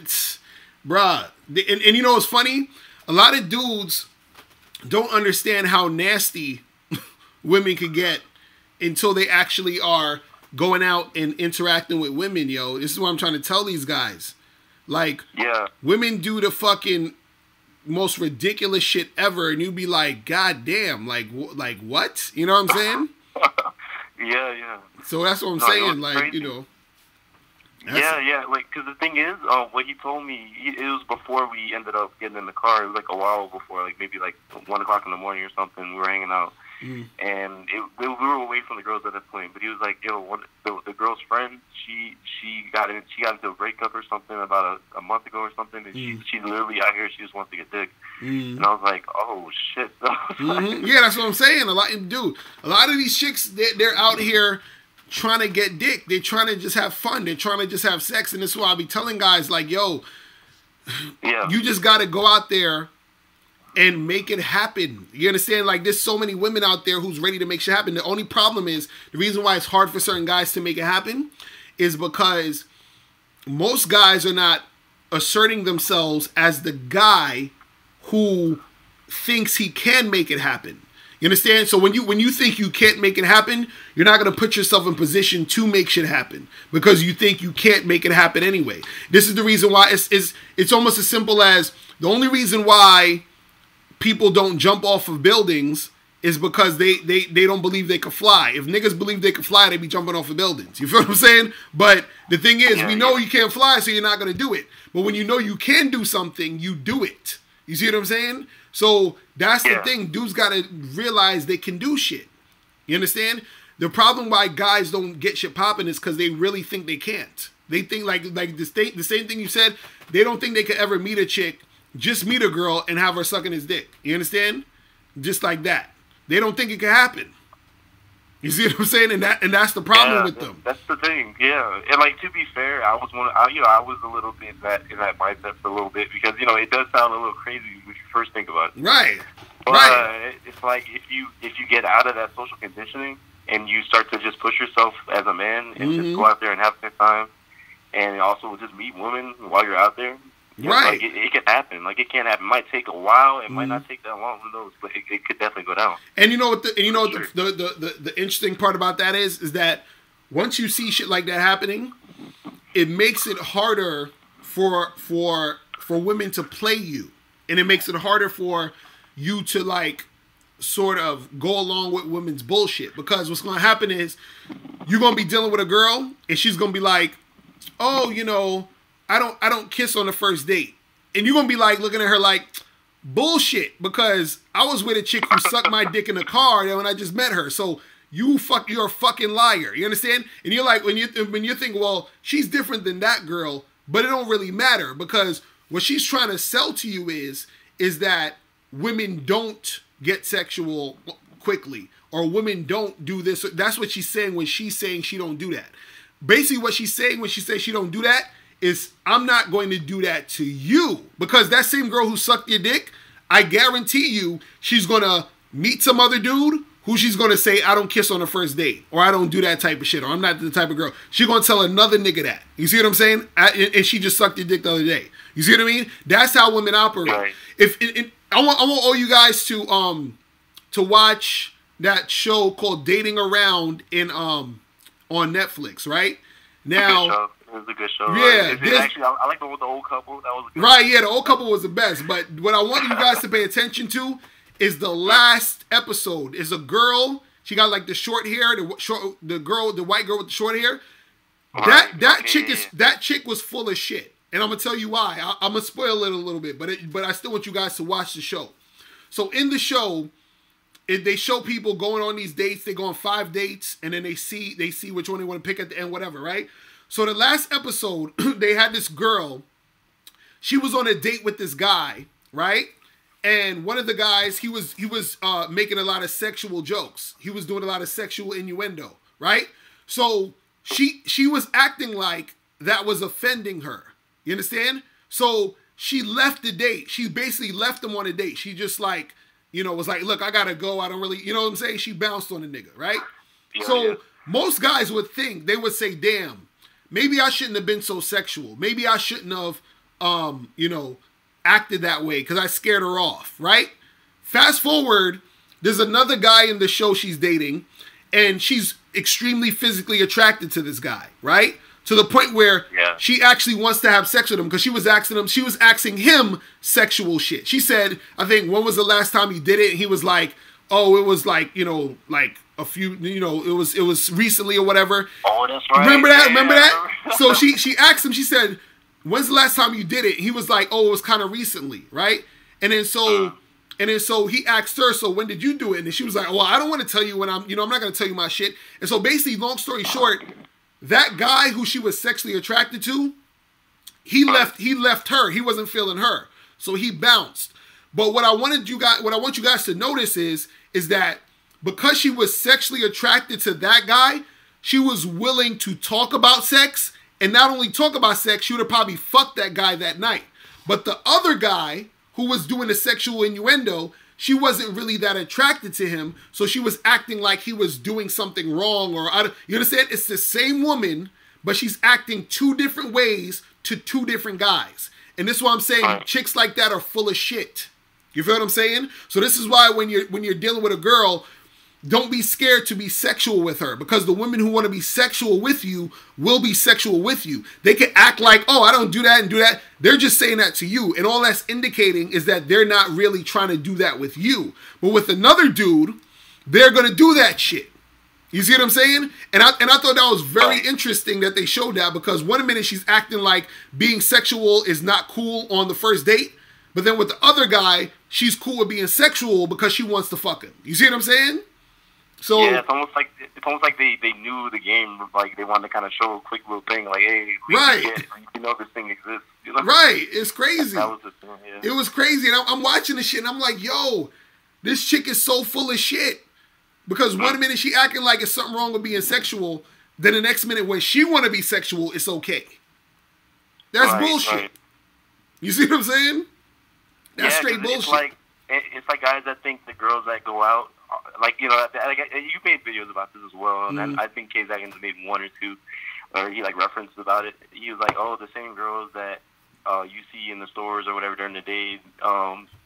Bruh. And you know what's funny? A lot of dudes don't understand how nasty women can get until they actually are going out and interacting with women, yo. This is what I'm trying to tell these guys. Yeah. Women do the fucking most ridiculous shit ever, and you be like, God damn, what? You know what I'm saying? Yeah. So that's what I'm saying, crazy. Yeah, because the thing is, what he told me, it was before we ended up getting in the car. It was a while before, maybe 1 o'clock in the morning or something. We were hanging out. Mm. And we were away from the girls at that point, but he was like, yo, the girl's friend, she got into a breakup or something about a month ago or something, and she's literally out here, she just wants to get dick. Mm. And I was like, oh shit. Mm-hmm. Yeah, that's what I'm saying. A lot of these chicks, they're out here trying to get dick. They're trying to just have fun. They're trying to just have sex, and this is why I be telling guys yo, yeah, you just got to go out there and make it happen. You understand? There's so many women out there who's ready to make shit happen. The only problem is, the reason why it's hard for certain guys to make it happen is because most guys are not asserting themselves as the guy who thinks he can make it happen. You understand? So when you think you can't make it happen, you're not going to put yourself in position to make shit happen because you think you can't make it happen anyway. This is the reason why it's almost as simple as the only reason why people don't jump off of buildings is because they don't believe they could fly. If niggas believe they could fly, they'd be jumping off of buildings. You feel what I'm saying? But the thing is, we know you can't fly, so you're not going to do it. But when you know you can do something, you do it. You see what I'm saying? So that's the thing. Dudes got to realize they can do shit. You understand? the problem why guys don't get shit popping is because they really think they can't. They think like the same thing you said. They don't think they could ever meet a chick, just meet a girl and have her sucking his dick. You understand? Just like that. They don't think it can happen. You see what I'm saying? And that's the problem with them. That's the thing. Yeah. And like, to be fair, I was I was a little bit in that mindset for a little bit, because it does sound a little crazy when you first think about it. Right. But right. It's like if you get out of that social conditioning and you start to just push yourself as a man and just go out there and have a good time, and also just meet women while you're out there. Right. Like it can happen. Like, it can happen. It might take a while. It might not take that long. Who knows? But it could definitely go down. And you know what? The interesting part about that is that once you see shit like that happening, it makes it harder for women to play you, and it makes it harder for you to like sort of go along with women's bullshit. Because what's going to happen is you're going to be dealing with a girl, and she's going to be like, oh, I don't kiss on the first date. And you're going to be like looking at her like, bullshit, because I was with a chick who sucked my dick in the car when I just met her. So you're a fucking liar. You understand? And you're like, when you think, well, she's different than that girl, but it don't really matter, because what she's trying to sell to you is that women don't get sexual quickly, or women don't do this. That's what she's saying when she's saying she don't do that. Basically, what she's saying when she says she don't do that is, I'm not going to do that to you, because that same girl who sucked your dick, I guarantee you, she's going to meet some other dude who she's going to say, I don't kiss on the first date, or I don't do that type of shit, or I'm not the type of girl. She's going to tell another nigga that. You see what I'm saying? And she just sucked your dick the other day. You see what I mean? That's how women operate. Right. I want all you guys to watch that show called Dating Around on Netflix, right? Now, it was a good show. Yeah, actually, I like the one with the old couple. That was good. Right. Yeah, the old couple was the best. But what I want you guys to pay attention to is the last episode. Is a girl. She got like the short hair. The white girl with the short hair. Right. That chick was full of shit, and I'm gonna tell you why. I'm gonna spoil it a little bit, but I still want you guys to watch the show. So in the show, they show people going on these dates. They go on 5 dates, and then they see which one they want to pick at the end, whatever, right? So the last episode, they had this girl. She was on a date with this guy, right? And one of the guys, he was making a lot of sexual jokes. He was doing a lot of sexual innuendo, right? So she was acting like that was offending her. You understand? So she left the date. She basically left him on a date. She just like, was like, look, I gotta go. I don't really, you know what I'm saying? She bounced on the nigga, right? Yeah, most guys would think, they would say, damn, maybe I shouldn't have been so sexual. Maybe I shouldn't have, acted that way because I scared her off, right? Fast forward, there's another guy in the show she's dating, and she's extremely physically attracted to this guy, right? To the point where she actually wants to have sex with him, because she was asking him sexual shit. She said, I think, when was the last time you did it? And he was like, oh, it was like, like a few, it was recently or whatever. Oh, that's right. Remember that? So she asked him, she said, when's the last time you did it? And he was like, oh, it was kind of recently, right? And then so he asked her, so when did you do it? And she was like, well, I don't want to tell you when I'm not going to tell you my shit. And so basically, long story short, that guy who she was sexually attracted to, he left her. He wasn't feeling her. So he bounced. But what I want you guys to notice is that because she was sexually attracted to that guy, she was willing to talk about sex. And not only talk about sex, she would have probably fucked that guy that night. But the other guy who was doing the sexual innuendo, she wasn't really that attracted to him. So she was acting like he was doing something wrong. You understand? It's the same woman, but she's acting 2 different ways to 2 different guys. And this is why I'm saying chicks like that are full of shit. You feel what I'm saying? So this is why when you're dealing with a girl, don't be scared to be sexual with her, because the women who want to be sexual with you will be sexual with you. They can act like, oh, I don't do that and do that. They're just saying that to you. And all that's indicating is that they're not really trying to do that with you. But with another dude, they're going to do that shit. You see what I'm saying? And I thought that was very interesting that they showed that, because one minute she's acting like being sexual is not cool on the first date. But then with the other guy, she's cool with being sexual because she wants to fuck him. You see what I'm saying? So yeah, it's almost like they knew the game. Like they wanted to kind of show a quick little thing, like, hey, you know this thing exists. You know? Right, it's crazy. That was the thing. Yeah. It was crazy, and I'm watching this shit, and I'm like, yo, this chick is so full of shit. Because one minute she acting like it's something wrong with being sexual, then the next minute when she want to be sexual, it's okay. That's bullshit. Right. You see what I'm saying? That's straight bullshit. It's like guys that think the girls that go out, like, you know, like, you made videos about this as well, and I think K Zaggins made one or two, or he like referenced about it. He was like, oh, the same girls that you see in the stores or whatever during the day.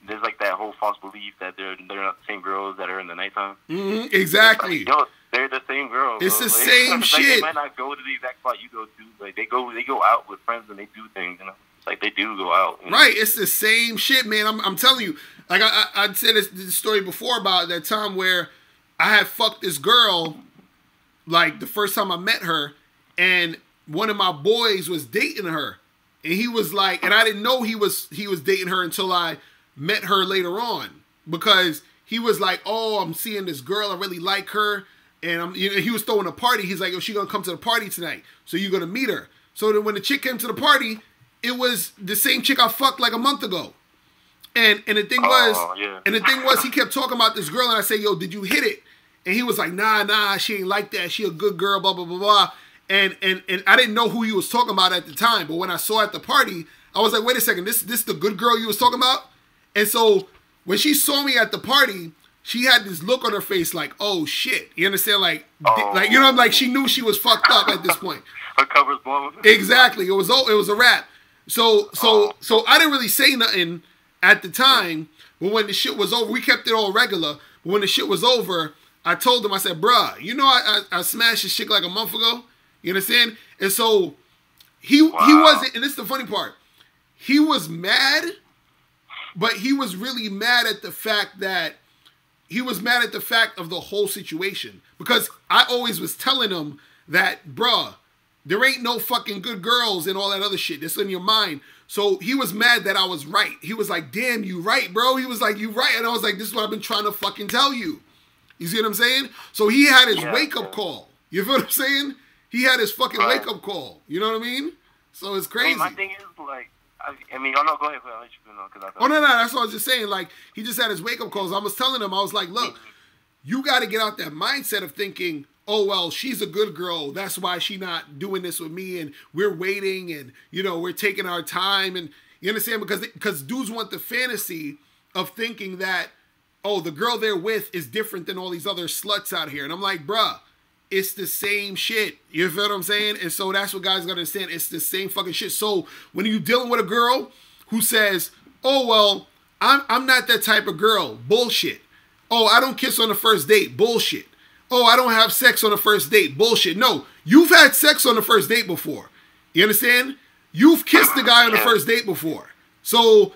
There's like that whole false belief that they're not the same girls that are in the nighttime. Exactly. Like, yo, they're the same girls. It's the same shit. They might not go to the exact spot you go to, but they go out with friends and they do things. You know, it's like they do go out. You know? Right. It's the same shit, man. I'm telling you. Like I said this story before about that time where I had fucked this girl, like the first time I met her, and one of my boys was dating her. And he was like, and I didn't know he was dating her until I met her later on, because he was like, oh, I'm seeing this girl, I really like her, and he was throwing a party. He's like, oh, she gonna come to the party tonight, so you're gonna meet her. So then when the chick came to the party, it was the same chick I fucked like a month ago. And the thing was, he kept talking about this girl, and I said, yo, did you hit it? And he was like, nah, she ain't like that. She a good girl, blah, blah, blah, blah. And I didn't know who he was talking about at the time, but when I saw at the party, I was like, wait a second, this the good girl you was talking about? And so when she saw me at the party, she had this look on her face like, oh shit. You understand? Like you know, like she knew she was fucked up at this point. Her cover's blown. Exactly. It was a wrap. So I didn't really say nothing at the time, but when the shit was over, we kept it all regular. But when the shit was over, I told him, I said, bruh, you know I smashed this shit like a month ago? You understand? And so he wasn't, and this is the funny part, he was mad, but he was really mad at the fact of the whole situation. Because I always was telling him that, bruh, there ain't no fucking good girls and all that other shit. That's in your mind. So he was mad that I was right. He was like, damn, you right, bro. He was like, you right. And I was like, this is what I've been trying to fucking tell you. You see what I'm saying? So he had his wake-up call. You feel what I'm saying? He had his fucking wake-up call. You know what I mean? So it's crazy. My thing is, like, I mean, oh, no, go ahead. I'll let you know, no, that's what I was just saying. Like, he just had his wake-up calls. I was telling him, I was like, look, you got to get out that mindset of thinking, oh, well, she's a good girl. That's why she not doing this with me, and we're waiting, and, you know, we're taking our time. And you understand? Because dudes want the fantasy of thinking that, oh, the girl they're with is different than all these other sluts out here. And I'm like, bruh, it's the same shit. You feel what I'm saying? And so that's what guys gotta understand. It's the same fucking shit. So when you're dealing with a girl who says, oh, well, I'm not that type of girl. Bullshit. Oh, I don't kiss on the first date. Bullshit. Oh, I don't have sex on the first date. Bullshit. No, you've had sex on the first date before. You understand? You've kissed the guy on the first date before. So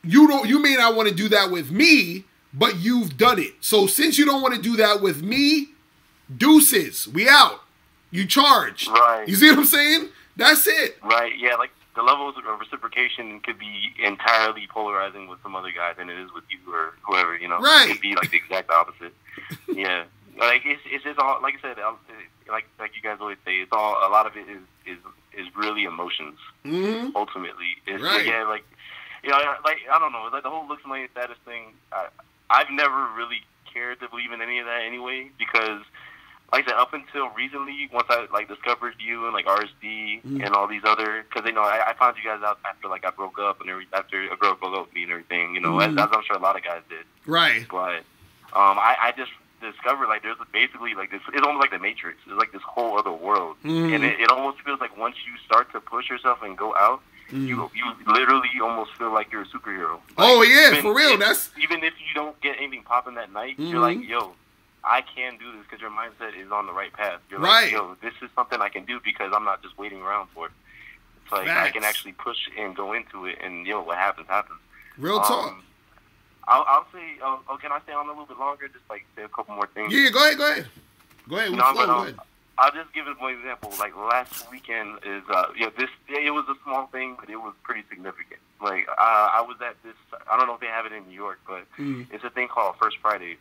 you may not want to do that with me, but you've done it. So since you don't want to do that with me, deuces, we out. You charged. Right. You see what I'm saying? That's it. Right. Yeah. Like the levels of reciprocation could be entirely polarizing with some other guy than it is with you or whoever. You know. Right. It'd be like the exact opposite. Yeah. Like it's just all, like I said, like you guys always say, it's all, a lot of it is really emotions. Mm-hmm. Ultimately, it's, right. Yeah. Like, you know, like I don't know, like the whole looks and like status thing. I've never really cared to believe in any of that anyway, because, like I said, up until recently, once I like discovered you and like RSD and all these other, because you know I found you guys out after like I broke up and after a girl broke up with me and everything, you know, as I'm sure a lot of guys did. Right. But I just discovered like there's basically like this. It's almost like the Matrix. It's like this whole other world, and it almost feels like once you start to push yourself and go out. You literally almost feel like you're a superhero. Like, oh yeah, for real. That's even if you don't get anything popping that night, you're like, yo, I can do this because your mindset is on the right path. You're like, yo, this is something I can do because I'm not just waiting around for it. It's like I can actually push and go into it, and what happens happens. Real talk. I'll say, can I stay on a little bit longer? Just like say a couple more things. Yeah, go ahead. Go ahead. I'll just give it one example. Like last weekend is, it was a small thing, but it was pretty significant. Like I was at this, I don't know if they have it in New York, but it's a thing called First Fridays.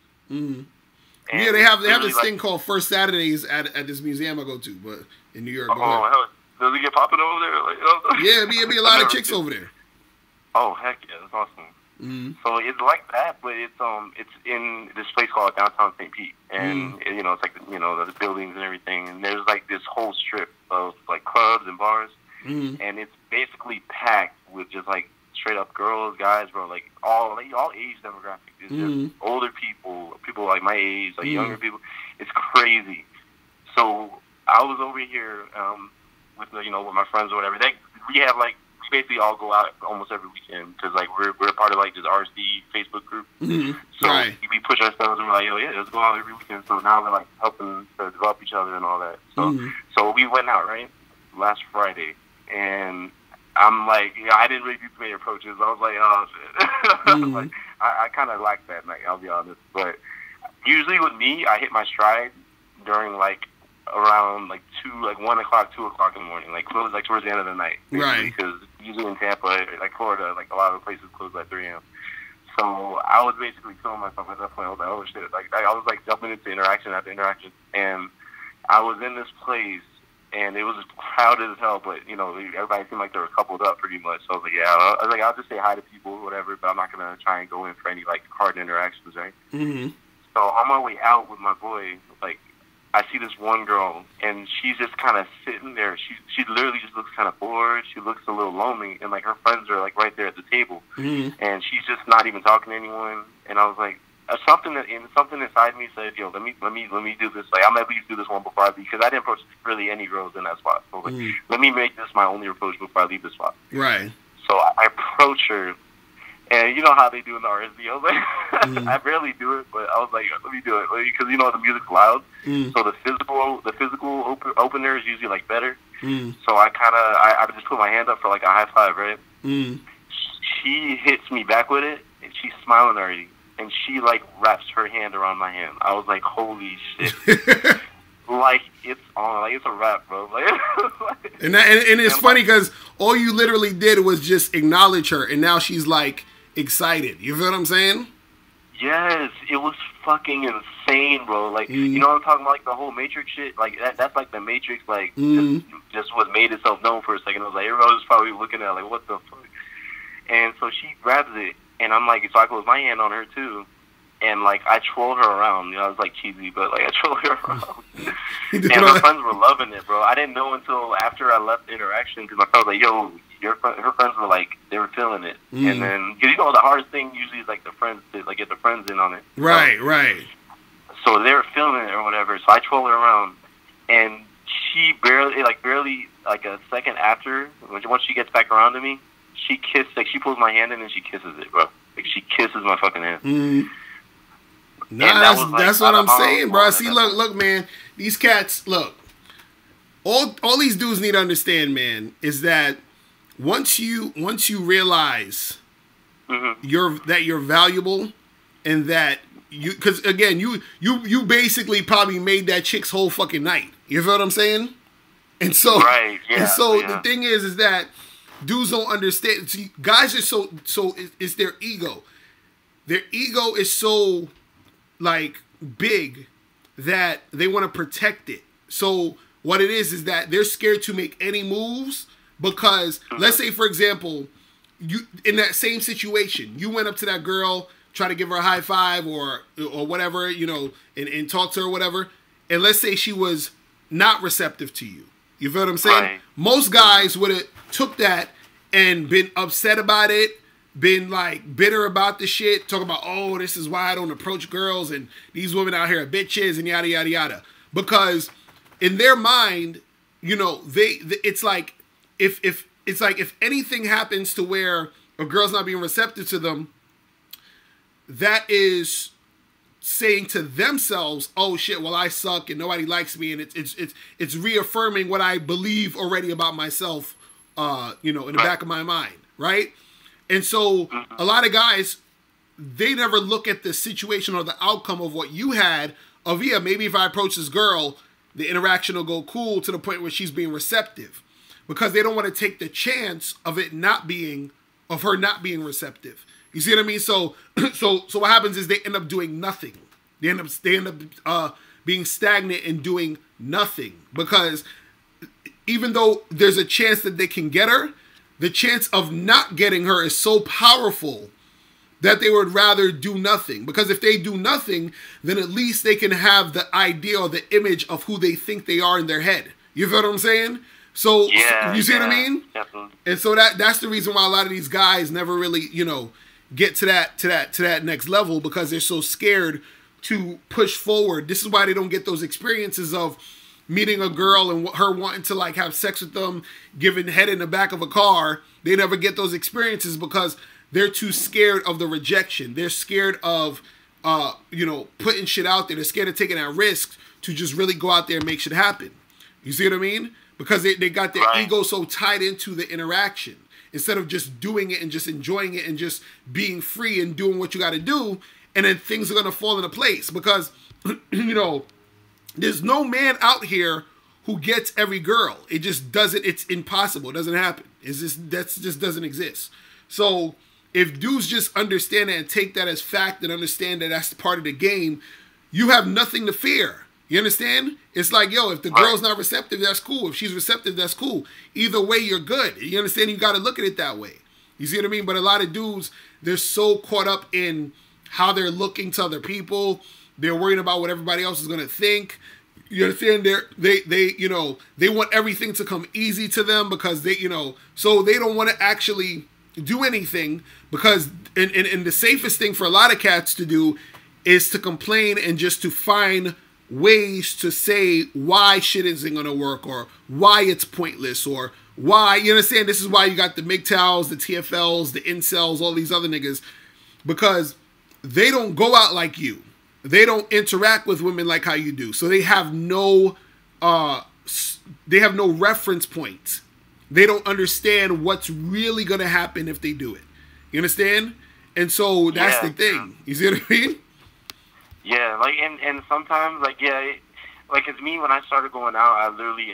And yeah, they have this like, thing called First Saturdays at this museum I go to, but in New York. Hell, does it get popping over there? Like, yeah, it'd be a lot of chicks over there. Oh heck yeah, that's awesome. Mm-hmm. So it's like that, but it's in this place called downtown St. Pete, and you know, it's like the buildings and everything, and there's like this whole strip of like clubs and bars, and it's basically packed with just like straight up girls, guys, bro, like all age demographic. It's just older people like my age, like younger people. It's crazy. So I was over here with with my friends or whatever. We have like. Basically all go out almost every weekend because like we're part of like this RSD Facebook group. So we push ourselves and we're like, oh yeah, let's go out every weekend. So now we're like helping to develop each other and all that. So so we went out right last Friday, and I'm like, I didn't really do too many approaches. I was like, oh shit. Like, I kind of lacked that night, I'll be honest. But usually with me, I hit my stride during like around like 1 o'clock, 2 o'clock in the morning, like close like towards the end of the night, right? Because usually in Tampa, like Florida, like a lot of places close at 3 a.m. So I was basically killing myself at that point. I was like, oh shit! Like I was like jumping into interaction after interaction, and I was in this place, and it was crowded as hell. But everybody seemed like they were coupled up pretty much. So I was like, yeah, I was like, I'll just say hi to people, whatever. But I'm not gonna try and go in for any like hard interactions, right? So on my way out with my boy, like. I see this one girl, and she's just kind of sitting there. She literally just looks kind of bored. She looks a little lonely, and like her friends are like right there at the table, and she's just not even talking to anyone. And I was like, something inside me said, yo, let me do this. Like I'm gonna at least do this one before I leave, because I didn't approach really any girls in that spot. So like, let me make this my only approach before I leave the spot. Right. So I approach her. And you know how they do in the RSD. I was like, I barely do it, but I was like, let me do it, because the music's loud. So the physical opener is usually like better. So I just put my hand up for like a high five, right? She hits me back with it, and she's smiling already, and she like wraps her hand around my hand. I was like, holy shit. Like it's on, like it's a wrap, bro. Like, and it's funny because all you literally did was just acknowledge her, and now she's like excited. You feel what I'm saying? Yes, it was fucking insane, bro. Like you know what I'm talking about, like the whole Matrix shit. Like that's like the Matrix, like just was made itself known for a second. I was like, everybody was probably looking at it like, what the fuck? And so she grabs it, and I'm like, so I close my hand on her too. And, like, I trolled her around. I was, like, cheesy, but, like, I trolled her around. And her friends were loving it, bro. I didn't know until after I left the interaction, because my friend was like, yo, her friends were, like, they were feeling it. And then, because, the hardest thing usually is, like, the friends, to, like, get the friends in on it. Right. So they were feeling it or whatever. So I trolled her around. And she barely, like, a second after, once she gets back around to me, she pulls my hand in and she kisses it, bro. Like, she kisses my fucking hand. Nah, that's what I'm saying, bro. See, look, man. These cats, look. All these dudes need to understand, man, is that once you realize you're valuable, and that because again, you basically probably made that chick's whole fucking night. You feel what I'm saying? And so, the thing is that dudes don't understand. See, guys are so it's their ego. Their ego is so like big that they want to protect it. So what it is that they're scared to make any moves because let's say, for example, you in that same situation, you went up to that girl, try to give her a high five or whatever, and talk to her or whatever, and let's say she was not receptive to you. You feel what I'm saying? Right. Most guys would have took that and been upset about it, been like bitter about the shit, talking about, oh, this is why I don't approach girls and these women out here are bitches and yada yada yada. Because in their mind, it's like if anything happens to where a girl's not being receptive to them, that is saying to themselves, oh shit, well I suck and nobody likes me, and it's reaffirming what I believe already about myself, in the back of my mind, right? And so a lot of guys, they never look at the situation or the outcome of what you had of, yeah, maybe if I approach this girl, the interaction will go cool to the point where she's being receptive, because they don't want to take the chance of her not being receptive. You see what I mean? So what happens is they end up doing nothing. They end up being stagnant and doing nothing, because even though there's a chance that they can get her, the chance of not getting her is so powerful that they would rather do nothing. Because if they do nothing, then at least they can have the idea or the image of who they think they are in their head. You feel what I'm saying? So, you see what I mean? Definitely. And so that's the reason why a lot of these guys never really, get to that next level, because they're so scared to push forward. This is why they don't get those experiences of meeting a girl and her wanting to like have sex with them, giving head in the back of a car. They never get those experiences because they're too scared of the rejection. They're scared of, putting shit out there. They're scared of taking that risk to just really go out there and make shit happen. You see what I mean? Because they got their ego so tied into the interaction. Instead of just doing it and just enjoying it and just being free and doing what you got to do, and then things are going to fall into place. Because, there's no man out here who gets every girl. It just doesn't, it's impossible. It doesn't happen. That just doesn't exist. So if dudes just understand that and take that as fact and understand that that's part of the game, you have nothing to fear. You understand? It's like, if the girl's not receptive, that's cool. If she's receptive, that's cool. Either way, you're good. You understand? You got to look at it that way. You see what I mean? But a lot of dudes, they're so caught up in how they're looking to other people. They're worrying about what everybody else is going to think. You understand? They want everything to come easy to them because so they don't want to actually do anything, because and the safest thing for a lot of cats to do is to complain and just to find ways to say why shit isn't going to work, or why it's pointless, or why, you understand? This is why you got the MGTOWs, the TFLs, the incels, all these other niggas, because they don't go out like you. They don't interact with women like how you do. So they have no reference point. They don't understand what's really going to happen if they do it. You understand? And so that's the thing. You see what I mean? Yeah, and sometimes as me, when I started going out, I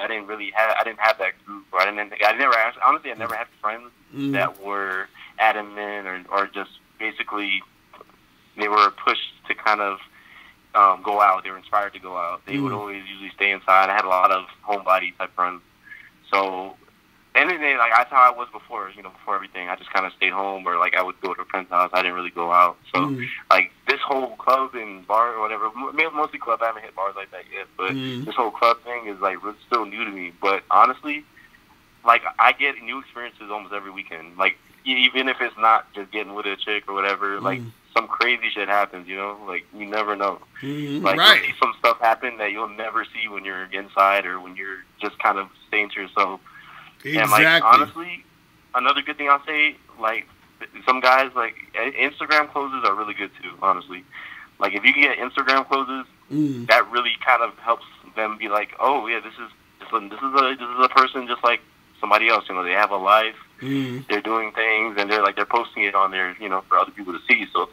didn't have that group, or I never had friends that were adamant or just basically they were pushed to kind of go out. They were inspired to go out. They would always usually stay inside. I had a lot of homebody type friends. So, and then that's how I was before, before everything. I just kind of stayed home, or I would go to a friend's house. I didn't really go out. So, this whole club and bar or whatever, mostly club. I haven't hit bars like that yet, but this whole club thing is still new to me. But honestly, I get new experiences almost every weekend. Even if it's not just getting with a chick or whatever, some crazy shit happens, you never know. You'll see some stuff happen that you'll never see when you're inside or when you're just kind of staying to yourself. Exactly. And honestly, another good thing I'll say, some guys, Instagram closes are really good too, honestly. If you can get Instagram closes, that really kind of helps them be like, oh yeah, this is a person just like somebody else. They have a life. They're doing things, and they're posting it on there, for other people to see. So it's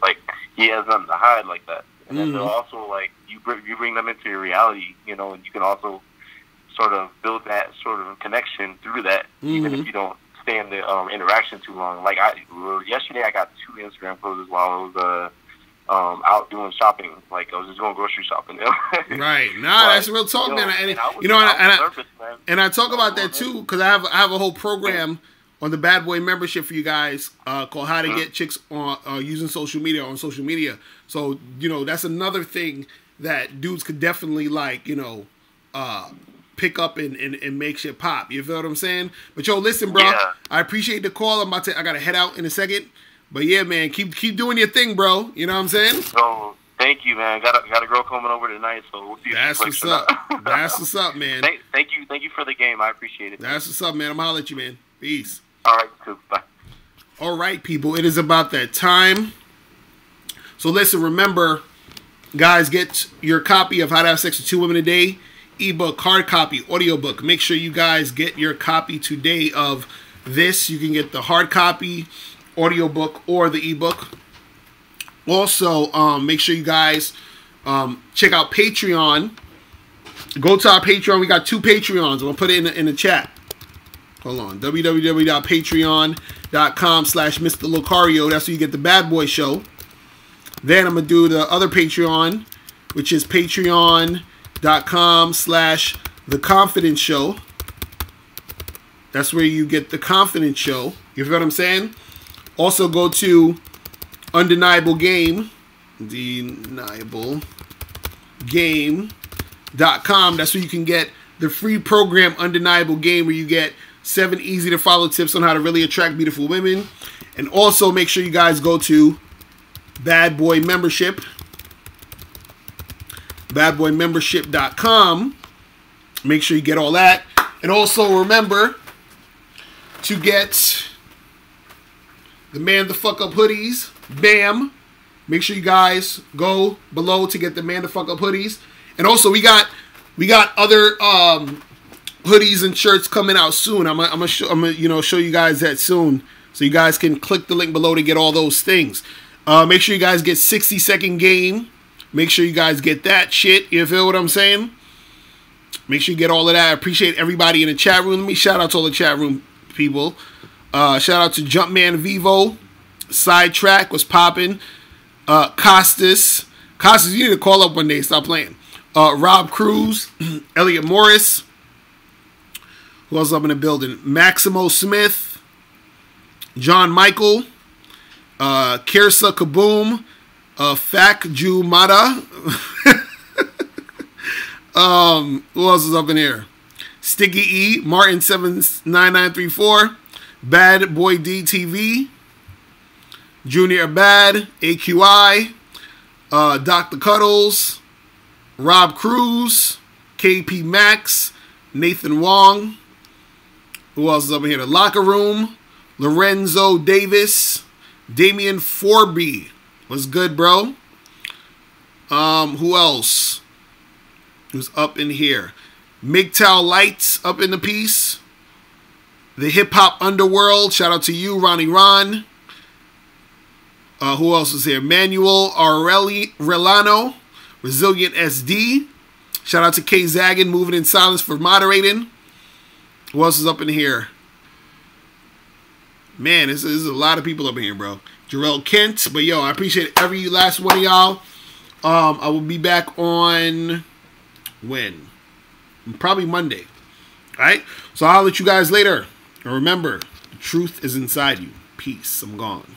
he has nothing to hide like that. And then they'll also you bring them into your reality, and you can also sort of build that sort of connection through that, even if you don't stay in the interaction too long. Yesterday I got 2 Instagram closes while I was out doing shopping. I was just going grocery shopping. Right. Nah, that's real talk, man. And I talk about that too, because I have a whole program on the Bad Boy membership for you guys called How to Get Chicks on using social media, on social media. So, that's another thing that dudes could definitely pick up and make shit pop. You feel what I'm saying? But listen, bro, I appreciate the call. I gotta head out in a second. But yeah, man, keep doing your thing, bro. You know what I'm saying? So thank you, man. Got a girl coming over tonight, so we'll see. That's what's up. That's what's up, man. Thank you for the game. I appreciate it. That's what's up, man. I'm gonna holler at you, man. Peace. All right, cool. Bye. All right, people. It is about that time. So listen, remember, guys, get your copy of How to Have Sex with 2 Women a Day, ebook, hard copy, audiobook. Make sure you guys get your copy today of this. You can get the hard copy, audiobook, or the ebook. Also, make sure you guys check out Patreon. Go to our Patreon. We got 2 Patreons. I'm going to put it in the chat. Hold on. www.patreon.com/Mr. Locario. That's where you get the Bad Boy Show. Then I'm going to do the other Patreon, which is patreon.com/The Confidence Show. That's where you get The Confidence Show. You feel what I'm saying? Also go to Undeniable Game. DeniableGame.com. That's where you can get the free program Undeniable Game, where you get 7 easy to follow tips on how to really attract beautiful women. And also make sure you guys go to Bad Boy Membership. badboymembership.com. Make sure you get all that. And also remember to get the Man the Fuck Up hoodies. Bam. Make sure you guys go below to get the Man the Fuck Up hoodies. And also we got other hoodies and shirts coming out soon. I'm gonna show you guys that soon, so you guys can click the link below to get all those things. Make sure you guys get 60-second game. Make sure you guys get that shit. You feel what I'm saying? Make sure you get all of that. I appreciate everybody in the chat room. Let me shout out to all the chat room people. Shout out to Jumpman Vivo. Sidetrack was popping. Costas, you need to call up one day. Stop playing. Rob Cruz, Elliot Morris. Who else up in the building? Maximo Smith, John Michael, Kirsa Kaboom, Fakju Mata. Who else is up in here? Sticky E, Martin 79934, Bad Boy DTV, Junior Bad, AQI, Dr. Cuddles, Rob Cruz, KP Max, Nathan Wong. Who else is up in here? The Locker Room, Lorenzo Davis, Damian Forby. What's good, bro? Who else? Who's up in here? MGTOW Lights up in the piece. The Hip Hop Underworld. Shout out to you, Ronnie Ron. Who else is here? Manuel Relano, Resilient SD. Shout out to K Zaggin, Moving in Silence, for moderating. Who else is up in here? Man, this is a lot of people up in here, bro. Jarrell Kent. But yo, I appreciate every last one of y'all. I will be back on when? Probably Monday. Alright? So I'll let you guys later. And remember, the truth is inside you. Peace. I'm gone.